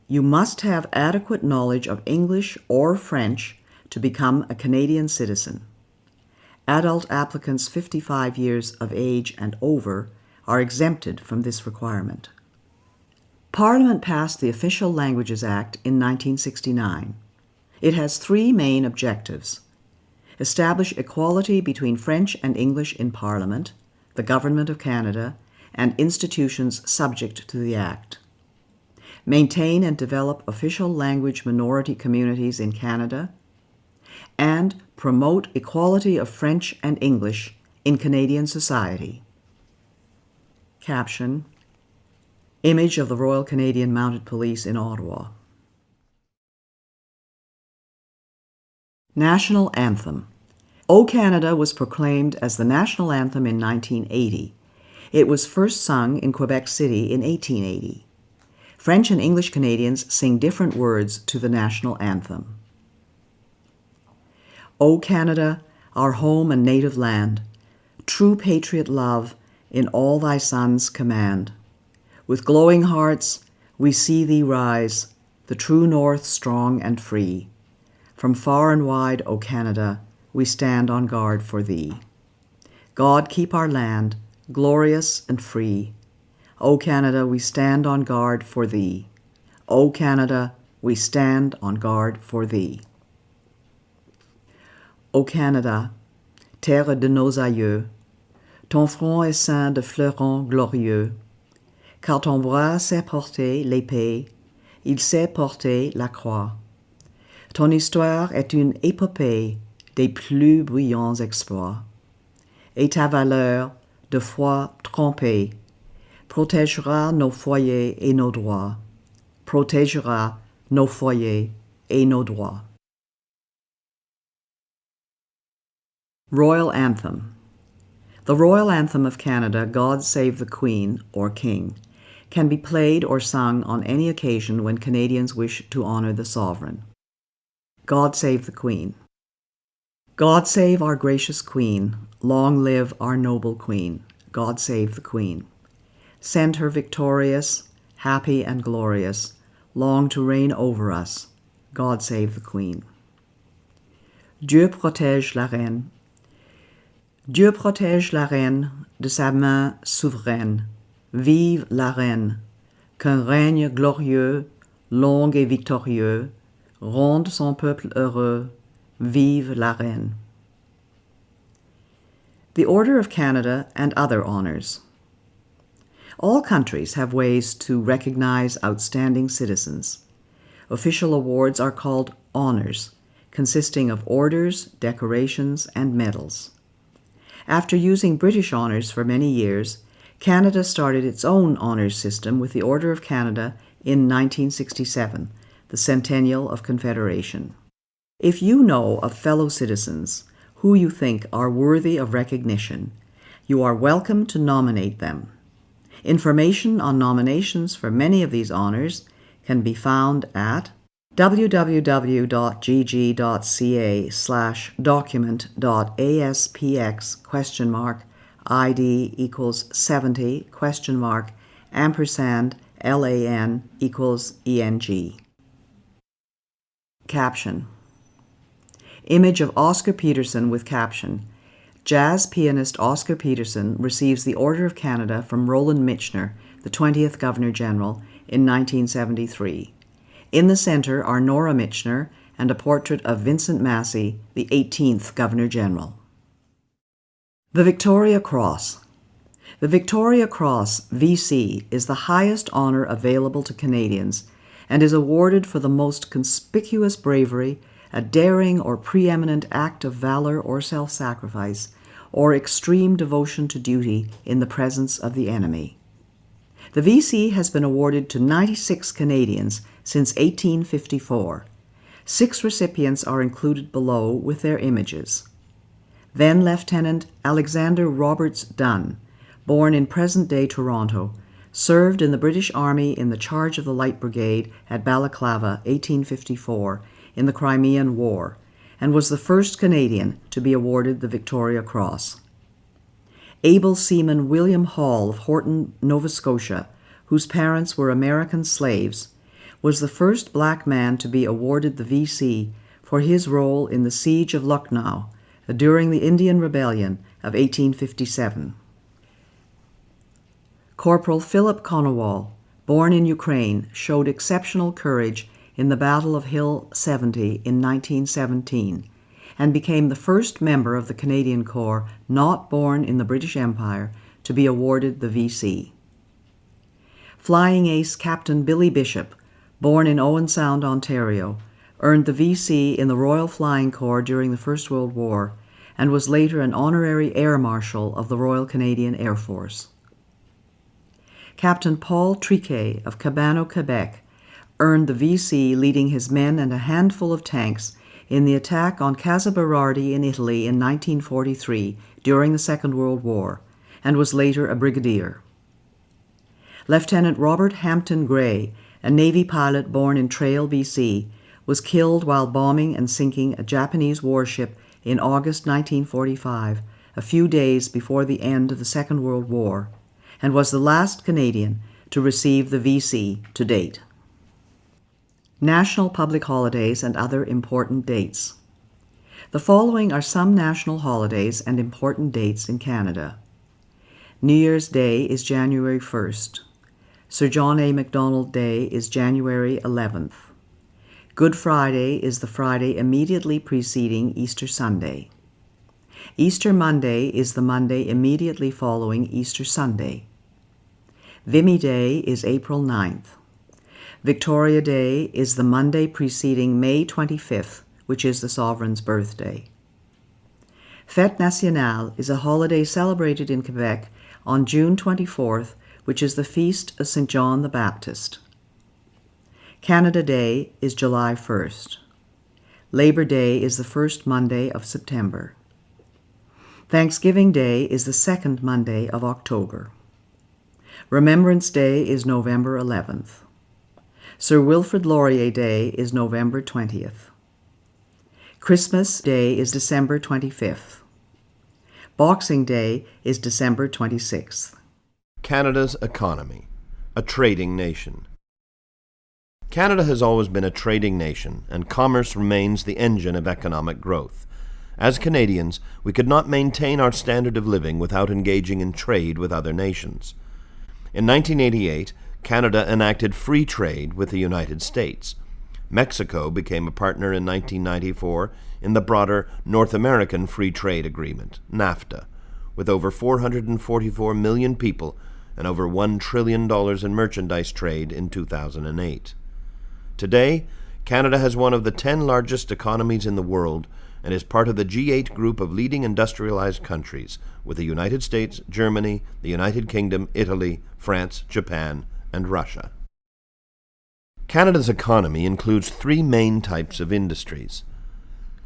You must have adequate knowledge of English or French to become a Canadian citizen. Adult applicants 55 years of age and over are exempted from this requirement. Parliament passed the Official Languages Act in 1969. It has three main objectives: establish equality between French and English in Parliament, the Government of Canada, and institutions subject to the Act; maintain and develop official language minority communities in Canada; and promote equality of French and English in Canadian society. Caption: Image of the Royal Canadian Mounted Police in Ottawa. National Anthem. O Canada was proclaimed as the national anthem in 1980. It was first sung in Quebec City in 1880. French and English Canadians sing different words to the national anthem. O Canada, our home and native land, true patriot love in all thy sons command. With glowing hearts we see thee rise, the true north strong and free. From far and wide, O Canada, we stand on guard for thee. God keep our land, glorious and free. O Canada, we stand on guard for thee. O Canada, we stand on guard for thee. O Canada, terre de nos aïeux, ton front est ceint de fleurons glorieux, car ton bras sait porter l'épée, il sait porter la croix. Ton histoire est une épopée des plus brillants exploits, et ta valeur, de foi trompée, protégera nos foyers et nos droits, protégera nos foyers et nos droits. Royal Anthem. The Royal Anthem of Canada, God Save the Queen, or King, can be played or sung on any occasion when Canadians wish to honor the sovereign. God Save the Queen. God save our gracious Queen, long live our noble Queen. God save the Queen. Send her victorious, happy and glorious, long to reign over us. God save the Queen. Dieu protège la reine. Dieu protège la reine de sa main souveraine. Vive la reine, qu'un règne glorieux, long et victorieux, ronde son peuple heureux. Vive la reine. The Order of Canada and other honors. All countries have ways to recognize outstanding citizens. Official awards are called honors, consisting of orders, decorations, and medals. After using British honors for many years, Canada started its own honors system with the Order of Canada in 1967, the centennial of Confederation. If you know of fellow citizens who you think are worthy of recognition, you are welcome to nominate them. Information on nominations for many of these honors can be found at www.gg.ca/document.aspx?ID = 70 $LAN = ENG. Caption. Image of Oscar Peterson with caption, jazz pianist Oscar Peterson receives the Order of Canada from Roland Michener, the 20th Governor-General, in 1973. In the centre are Nora Michener and a portrait of Vincent Massey, the 18th Governor-General. The Victoria Cross. The Victoria Cross, VC, is the highest honour available to Canadians and is awarded for the most conspicuous bravery, a daring or preeminent act of valour or self-sacrifice, or extreme devotion to duty in the presence of the enemy. The VC has been awarded to 96 Canadians since 1854. 6 recipients are included below with their images. Then Lieutenant Alexander Roberts Dunn, born in present-day Toronto, served in the British Army in the charge of the Light Brigade at Balaclava, 1854, in the Crimean War, and was the first Canadian to be awarded the Victoria Cross. Able seaman William Hall of Horton, Nova Scotia, whose parents were American slaves, was the first black man to be awarded the VC for his role in the Siege of Lucknow during the Indian Rebellion of 1857. Corporal Philip Konowal, born in Ukraine, showed exceptional courage in the Battle of Hill 70 in 1917 and became the first member of the Canadian Corps not born in the British Empire to be awarded the VC. Flying ace Captain Billy Bishop, born in Owen Sound, Ontario, earned the VC in the Royal Flying Corps during the First World War and was later an honorary Air Marshal of the Royal Canadian Air Force. Captain Paul Triquet of Cabano, Quebec, earned the VC leading his men and a handful of tanks in the attack on Casa Berardi in Italy in 1943 during the Second World War, and was later a brigadier. Lieutenant Robert Hampton Gray, a Navy pilot born in Trail, BC, was killed while bombing and sinking a Japanese warship in August 1945, a few days before the end of the Second World War, and was the last Canadian to receive the VC to date. National public holidays and other important dates. The following are some national holidays and important dates in Canada. New Year's Day is January 1st. Sir John A. Macdonald Day is January 11th. Good Friday is the Friday immediately preceding Easter Sunday. Easter Monday is the Monday immediately following Easter Sunday. Vimy Day is April 9th. Victoria Day is the Monday preceding May 25th, which is the Sovereign's birthday. Fête Nationale is a holiday celebrated in Quebec on June 24th, which is the feast of St. John the Baptist. Canada Day is July 1st. Labor Day is the first Monday of September. Thanksgiving Day is the second Monday of October. Remembrance Day is November 11th. Sir Wilfrid Laurier Day is November 20th. Christmas Day is December 25th. Boxing Day is December 26th. Canada's economy, a trading nation. Canada has always been a trading nation, and commerce remains the engine of economic growth. As Canadians, we could not maintain our standard of living without engaging in trade with other nations. In 1988, Canada enacted free trade with the United States. Mexico became a partner in 1994 in the broader North American Free Trade Agreement, NAFTA, with over 444 million people and over $1 trillion in merchandise trade in 2008. Today, Canada has one of the 10 largest economies in the world and is part of the G8 group of leading industrialized countries, with the United States, Germany, the United Kingdom, Italy, France, Japan, and Russia. Canada's economy includes 3 main types of industries.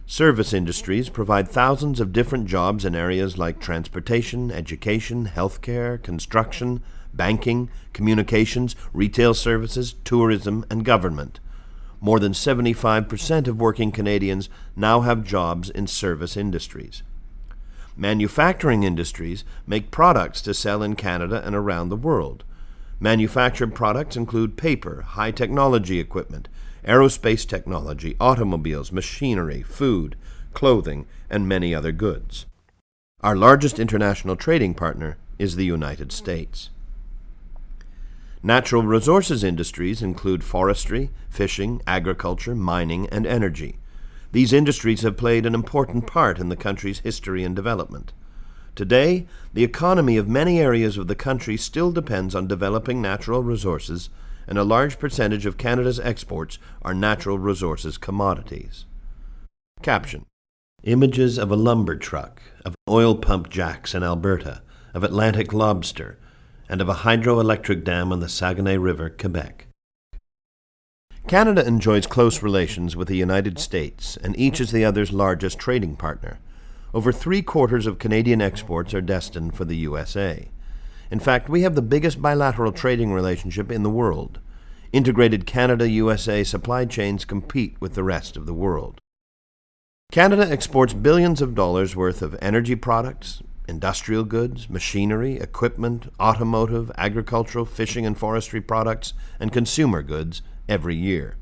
Service industries provide thousands of different jobs in areas like transportation, education, healthcare, construction, banking, communications, retail services, tourism, and government. More than 75% of working Canadians now have jobs in service industries. Manufacturing industries make products to sell in Canada and around the world. Manufactured products include paper, high-technology equipment, aerospace technology, automobiles, machinery, food, clothing, and many other goods. Our largest international trading partner is the United States. Natural resources industries include forestry, fishing, agriculture, mining, and energy. These industries have played an important part in the country's history and development. Today, the economy of many areas of the country still depends on developing natural resources, and a large percentage of Canada's exports are natural resources commodities. Caption: Images of a lumber truck, of oil pump jacks in Alberta, of Atlantic lobster, and of a hydroelectric dam on the Saguenay River, Quebec. Canada enjoys close relations with the United States, and each is the other's largest trading partner. Over 3/4 of Canadian exports are destined for the USA. In fact, we have the biggest bilateral trading relationship in the world. Integrated Canada-USA supply chains compete with the rest of the world. Canada exports billions of dollars worth of energy products, industrial goods, machinery, equipment, automotive, agricultural, fishing and forestry products, and consumer goods every year.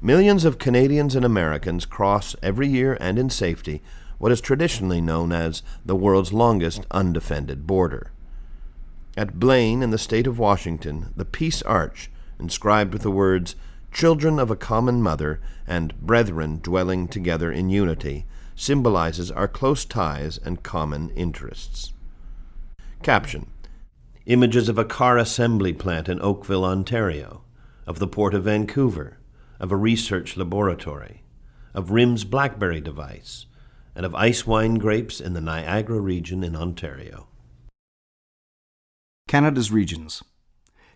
Millions of Canadians and Americans cross every year and in safety what is traditionally known as the world's longest undefended border. At Blaine, in the state of Washington, the Peace Arch, inscribed with the words, "Children of a common mother" and "Brethren dwelling together in unity," symbolizes our close ties and common interests. Caption: Images of a car assembly plant in Oakville, Ontario, of the Port of Vancouver, of a research laboratory, of RIM's BlackBerry device, and of ice wine grapes in the Niagara region in Ontario. Canada's regions.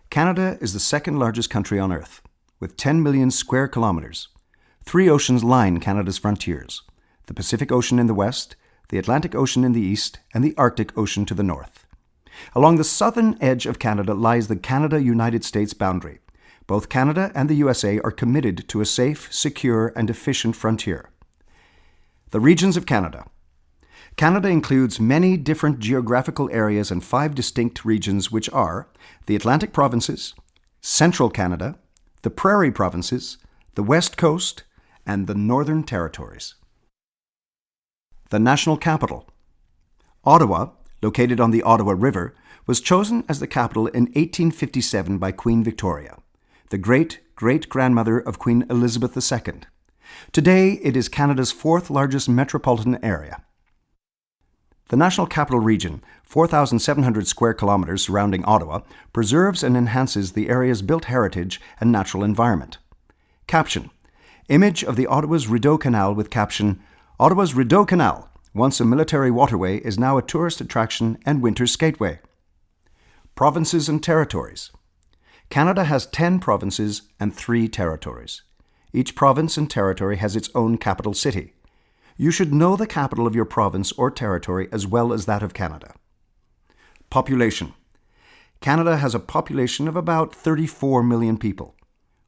Canada is the second largest country on Earth, with 10 million square kilometers. 3 oceans line Canada's frontiers: the Pacific Ocean in the west, the Atlantic Ocean in the east, and the Arctic Ocean to the north. Along the southern edge of Canada lies the Canada-United States boundary. Both Canada and the USA are committed to a safe, secure, and efficient frontier. The regions of Canada. Canada includes many different geographical areas and 5 distinct regions, which are the Atlantic Provinces, Central Canada, the Prairie Provinces, the West Coast, and the Northern Territories. The national capital. Ottawa, located on the Ottawa River, was chosen as the capital in 1857 by Queen Victoria, the great-great-grandmother of Queen Elizabeth II. Today, it is Canada's 4th largest metropolitan area. The National Capital Region, 4,700 square kilometers surrounding Ottawa, preserves and enhances the area's built heritage and natural environment. Caption: Image of the Ottawa's Rideau Canal with caption: Ottawa's Rideau Canal, once a military waterway, is now a tourist attraction and winter skateway. Provinces and territories. Canada has 10 provinces and 3 territories. Each province and territory has its own capital city. You should know the capital of your province or territory as well as that of Canada. Population. Canada has a population of about 34 million people.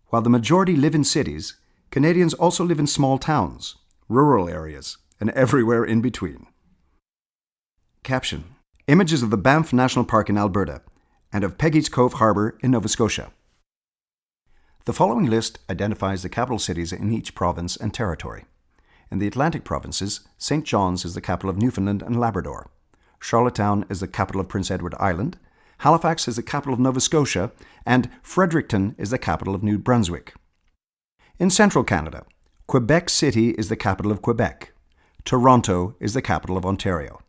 While the majority live in cities, Canadians also live in small towns, rural areas, and everywhere in between. Caption: Images of the Banff National Park in Alberta and of Peggy's Cove Harbour in Nova Scotia. The following list identifies the capital cities in each province and territory. In the Atlantic provinces, St. John's is the capital of Newfoundland and Labrador. Charlottetown is the capital of Prince Edward Island. Halifax is the capital of Nova Scotia, and Fredericton is the capital of New Brunswick. In central Canada, Quebec City is the capital of Quebec. Toronto is the capital of Ontario.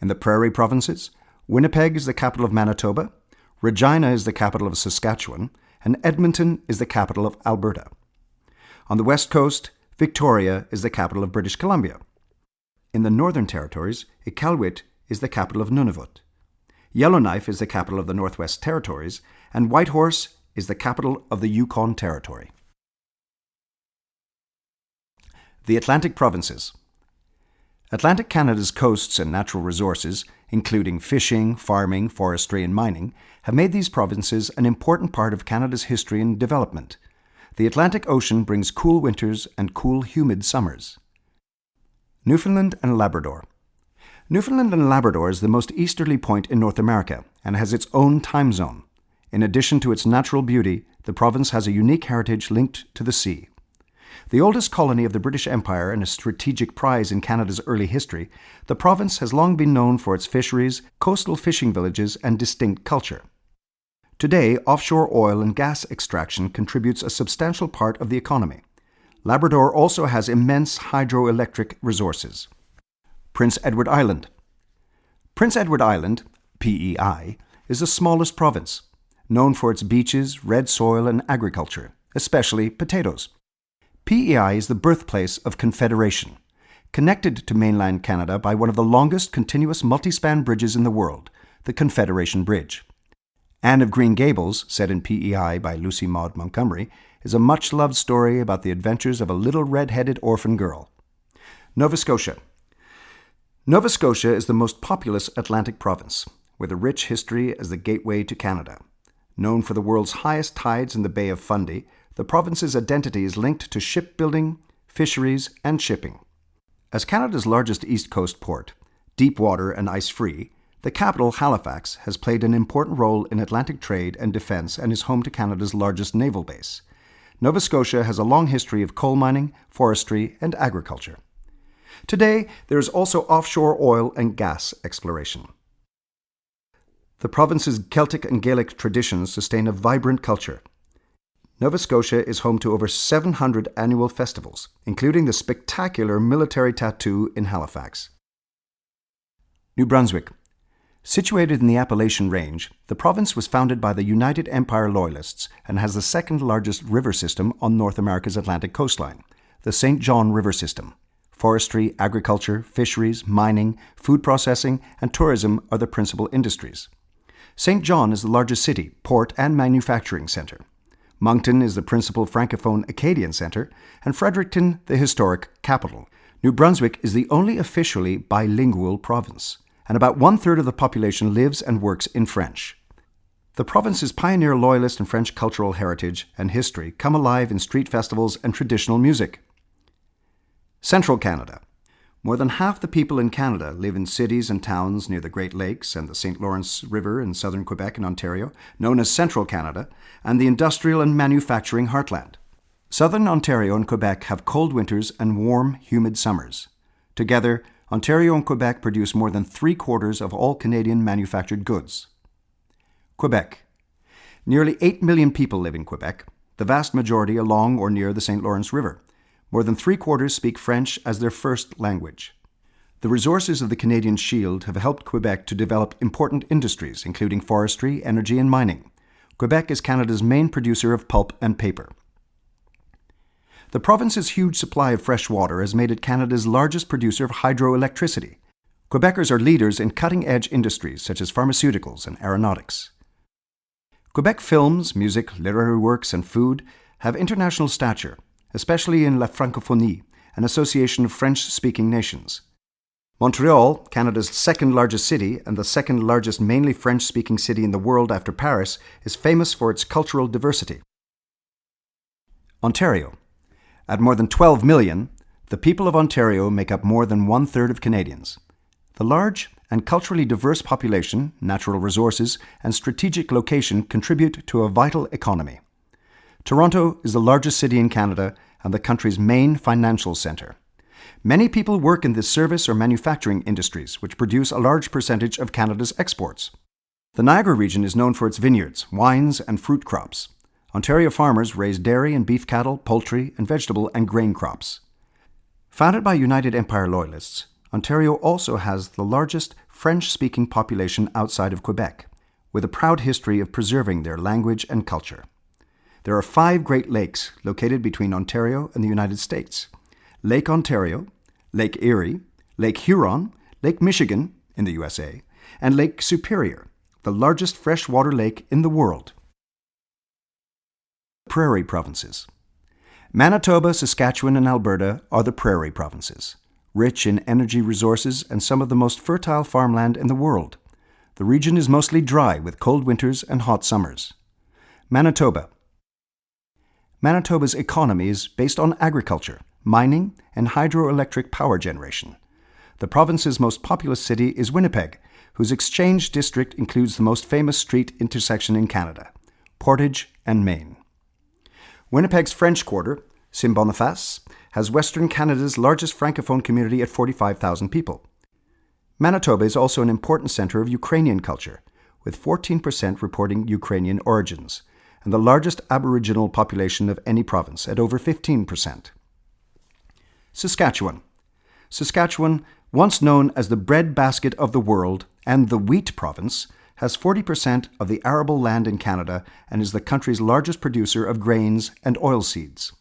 In the Prairie provinces, Winnipeg is the capital of Manitoba, Regina is the capital of Saskatchewan, and Edmonton is the capital of Alberta. On the west coast, Victoria is the capital of British Columbia. In the Northern Territories, Iqaluit is the capital of Nunavut. Yellowknife is the capital of the Northwest Territories, and Whitehorse is the capital of the Yukon Territory. The Atlantic Provinces. Atlantic Canada's coasts and natural resources, including fishing, farming, forestry, and mining, have made these provinces an important part of Canada's history and development. The Atlantic Ocean brings cool winters and cool, humid summers. Newfoundland and Labrador. Newfoundland and Labrador is the most easterly point in North America and has its own time zone. In addition to its natural beauty, the province has a unique heritage linked to the sea. The oldest colony of the British Empire and a strategic prize in Canada's early history, the province has long been known for its fisheries, coastal fishing villages, and distinct culture. Today, offshore oil and gas extraction contributes a substantial part of the economy. Labrador also has immense hydroelectric resources. Prince Edward Island. Prince Edward Island, PEI, is the smallest province, known for its beaches, red soil, and agriculture, especially potatoes. PEI is the birthplace of Confederation, connected to mainland Canada by one of the longest continuous multi-span bridges in the world, the Confederation Bridge. Anne of Green Gables, set in PEI by Lucy Maud Montgomery, is a much-loved story about the adventures of a little red-headed orphan girl. Nova Scotia. Nova Scotia is the most populous Atlantic province, with a rich history as the gateway to Canada. Known for the world's highest tides in the Bay of Fundy, the province's identity is linked to shipbuilding, fisheries, and shipping. As Canada's largest east coast port, deep water and ice-free, the capital, Halifax, has played an important role in Atlantic trade and defence and is home to Canada's largest naval base. Nova Scotia has a long history of coal mining, forestry, and agriculture. Today, there is also offshore oil and gas exploration. The province's Celtic and Gaelic traditions sustain a vibrant culture. Nova Scotia is home to over 700 annual festivals, including the spectacular military tattoo in Halifax. New Brunswick. Situated in the Appalachian Range, the province was founded by the United Empire Loyalists and has the second largest river system on North America's Atlantic coastline, the St. John River System. Forestry, agriculture, fisheries, mining, food processing, and tourism are the principal industries. St. John is the largest city, port, and manufacturing centre. Moncton is the principal Francophone Acadian centre, and Fredericton the historic capital. New Brunswick is the only officially bilingual province, and about one-third of the population lives and works in French. The province's pioneer Loyalist and French cultural heritage and history come alive in street festivals and traditional music. Central Canada. More than half the people in Canada live in cities and towns near the Great Lakes and the St. Lawrence River in southern Quebec and Ontario, known as Central Canada, and the industrial and manufacturing heartland. Southern Ontario and Quebec have cold winters and warm, humid summers. Together, Ontario and Quebec produce more than 3/4 of all Canadian manufactured goods. Quebec. Nearly 8 million people live in Quebec, the vast majority along or near the St. Lawrence River. More than 3/4 speak French as their first language. The resources of the Canadian Shield have helped Quebec to develop important industries, including forestry, energy, and mining. Quebec is Canada's main producer of pulp and paper. The province's huge supply of fresh water has made it Canada's largest producer of hydroelectricity. Quebecers are leaders in cutting-edge industries such as pharmaceuticals and aeronautics. Quebec films, music, literary works, and food have international stature, especially in La Francophonie, an association of French-speaking nations. Montreal, Canada's second-largest city and the second-largest mainly French-speaking city in the world after Paris, is famous for its cultural diversity. Ontario. At more than 12 million, the people of Ontario make up more than one-third of Canadians. The large and culturally diverse population, natural resources, and strategic location contribute to a vital economy. Toronto is the largest city in Canada and the country's main financial centre. Many people work in the service or manufacturing industries, which produce a large percentage of Canada's exports. The Niagara region is known for its vineyards, wines, and fruit crops. Ontario farmers raise dairy and beef cattle, poultry, and vegetable and grain crops. Founded by United Empire Loyalists, Ontario also has the largest French-speaking population outside of Quebec, with a proud history of preserving their language and culture. There are 5 Great Lakes located between Ontario and the United States: Lake Ontario, Lake Erie, Lake Huron, Lake Michigan in the USA, and Lake Superior, the largest freshwater lake in the world. Prairie provinces. Manitoba, Saskatchewan, and Alberta are the prairie provinces, rich in energy resources and some of the most fertile farmland in the world. The region is mostly dry with cold winters and hot summers. Manitoba. Manitoba's economy is based on agriculture, mining, and hydroelectric power generation. The province's most populous city is Winnipeg, whose exchange district includes the most famous street intersection in Canada, Portage and Main. Winnipeg's French Quarter, Saint-Boniface has Western Canada's largest Francophone community at 45,000 people. Manitoba is also an important centre of Ukrainian culture, with 14% reporting Ukrainian origins, and the largest Aboriginal population of any province at over 15%. Saskatchewan. Saskatchewan, once known as the breadbasket of the world and the wheat province, has 40% of the arable land in Canada and is the country's largest producer of grains and oilseeds.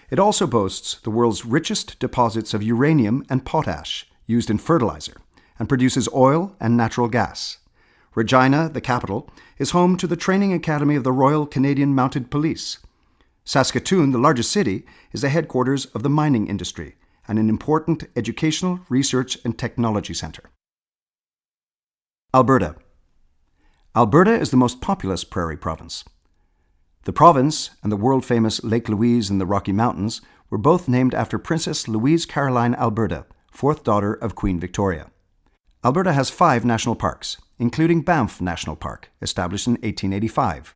It also boasts the world's richest deposits of uranium and potash used in fertilizer and produces oil and natural gas. Regina, the capital, is home to the training academy of the Royal Canadian Mounted Police. Saskatoon, the largest city, is the headquarters of the mining industry and an important educational, research, and technology centre. Alberta. Alberta is the most populous prairie province. The province and the world-famous Lake Louise in the Rocky Mountains were both named after Princess Louise Caroline Alberta, fourth daughter of Queen Victoria. Alberta has 5 national parks, including Banff National Park, established in 1885.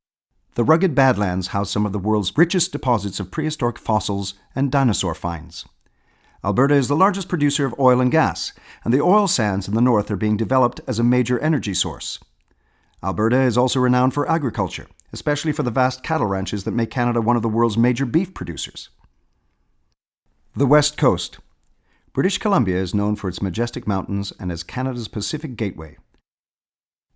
The rugged Badlands house some of the world's richest deposits of prehistoric fossils and dinosaur finds. Alberta is the largest producer of oil and gas, and the oil sands in the north are being developed as a major energy source. Alberta is also renowned for agriculture, especially for the vast cattle ranches that make Canada one of the world's major beef producers. The West Coast. British Columbia is known for its majestic mountains and as Canada's Pacific Gateway.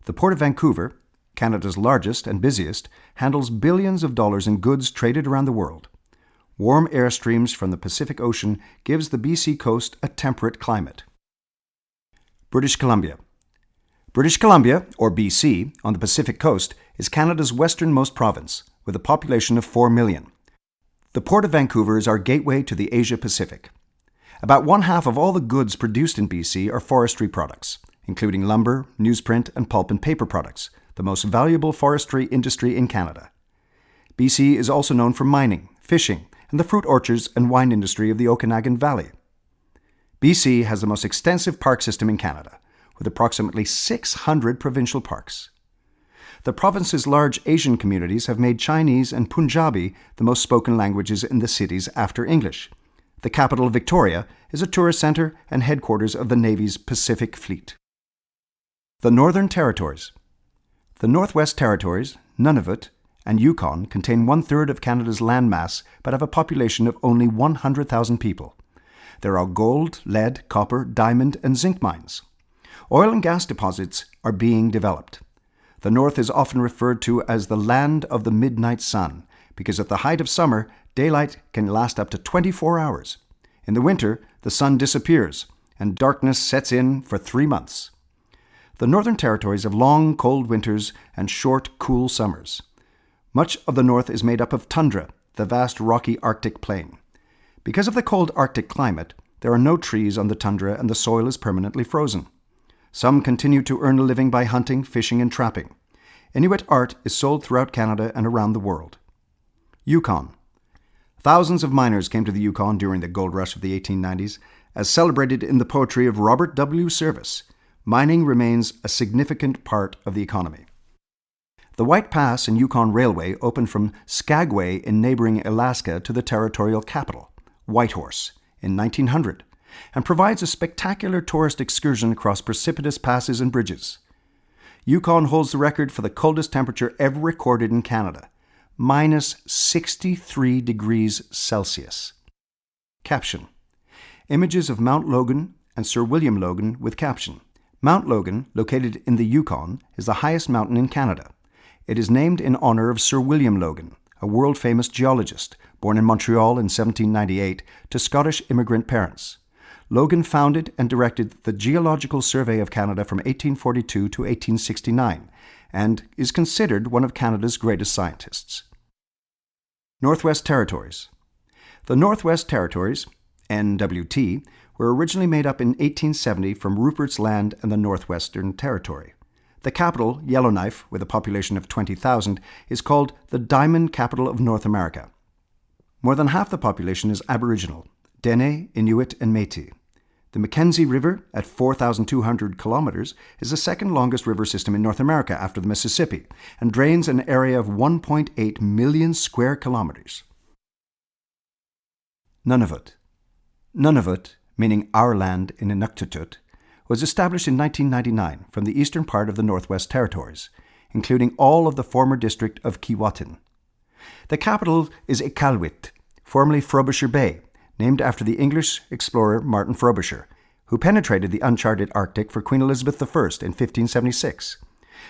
The Port of Vancouver, Canada's largest and busiest, handles billions of dollars in goods traded around the world. Warm air streams from the Pacific Ocean gives the BC coast a temperate climate. British Columbia. British Columbia, or BC, on the Pacific coast, is Canada's westernmost province, with a population of 4 million. The Port of Vancouver is our gateway to the Asia-Pacific. About 1/2 of all the goods produced in BC are forestry products, including lumber, newsprint, and pulp and paper products, the most valuable forestry industry in Canada. BC is also known for mining, fishing, and the fruit orchards and wine industry of the Okanagan Valley. BC has the most extensive park system in Canada, with approximately 600 provincial parks. The province's large Asian communities have made Chinese and Punjabi the most spoken languages in the cities after English. The capital, Victoria, is a tourist centre and headquarters of the Navy's Pacific Fleet. The Northern Territories. The Northwest Territories, Nunavut, and Yukon contain 1/3 of Canada's landmass but have a population of only 100,000 people. There are gold, lead, copper, diamond, and zinc mines. Oil and gas deposits are being developed. The North is often referred to as the land of the midnight sun because at the height of summer, daylight can last up to 24 hours. In the winter, the sun disappears and darkness sets in for 3 months. The Northern Territories have long, cold winters and short, cool summers. Much of the North is made up of tundra, the vast rocky Arctic plain. Because of the cold Arctic climate, there are no trees on the tundra and the soil is permanently frozen. Some continue to earn a living by hunting, fishing, and trapping. Inuit art is sold throughout Canada and around the world. Yukon. Thousands of miners came to the Yukon during the gold rush of the 1890s. As celebrated in the poetry of Robert W. Service, mining remains a significant part of the economy. The White Pass and Yukon Railway opened from Skagway in neighboring Alaska to the territorial capital, Whitehorse, in 1900, and provides a spectacular tourist excursion across precipitous passes and bridges. Yukon holds the record for the coldest temperature ever recorded in Canada, minus 63 degrees Celsius. Caption. Images of Mount Logan and Sir William Logan with caption. Mount Logan, located in the Yukon, is the highest mountain in Canada. It is named in honor of Sir William Logan, a world-famous geologist, born in Montreal in 1798 to Scottish immigrant parents. Logan founded and directed the Geological Survey of Canada from 1842 to 1869 and is considered one of Canada's greatest scientists. Northwest Territories. The Northwest Territories, NWT, were originally made up in 1870 from Rupert's Land and the Northwestern Territory. The capital, Yellowknife, with a population of 20,000, is called the Diamond Capital of North America. More than half the population is Aboriginal, Dene, Inuit, and Métis. The Mackenzie River, at 4,200 kilometers, is the second longest river system in North America after the Mississippi and drains an area of 1.8 million square kilometers. Nunavut. Nunavut, meaning our land in Inuktitut, was established in 1999 from the eastern part of the Northwest Territories, including all of the former district of Keewatin. The capital is Iqaluit, formerly Frobisher Bay, named after the English explorer Martin Frobisher, who penetrated the uncharted Arctic for Queen Elizabeth I in 1576.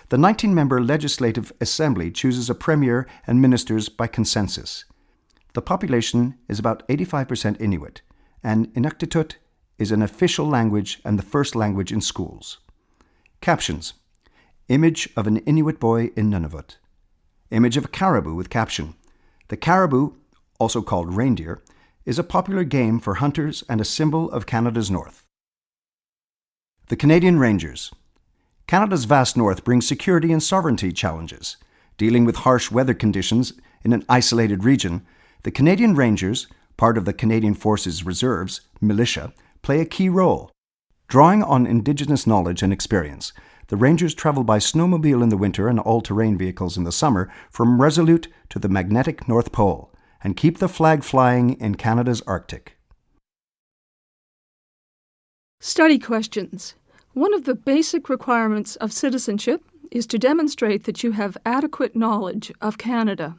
The 19-member Legislative Assembly chooses a premier and ministers by consensus. The population is about 85% Inuit, and Inuktitut is an official language and the first language in schools. Captions. Image of an Inuit boy in Nunavut. Image of a caribou with caption. The caribou, also called reindeer, is a popular game for hunters and a symbol of Canada's north. The Canadian Rangers. Canada's vast north brings security and sovereignty challenges. Dealing with harsh weather conditions in an isolated region, the Canadian Rangers, part of the Canadian Forces Reserves, militia, play a key role. Drawing on Indigenous knowledge and experience, the Rangers travel by snowmobile in the winter and all-terrain vehicles in the summer from Resolute to the magnetic North Pole and keep the flag flying in Canada's Arctic. Study questions. One of the basic requirements of citizenship is to demonstrate that you have adequate knowledge of Canada.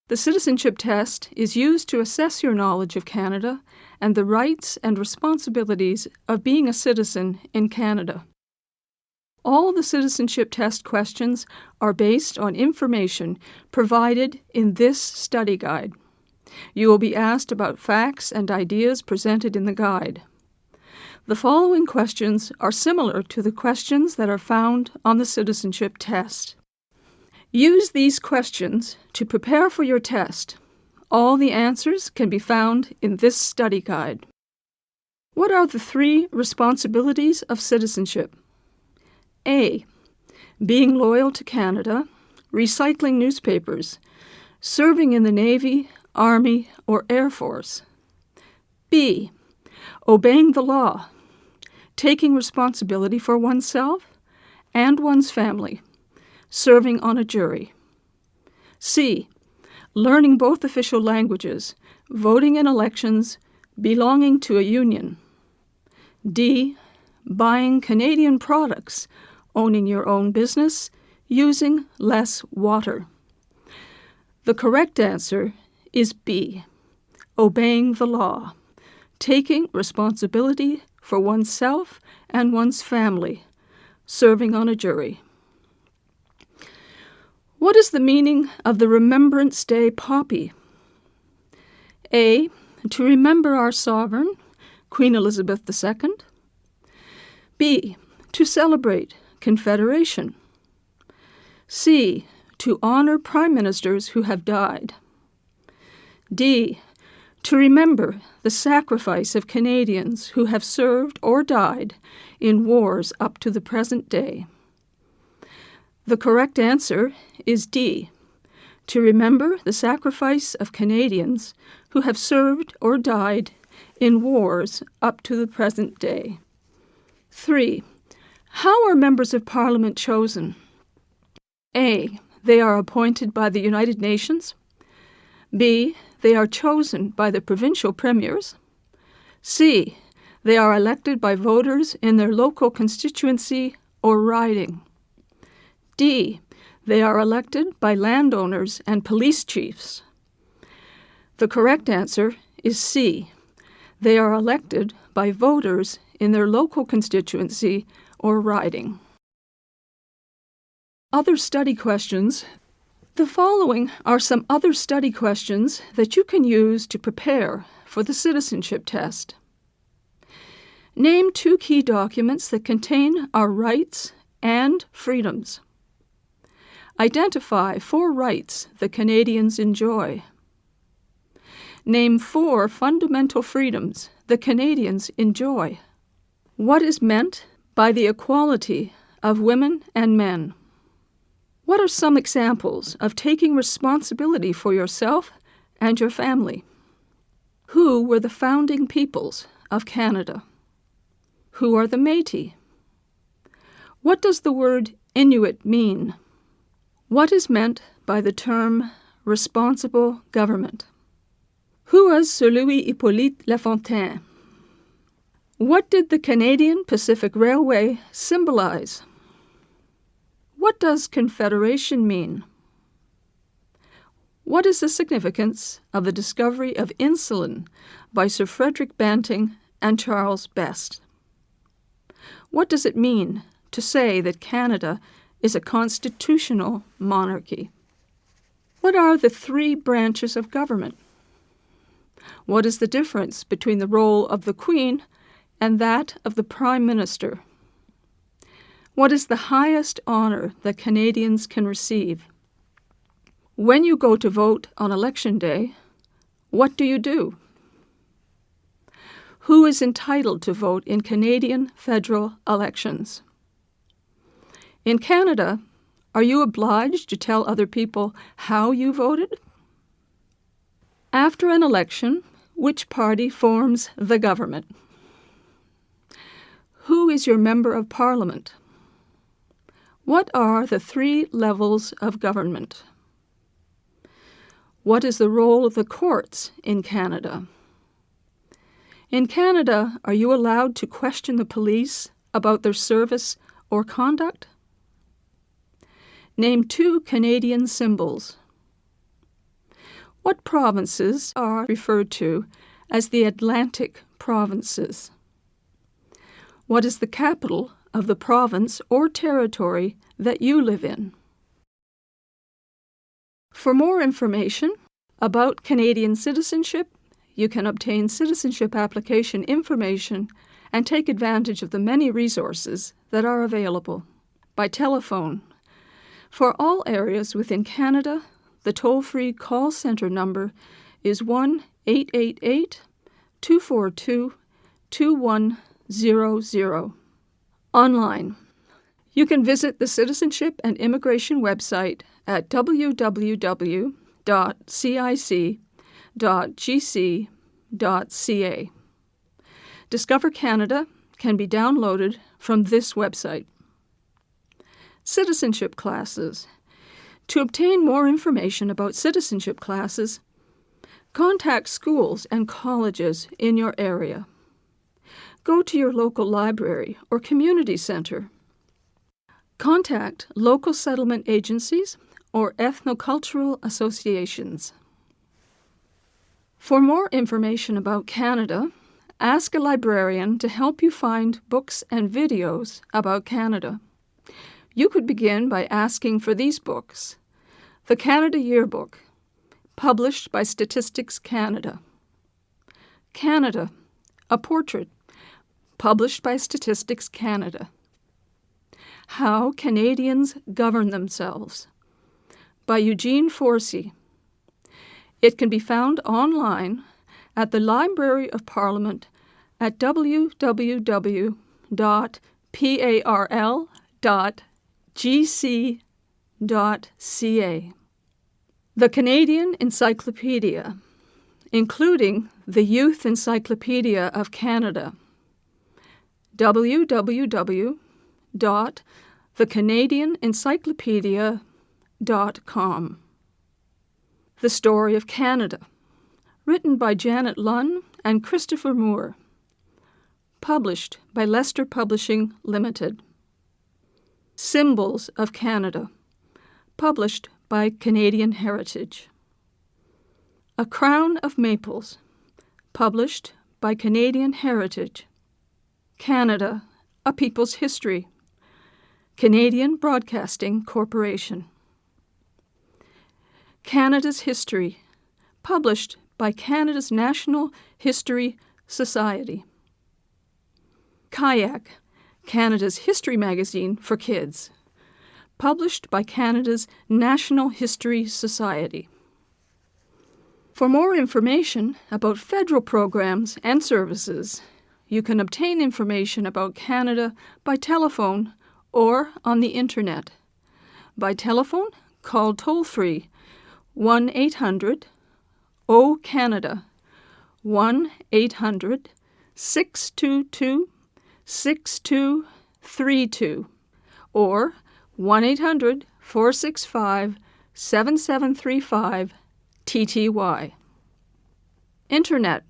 The citizenship test is used to assess your knowledge of Canada and the rights and responsibilities of being a citizen in Canada. All the citizenship test questions are based on information provided in this study guide. You will be asked about facts and ideas presented in the guide. The following questions are similar to the questions that are found on the citizenship test. Use these questions to prepare for your test. All the answers can be found in this study guide. What are the 3 responsibilities of citizenship? A. Being loyal to Canada, recycling newspapers, serving in the Navy, Army, or Air Force. B. Obeying the law, taking responsibility for oneself and one's family, serving on a jury. C. Learning both official languages, voting in elections, belonging to a union. D. Buying Canadian products, owning your own business, using less water. The correct answer is B. Obeying the law, taking responsibility for oneself and one's family, serving on a jury. What is the meaning of the Remembrance Day poppy? A. To remember our sovereign, Queen Elizabeth II. B. To celebrate Confederation. C. To honor prime ministers who have died. D. To remember the sacrifice of Canadians who have served or died in wars up to the present day. The correct answer is D. To remember the sacrifice of Canadians who have served or died in wars up to the present day. 3. How are members of Parliament chosen? A. They are appointed by the United Nations. B. They are chosen by the provincial premiers. C. They are elected by voters in their local constituency or riding. D. They are elected by landowners and police chiefs. The correct answer is C. They are elected by voters in their local constituency or riding. Other study questions. The following are some other study questions that you can use to prepare for the citizenship test. Name 2 key documents that contain our rights and freedoms. Identify 4 rights that Canadians enjoy. Name 4 fundamental freedoms that Canadians enjoy. What is meant by the equality of women and men? What are some examples of taking responsibility for yourself and your family? Who were the founding peoples of Canada? Who are the Métis? What does the word Inuit mean? What is meant by the term responsible government? Who was Sir Louis Hippolyte Lafontaine? What did the Canadian Pacific Railway symbolize? What does Confederation mean? What is the significance of the discovery of insulin by Sir Frederick Banting and Charles Best? What does it mean to say that Canada is a constitutional monarchy? What are the three branches of government? What is the difference between the role of the Queen and that of the Prime Minister? What is the highest honor that Canadians can receive? When you go to vote on Election Day, what do you do? Who is entitled to vote in Canadian federal elections? In Canada, are you obliged to tell other people how you voted? After an election, which party forms the government? Who is your member of Parliament? What are the three levels of government? What is the role of the courts in Canada? In Canada, are you allowed to question the police about their service or conduct? Name 2 Canadian symbols. What provinces are referred to as the Atlantic provinces? What is the capital of the province or territory that you live in? For more information about Canadian citizenship, you can obtain citizenship application information and take advantage of the many resources that are available by telephone. For all areas within Canada, the toll-free call centre number is 1-888-242-2100. Online, you can visit the Citizenship and Immigration website at www.cic.gc.ca. Discover Canada can be downloaded from this website. Citizenship classes. To obtain more information about citizenship classes, contact schools and colleges in your area. Go to your local library or community center. Contact local settlement agencies or ethnocultural associations. For more information about Canada, ask a librarian to help you find books and videos about Canada. You could begin by asking for these books. The Canada Yearbook, published by Statistics Canada. Canada, a Portrait, published by Statistics Canada. How Canadians Govern Themselves, by Eugene Forsey. It can be found online at the Library of Parliament at www.parl.gc.ca. The Canadian Encyclopedia, including the Youth Encyclopedia of Canada, www.thecanadianencyclopedia.com. The Story of Canada, written by Janet Lunn and Christopher Moore, published by Leicester Publishing Limited. Symbols of Canada, published by Canadian Heritage. A Crown of Maples, published by Canadian Heritage. Canada, A People's History, Canadian Broadcasting Corporation. Canada's History, published by Canada's National History Society. Kayak, Canada's history magazine for kids, published by Canada's National History Society. For more information about federal programs and services, you can obtain information about Canada by telephone or on the Internet. By telephone, call toll-free 1-800-O-CANADA, 1-800-622-6232, or 1-800-465-7735 TTY. Internet.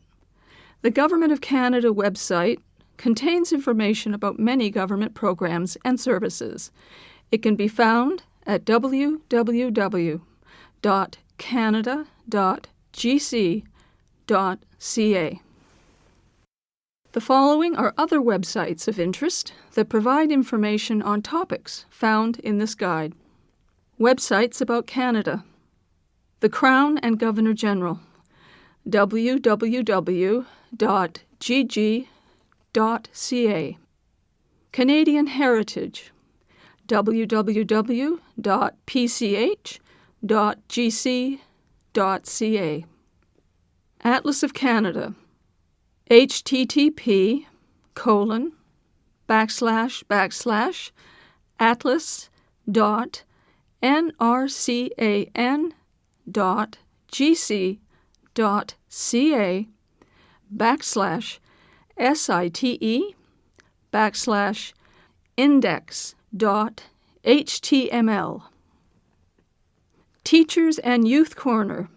The Government of Canada website contains information about many government programs and services. It can be found at www.canada.gc.ca. The following are other websites of interest that provide information on topics found in this guide. Websites about Canada. The Crown and Governor-General, www.gg.ca. Canadian Heritage, www.pch.gc.ca. Atlas of Canada, atlas.nrcan.gc.ca/index.html. Teachers and Youth Corner,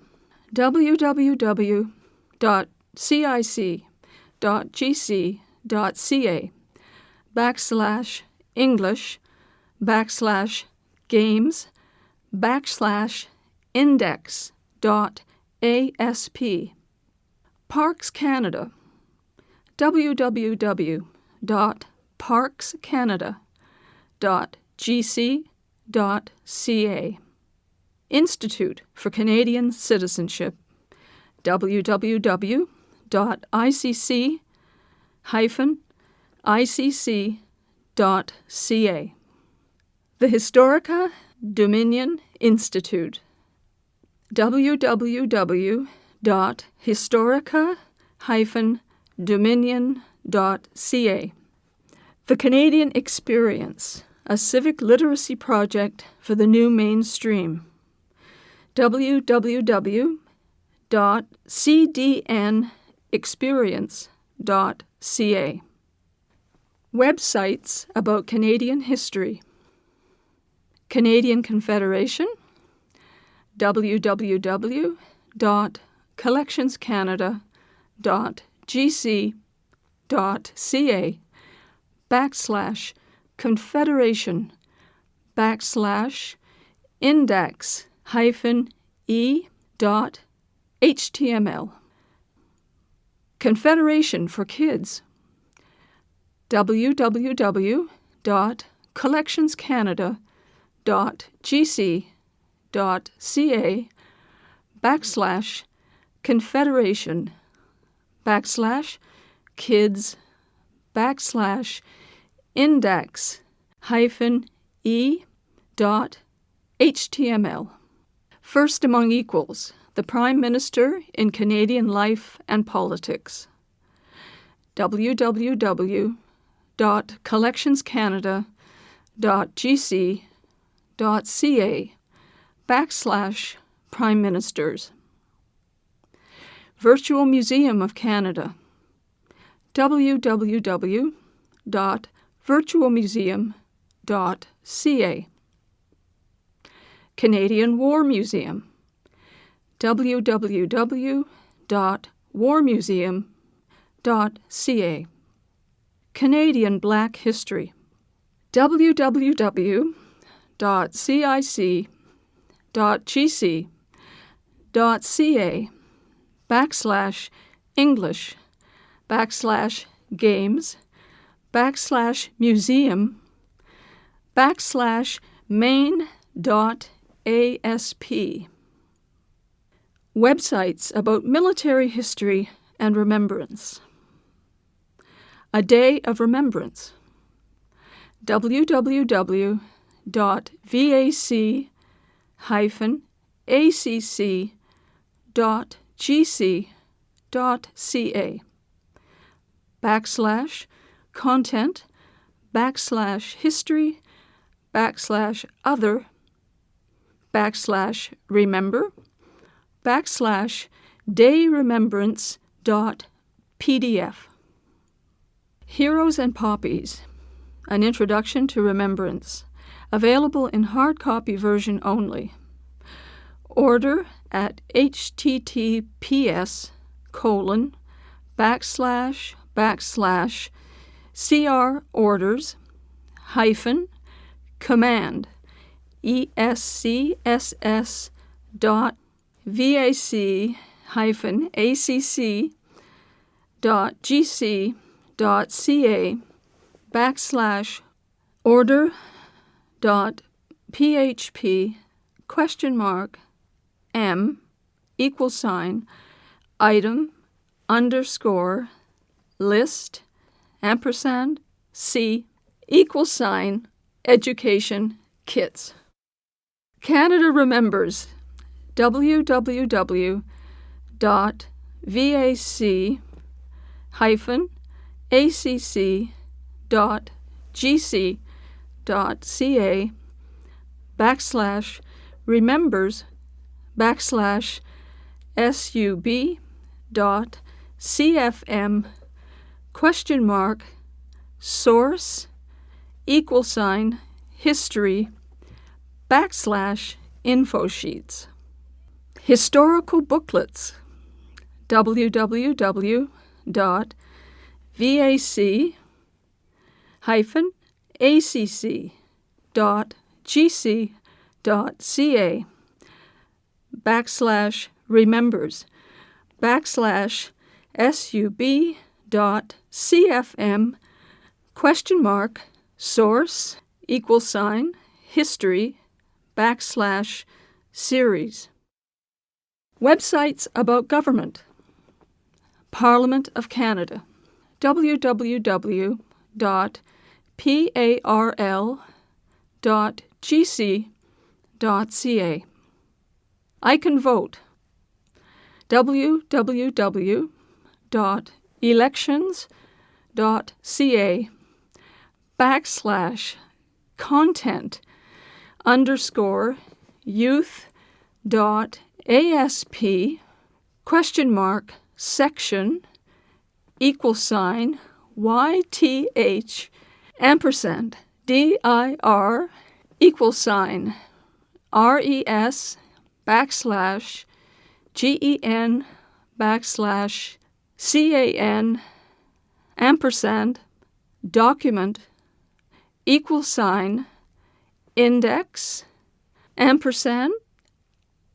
www.cic.gc.ca/English/English/Games/index.asp. Parks Canada, www.parkscanada.gc.ca. Institute for Canadian Citizenship, www.icc-icc.ca. The Historica Dominion Institute, www.historica-dominion.ca. The Canadian Experience, a civic literacy project for the new mainstream, www.cdnexperience.ca. Websites about Canadian history. Canadian Confederation, www.collectionscanada.gc.ca/confederation-e.html. Confederation for Kids, www.confederation-kids-index-e.html. First Among Equals, the Prime Minister in Canadian Life and Politics, www.collectionscanada.gc.ca/Prime Ministers. Virtual Museum of Canada, www.virtualmuseum.ca. Canadian War Museum, www.warmuseum.ca. Canadian Black History, www.cic.gc.ca/English/Games/main.asp. Websites about military history and remembrance. A Day of Remembrance, www.vac-history/other/dayremembrance.pdf. Heroes and Poppies, An Introduction to Remembrance, available in hard copy version only. Order at https:// CR orders command ESCSS dot VAC ACC dot GC dot CA /order dot PHP M item list C education kits. Canada remembers www.vac-acc.gc.ca /remembers /sub.cfm source history /info sheets. Historical booklets www.vac-acc.gc.ca /remembers sub.cfm source history /series. Websites about government. Parliament of Canada, www.parl.gc.ca. I can vote, www.elections.ca /content_youth.asp section YTH DIR RES /GEN /CAN document index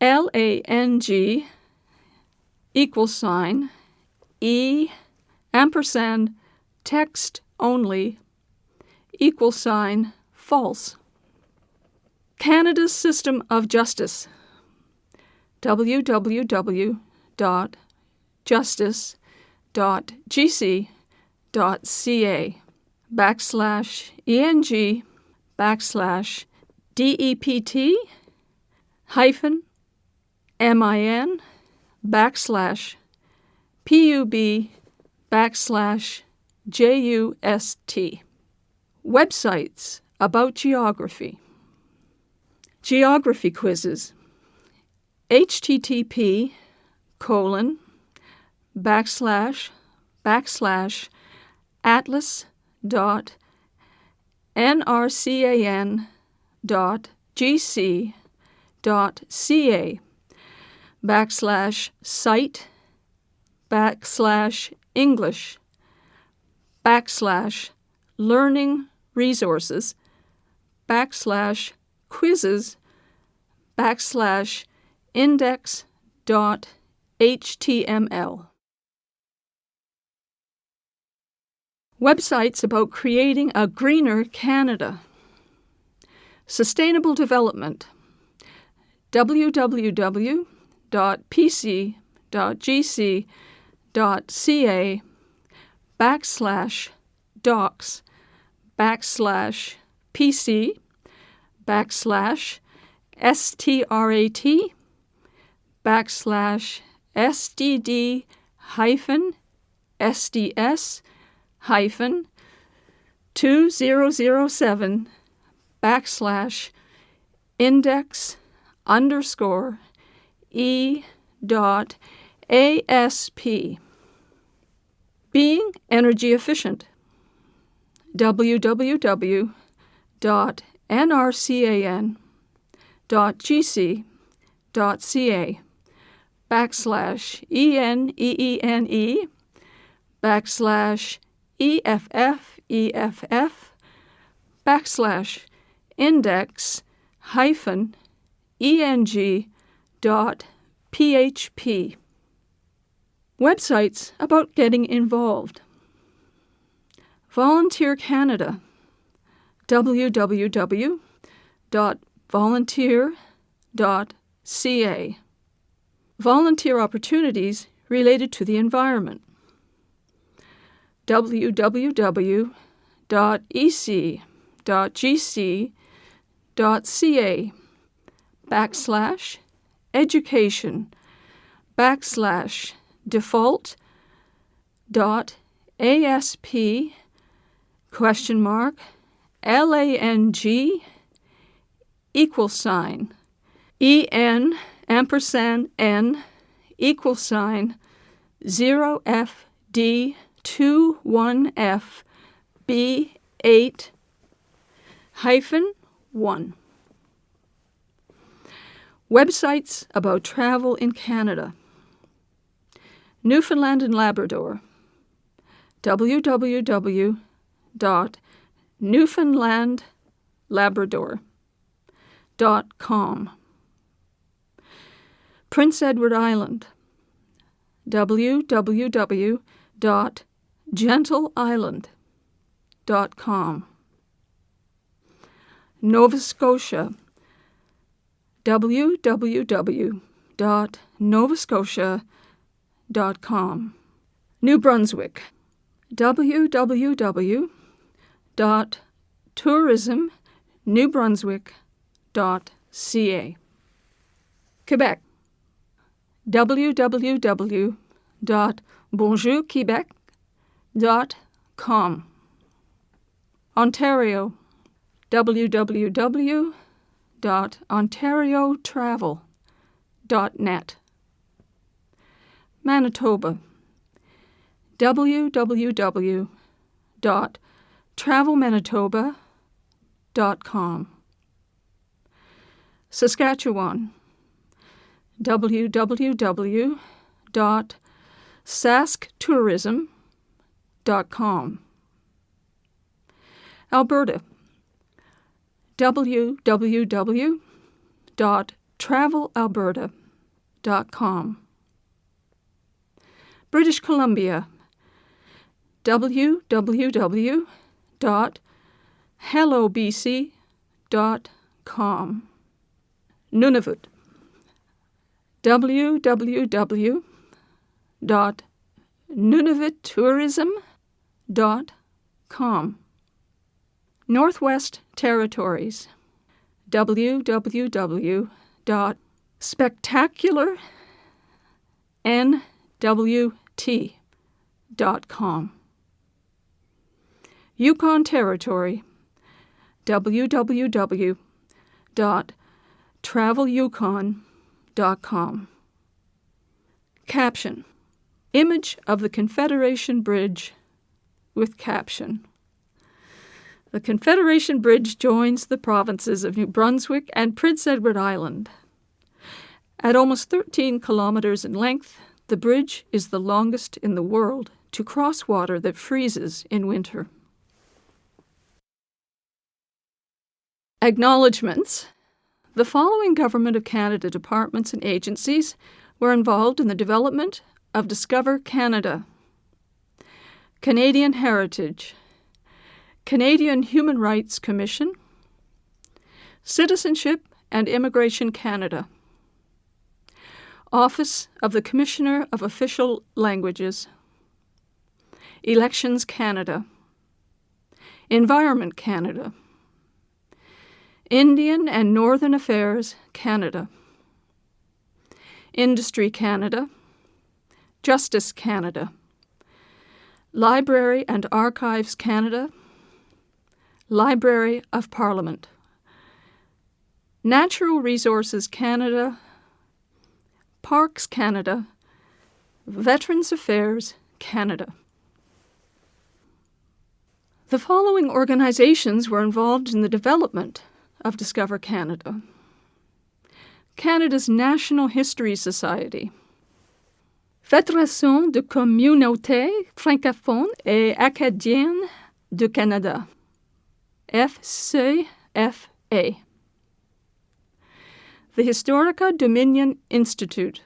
LANG E text only false. Canada's system of justice, www.justice.gc.ca /ENG DEPT -MIN /PUB /JUST. Websites about geography. Geography quizzes. http://atlas.nrcan.gc.ca /site/English /learning resources /quizzes /index.html. Websites about creating a greener Canada. Sustainable development. www.pc.gc.ca /docs /pc /strat /sdd -2007 /index_e.asp. Being energy efficient. www.nrcan.gc.ca /ENEENE /EFFEFF /index-eng.php. Websites about getting involved. Volunteer Canada, www.volunteer.ca. Volunteer opportunities related to the environment. www.ec.gc.ca /education /default.asp $lang EN &N 0FD21F B8-1. Websites about travel in Canada. Newfoundland and Labrador, www.newfoundlandlabrador.com. Prince Edward Island, www.gentleisland.com. Nova Scotia, www.novascotia.com. New Brunswick, www.tourismnewbrunswick.ca. Quebec, www.bonjourquebec.com. Ontario, www.ontariotravel.net. Manitoba, www.travelmanitoba.com. Saskatchewan, www.sasktourism.com. Alberta, www.travelalberta.com. British Columbia, www.hellobc.com. Nunavut, www.nunavuttourism.com. Northwest Territories, www.spectacularnwt.com. Yukon Territory, www.travelyukon.com. Caption: Image of the Confederation Bridge with caption. The Confederation Bridge joins the provinces of New Brunswick and Prince Edward Island. At almost 13 kilometers in length, the bridge is the longest in the world to cross water that freezes in winter. Acknowledgements. The following Government of Canada departments and agencies were involved in the development of Discover Canada. Canadian Heritage, Canadian Human Rights Commission, Citizenship and Immigration Canada, Office of the Commissioner of Official Languages, Elections Canada, Environment Canada, Indian and Northern Affairs Canada, Industry Canada, Justice Canada, Library and Archives Canada, Library of Parliament, Natural Resources Canada, Parks Canada, Veterans Affairs Canada. The following organizations were involved in the development of Discover Canada: Canada's National History Society, Fédération de communautés francophones et acadiennes du Canada, FCFA. The Historica Dominion Institute,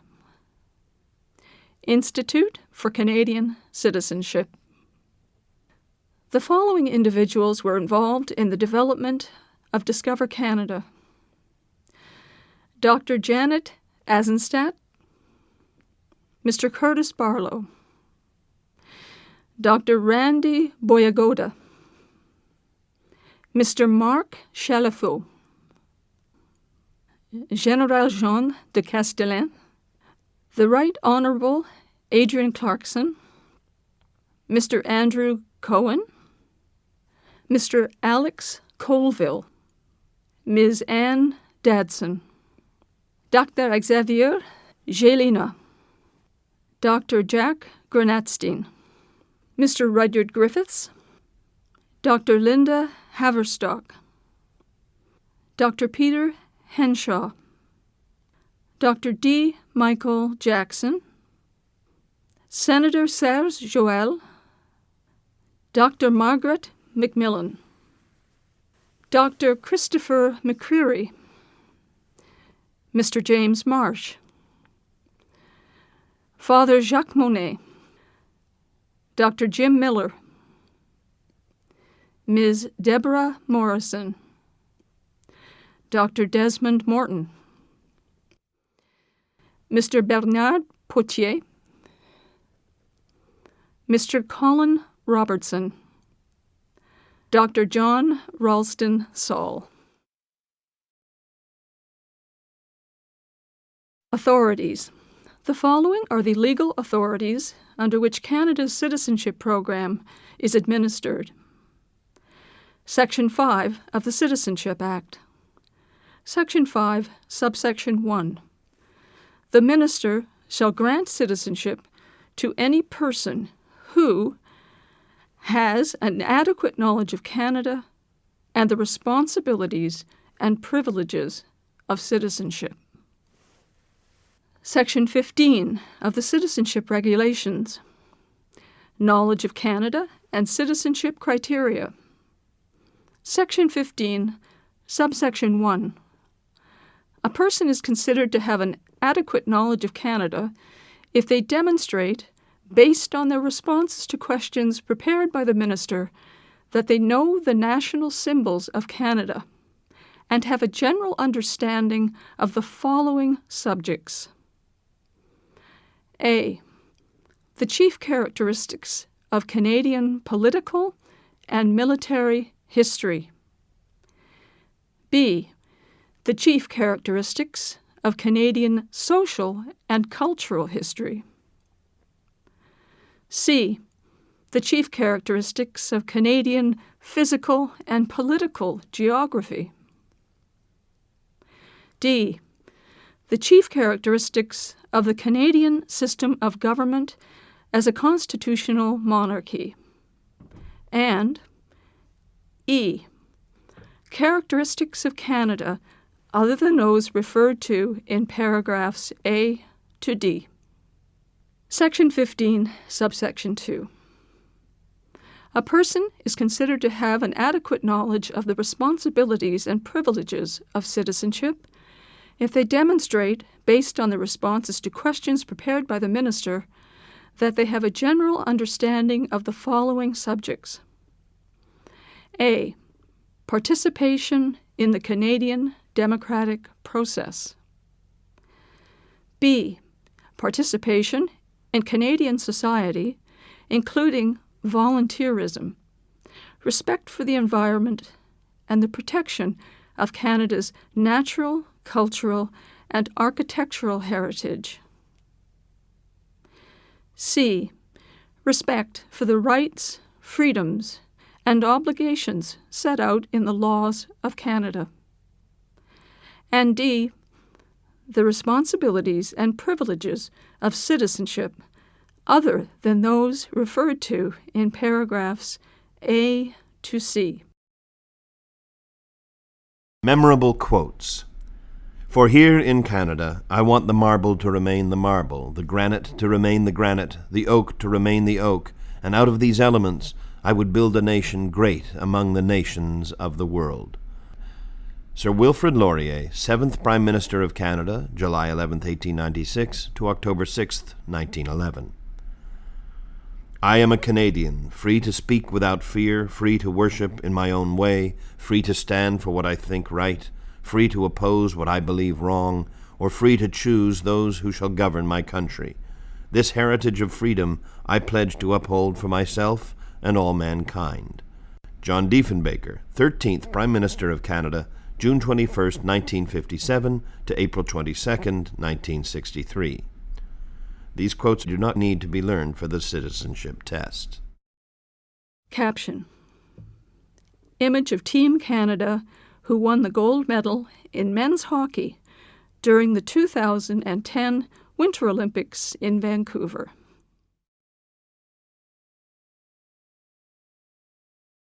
Institute for Canadian Citizenship. The following individuals were involved in the development of Discover Canada: Dr. Janet Azenstadt, Mr. Curtis Barlow, Dr. Randy Boyagoda, Mr. Marc Chalafou, General Jean de Castellan, the Right Honourable Adrian Clarkson, Mr. Andrew Cohen, Mr. Alex Colville, Ms. Anne Dadson, Dr. Xavier Gelina, Dr. Jack Granatstein, Mr. Rudyard Griffiths, Dr. Linda Haverstock, Dr. Peter Henshaw, Dr. D. Michael Jackson, Senator Serge Joel, Dr. Margaret McMillan, Dr. Christopher McCreary, Mr. James Marsh, Father Jacques Monet, Dr. Jim Miller, Ms. Deborah Morrison, Dr. Desmond Morton, Mr. Bernard Potier, Mr. Colin Robertson, Dr. John Ralston Saul. Authorities. The following are the legal authorities under which Canada's citizenship program is administered. Section 5 of the Citizenship Act. Section 5, subsection 1. The Minister shall grant citizenship to any person who has an adequate knowledge of Canada and the responsibilities and privileges of citizenship. Section 15 of the Citizenship Regulations. Knowledge of Canada and citizenship criteria. Section 15, subsection 1. A person is considered to have an adequate knowledge of Canada if they demonstrate, based on their responses to questions prepared by the Minister, that they know the national symbols of Canada and have a general understanding of the following subjects. A. The chief characteristics of Canadian political and military history. B. The chief characteristics of Canadian social and cultural history. C. The chief characteristics of Canadian physical and political geography. D. The chief characteristics of the Canadian system of government as a constitutional monarchy. And E. Characteristics of Canada other than those referred to in paragraphs A to D. Section 15, subsection 2. A person is considered to have an adequate knowledge of the responsibilities and privileges of citizenship if they demonstrate, based on the responses to questions prepared by the Minister, that they have a general understanding of the following subjects. A. Participation in the Canadian democratic process. B. Participation in Canadian society, including volunteerism, respect for the environment, and the protection of Canada's natural, cultural, and architectural heritage. C. Respect for the rights, freedoms, and obligations set out in the laws of Canada. And D. The responsibilities and privileges of citizenship other than those referred to in paragraphs A to C. Memorable quotes. For here in Canada, I want the marble to remain the marble, the granite to remain the granite, the oak to remain the oak, and out of these elements I would build a nation great among the nations of the world. Sir Wilfrid Laurier, 7th Prime Minister of Canada, July 11, 1896 to October 6, 1911. I am a Canadian, free to speak without fear, free to worship in my own way, free to stand for what I think right, free to oppose what I believe wrong, or free to choose those who shall govern my country. This heritage of freedom I pledge to uphold for myself and all mankind. John Diefenbaker, 13th Prime Minister of Canada, June 21, 1957 to April 22, 1963. These quotes do not need to be learned for the citizenship test. Caption: Image of Team Canada who won the gold medal in men's hockey during the 2010 Winter Olympics in Vancouver.